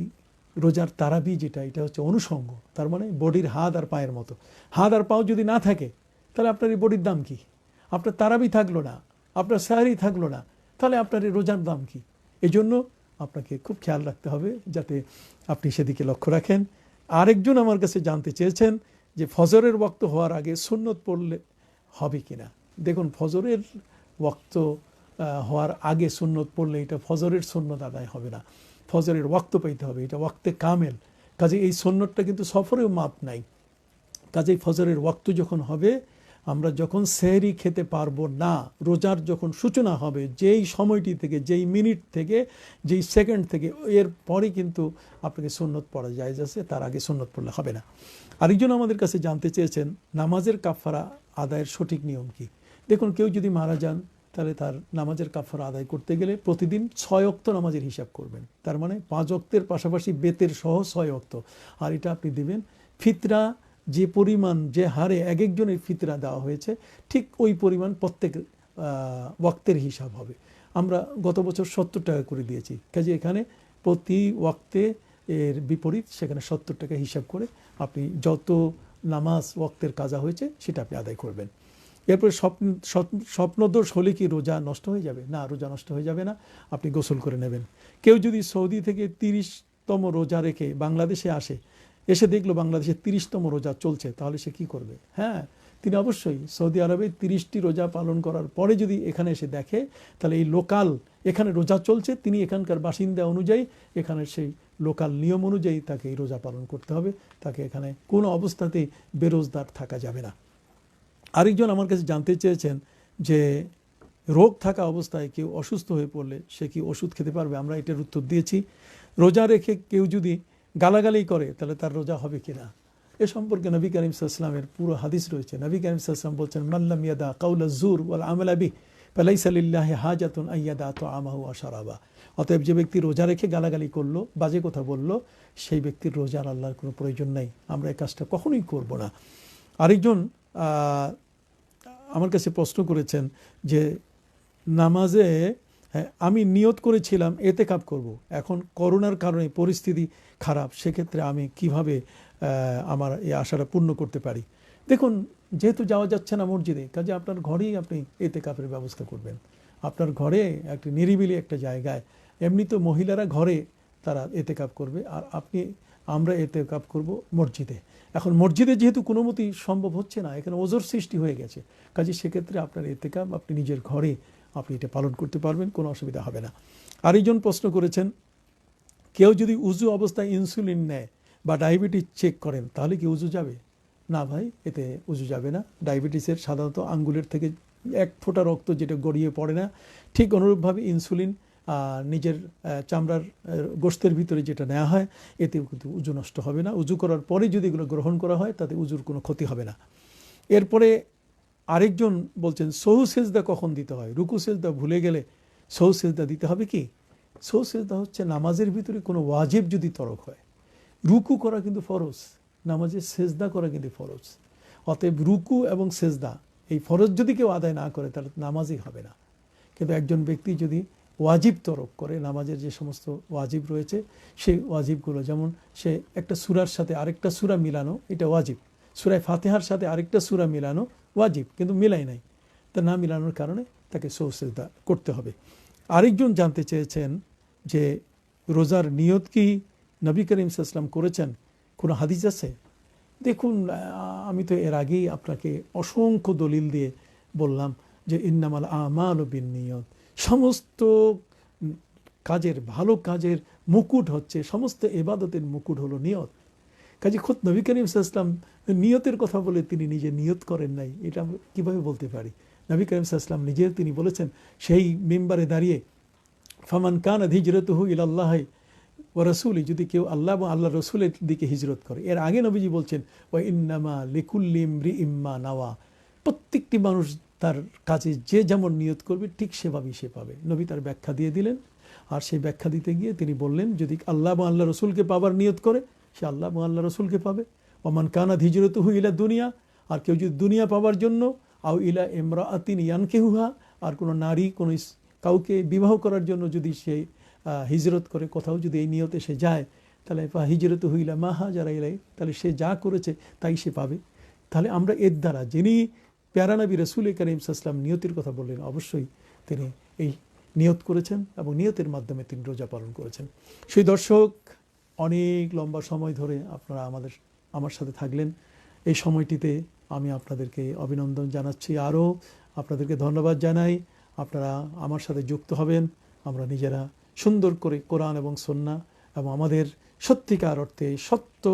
S1: রোজার তারাবি যেটা, এটা হচ্ছে অনুষঙ্গ, তার মানে বডির হাত আর পায়ের মতো। হাত আর পাও যদি না থাকে তাহলে আপনার এই বডির দাম কি? আপনার তারাবি থাকলো না, আপনার সাহরি থাকলো না, তাহলে আপনার এই রোজার দাম কি? এই জন্য আপনাকে খুব খেয়াল রাখতে হবে যাতে আপনি সেদিকে লক্ষ্য রাখেন। আরেকজন আমার কাছে জানতে চেয়েছেন যে ফজরের ওয়াক্ত হওয়ার আগে সুন্নত পড়লে হবে কিনা। দেখুন, ফজরের ওয়াক্ত হওয়ার আগে সুন্নত পড়লে এটা ফজরের সুন্নত আদায় হবে না, ফজরের ওয়াক্ত পাইতে হবে, এটা ওয়াক্তে কামেল। কাজে এই সুন্নতটা কিন্তু সফরেও মাপ নাই। কাজেই ফজরের ওয়াক্ত যখন হবে, আমরা যখন সেহরি খেতে পারবো না, রোজার যখন সূচনা হবে, যেই সময়টি থেকে, যেই মিনিট থেকে, যেই সেকেন্ড থেকে, এর পরে কিন্তু আপনাকে সুন্নত পড়া জায়েজ আছে, তার আগে সুন্নত পড়লে হবে না। আরেকজন আমাদের কাছে জানতে চেয়েছেন নামাজের কাফারা আদায়ের সঠিক নিয়ম কি। দেখুন, কেউ যদি মারা যান তাহলে তার নামাজের কাফারা আদায় করতে গেলে প্রতিদিন 6 ওয়াক্ত নামাজের হিসাব করবেন, তার মানে 5 ওয়াক্তের পাশাপাশি বেতের সহ 6 ওয়াক্ত। আর এটা আপনি দিবেন ফিতরা, যে পরিমাণ যে হারে এক একজনের ফিতরা দেওয়া হয়েছে ঠিক ওই পরিমাণ প্রত্যেক ওয়াক্তের হিসাব হবে। আমরা গত বছর 70 টাকা করে দিয়েছি, কাজে এখানে প্রতি ওয়াক্তে এর বিপরীত সেখানে 70 টাকা হিসাব করে আপনি যত নামাজ ওয়াক্তের কাজা হয়েছে সেটা আপনি আদায় করবেন। এরপরে স্বপ্নদোষ হলে কি রোজা নষ্ট হয়ে যাবে? না, রোজা নষ্ট হয়ে যাবে না, আপনি গোসল করে নেবেন। কেউ যদি সৌদি থেকে 30তম রোজা রেখে বাংলাদেশে আসে, এসে দেখলো বাংলাদেশে 30তম রোজা চলছে, তাহলে সে কি করবে? হ্যাঁ, তিনি অবশ্যই সৌদি আরবে 30টি রোজা পালন করার পরে যদি এখানে এসে দেখে, তাহলে এই লোকাল এখানে রোজা চলছে, তিনি এখানকার বাসিন্দা অনুযায়ী এখানে সেই লোকাল নিয়ম অনুযায়ী তাকে এই রোজা পালন করতে হবে। তাকে এখানে কোনো অবস্থাতেই বেরোজগার থাকা যাবে না। আরেকজন আমার কাছে জানতে চেয়েছেন যে রোগ থাকা অবস্থায় কেউ অসুস্থ হয়ে পড়লে সে কি ওষুধ খেতে পারবে? আমরা এটার উত্তর দিয়েছি। রোজা রেখে কেউ যদি গালাগালি করে, তাহলে তার রোজা হবে কিনা? এ সম্পর্কে নবী করিম সাল্লাল্লাহু আলাইহি ওয়াসাল্লামের পুরো হাদিস রয়েছে। নবী করিম সাল্লাল্লাহু আলাইহি ওয়াসাল্লাম বলছেন, মাল্লাম ইয়াদা কাউলা যুর ওয়াল আমালা বিহি ফালাইসা লিল্লাহি হাজাতুন আইয়াদা তাআমাহু ওয়া শারাবা। অতএব যে ব্যক্তি রোজা রেখে গালাগালি করলো, বাজে কথা বলল, সেই ব্যক্তির রোজার আল্লাহর কোনো প্রয়োজন নাই। আমরা এই কাজটা কখনোই করব না। আরেকজন আমার কাছে প্রশ্ন করেছেন যে নামাজে আমি নিয়ত করেছিলাম এতেকাফ করব, এখন করোনার কারণে পরিস্থিতি খারাপ, সেক্ষেত্রে আমি কিভাবে আমার এই আশাটা পূর্ণ করতে পারি? দেখুন, যেহেতু যাওয়া যাচ্ছে না মসজিদে, কাজে আপনার ঘরেই আপনি এতেকাফের ব্যবস্থা করবেন। আপনার ঘরে একটা নিরিবিলি একটা জায়গায়, এমনি তো মহিলারা ঘরে তারা এতেকাফ করবে, আর আমরা এতেকাফ করব মসজিদে। এখন মসজিদে যেহেতু কোনো মতেই সম্ভব হচ্ছে না, এখানে ওজোর সৃষ্টি হয়ে গেছে, কাজে সেক্ষেত্রে আপনার এতেকাফ আপনি নিজের ঘরে আপনি এটা পালন করতে পারবেন, কোনো অসুবিধা হবে না। আরেকজন প্রশ্ন করেছেন, কেউ যদি উজু অবস্থায় ইনসুলিন নেয় বা ডায়াবেটিস চেক করেন, তাহলে কি উজু যাবে? না ভাই, এতে উজু যাবে না। ডায়াবেটিসের সাধারণত আঙ্গুলের থেকে এক ফোঁটা রক্ত যেটা গড়িয়ে পড়ে না, ঠিক অনুরূপভাবে ইনসুলিন নিজের চামড়ার গোশতের ভিতরে যেটা নেওয়া হয়, এতেও কিন্তু উজু নষ্ট হবে না। উজু করার পরে যদি এগুলো গ্রহণ করা হয়, তাতে উজুর কোনো ক্ষতি হবে না। এরপরে আরেকজন বলছেন, সহু সেজদা কখন দিতে হয়? রুকু সেজদা ভুলে গেলে সহু সেজদা দিতে হবে কি? সহু সেজদা হচ্ছে নামাজের ভিতরে কোনো ওয়াজিব যদি তরক হয়। রুকু করা কিন্তু ফরজ, নামাজে সেজদা করা কিন্তু ফরজ। অতএব রুকু এবং সেজদা এই ফরজ যদি কেউ আদায় না করে, তাহলে নামাজই হবে না। কিন্তু একজন ব্যক্তি যদি ওয়াজিব তরক করে, নামাজের যে সমস্ত ওয়াজিব রয়েছে সেই ওয়াজিবগুলো, যেমন সে একটা সূরার সাথে আরেকটা সূরা মিলানো, এটা ওয়াজিব। সূরা ফাতিহার সাথে আরেকটা সূরা মিলানো ওয়াজিব, কিন্তু মিলাই নাই, তা না মিলানোর কারণে তাকে সহু সেজদা করতে হবে। আরেকজন জানতে চেয়েছেন যে রোজার নিয়ত কি নবী করিম সাল্লাল্লাহু আলাইহি ওয়াসাল্লাম করেছেন, কোনো হাদিস আছে? দেখুন, আমি তো এর আগেই আপনাকে অসংখ্য দলিল দিয়ে বললাম যে ইন্নামাল আমালু বিন্নিয়াত, সমস্ত কাজের, ভালো কাজের মুকুট হচ্ছে, সমস্ত ইবাদতের মুকুট হলো নিয়ত। কাজে খুদ নবী করিম সাল্লাল্লাহু আলাইহি ওয়াসাল্লাম নিয়তের কথা বলে তিনি নিজে নিয়ত করেন নাই, এটা আমরা কীভাবে বলতে পারি? নবী করিম সাল্লাল্লাহু আলাইহি ওয়াসাল্লাম নিজের তিনি বলেছেন সেই মিম্বারে দাঁড়িয়ে, ফামান কানাত হিজরতুহু ইলাল্লাহি ওয়া রাসূলি, যদি কেউ আল্লাহ এবং আল্লাহ রসুলের দিকে হিজরত করে। এর আগে নবীজি বলছেন, ওয়া ইন্নামা লিকুল্লি ইমরিইম মা নাওয়া, প্রত্যেকটি মানুষ তার কাজে যে যেমন নিয়ত করবে ঠিক সেভাবেই সে পাবে। নবী তার ব্যাখ্যা দিয়ে দিলেন, আর সেই ব্যাখ্যা দিতে গিয়ে তিনি বললেন, যদি আল্লাহ এবং আল্লাহ রসুলকে পাবার নিয়ত করে, সে আল্লাহ এবং আল্লাহ রসুলকে পাবে। ওমান কানাত হিজরতুহু ইলা দুনিয়া, আর কেউ যদি দুনিয়া পাবার জন্য, আও ইলা ইমরাআতিন ইয়ানকিহুহা, আর কোনো নারী, কোনো কাউকে বিবাহ করার জন্য যদি সে হিজরত করে, কোথাও যদি এই নিয়তে সে যায়, তাহলে হিজরতুহু ইলা মা হাজারা ইলাই, তাহলে সে যা করেছে তাই সে পাবে। তাহলে আমরা এর দ্বারা, যিনি প্যারা নবী রাসূল করিম সাল্লাল্লাহু আলাইহি ওয়াসাল্লাম নিয়তের কথা বললেন, অবশ্যই তিনি এই নিয়ত করেছেন এবং নিয়তের মাধ্যমে তিনি রোজা পালন করেছেন। সেই দর্শক, অনেক লম্বা সময় ধরে আপনারা আমার সাথে থাকলেন। এই সময়টিতে আমি আপনাদেরকে অভিনন্দন জানাচ্ছি, আরও আপনাদেরকে ধন্যবাদ জানাই। আপনারা আমার সাথে যুক্ত হবেন, আমরা নিজেরা সুন্দর করে কোরআন এবং সুন্নাহ এবং আমাদের সত্যিকার অর্থে সত্য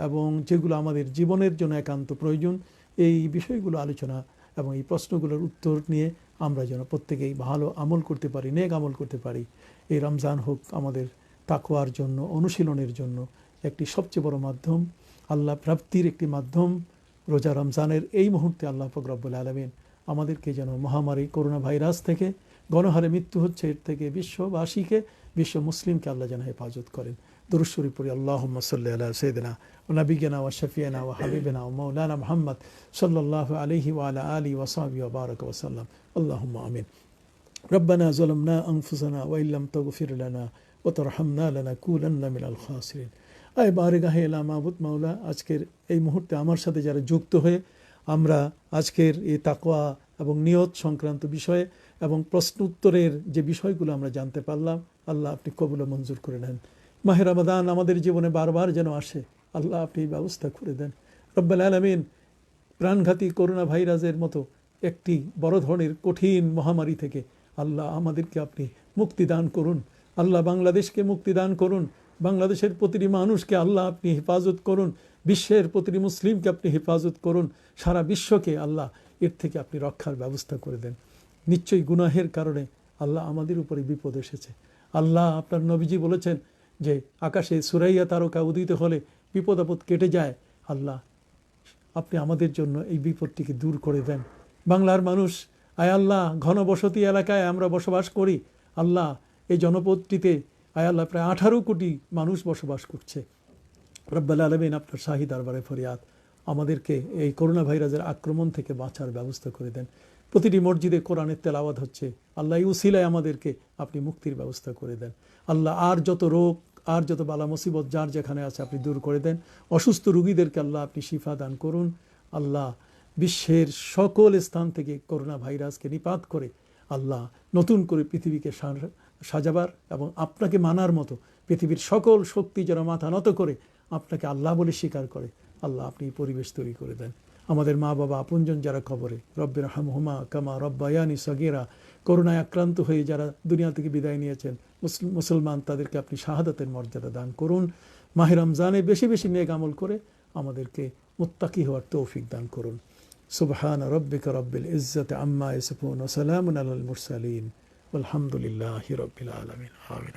S1: এবং যেগুলো আমাদের জীবনের জন্য একান্ত প্রয়োজন, এই বিষয়গুলো আলোচনা এবং এই প্রশ্নগুলোর উত্তর নিয়ে আমরা যেন প্রত্যেকেই ভালো আমল করতে পারি, নেক আমল করতে পারি। এই রমজান হোক আমাদের তাকওয়ার জন্য, অনুশীলনের জন্য একটি সবচেয়ে বড় মাধ্যম, আল্লাহ প্রাপ্তির একটি মাধ্যম। রোজা রমজানের এই মুহূর্তে আল্লাহ পাক রব্বুল আলামিন আমাদেরকে যেন মহামারী করোনা ভাইরাস থেকে, গণহারে মৃত্যু হচ্ছে এর থেকে, বিশ্ববাসীকে, বিশ্ব মুসলিমকে আল্লাহ যেন হেফাজত করেন। দুরূদ শরীফ পড়ি। আল্লাহুম্মা সাল্লি আলা সাইয়্যিদিনা ওয়া নাবিয়িনা ওয়া শাফিয়িনা ওয়া হাবিবিনা ওয়া মাওলানা মুহাম্মদ সাল্লাল্লাহু আলাইহি ওয়া আলা আলিহি ওয়া সাহবিহি ওয়া বারাকা ওয়া সাল্লাম। আল্লাহুম্মা আমিন। রব্বানা যালামনা আনফুসানা ওয়া ইল্লাম তাগফির লানা ওয়া তারহামনা লানাকুনান্না মিনাল খাসিরিন। আয় বারগাহে এলা মাবুদ মাওলা, আজকের এই মুহূর্তে আমার সাথে যারা যুক্ত হয়ে আমরা আজকের এই তাকওয়া এবং নিয়ত সংক্রান্ত বিষয়ে এবং প্রশ্ন উত্তরের যে বিষয়গুলো আমরা জানতে পারলাম, আল্লাহ আপনি কবুল ও মঞ্জুর করে নেন। মাহে রমাদান আমাদের জীবনে বারবার যেন আসে, আল্লাহ আপনি ব্যবস্থা করে দেন। রব্বুল আলামিন, প্রাণঘাতী করোনা ভাইরাসের মতো একটি বড় ধরনের কঠিন মহামারী থেকে আল্লাহ আমাদেরকে আপনি মুক্তি দান করুন। আল্লাহ বাংলাদেশকে মুক্তি দান করুন, বাংলাদেশের প্রতিটি মানুষকে আল্লাহ আপনি হেফাজত করুন, বিশ্বের প্রতিটি মুসলিমকে আপনি হেফাজত করুন, সারা বিশ্বকে আল্লাহ এর থেকে আপনি রক্ষার ব্যবস্থা করে দেন। নিশ্চয়ই গুনাহের কারণে আল্লাহ আমাদের উপরে বিপদ এসেছে। আল্লাহ আপনার নবীজি বলেছেন যে আকাশে সুরাইয়া তারকা উদিত হলে বিপদ আপদ কেটে যায়, আল্লাহ আপনি আমাদের জন্য এই বিপদটিকে দূর করে দেন। বাংলার মানুষ, আয় আল্লাহ ঘনবসতি এলাকায় আমরা বসবাস করি, আল্লাহ এই জনপদটিতে আয় আল্লাহ প্রায় 18 কোটি মানুষ বসবাস করছে। রব্বুল আলামিন আপনার শাহী দরবারে ফরিয়াদ, আমাদেরকে এই করোনা ভাইরাসের আক্রমণ থেকে বাঁচার ব্যবস্থা করে দেন। প্রতিটি মসজিদে কোরআনের তেলাওয়াত হচ্ছে, আল্লাহ এই উসিলায় আমাদেরকে আপনি মুক্তির ব্যবস্থা করে দেন। আল্লাহ আর যত রোগ, আর যত বালা মুসিবত যার যেখানে আছে আপনি দূর করে দেন। অসুস্থ রুগীদেরকে আল্লাহ আপনি শিফা দান করুন। আল্লাহ বিশ্বের সকল স্থান থেকে করোনা ভাইরাসকে নিপাত করে আল্লাহ নতুন করে পৃথিবীকে সাজাবার এবং আপনাকে মানার মতো পৃথিবীর সকল শক্তি যারা মাথা নত করে আপনাকে আল্লাহ বলে স্বীকার করে, আল্লাহ আপনি পরিবেশ তৈরি করে দেন। আমাদের মা বাবা আপনজন যারা কবরে, রব্বির হামহুমা কামা রব্বায়ানি সগীরা, করোনায় আক্রান্ত হয়ে যারা দুনিয়া থেকে বিদায় নিয়েছেন মুসলমান, তাদেরকে আপনি শাহাদাতের মর্যাদা দান করুন। মাহে রমজানে বেশি বেশি নেক আমল করে আমাদেরকে মুত্তাকি হওয়ার তৌফিক দান করুন। সুবহান রব্বিকা রব্বিল ইজ্জাতি আম্মা ইয়াসিফুন ওয়া সালামুন আলাল মুরসালিন ওয়ালহামদুলিল্লাহি রব্বিল আলামিন। আমিন।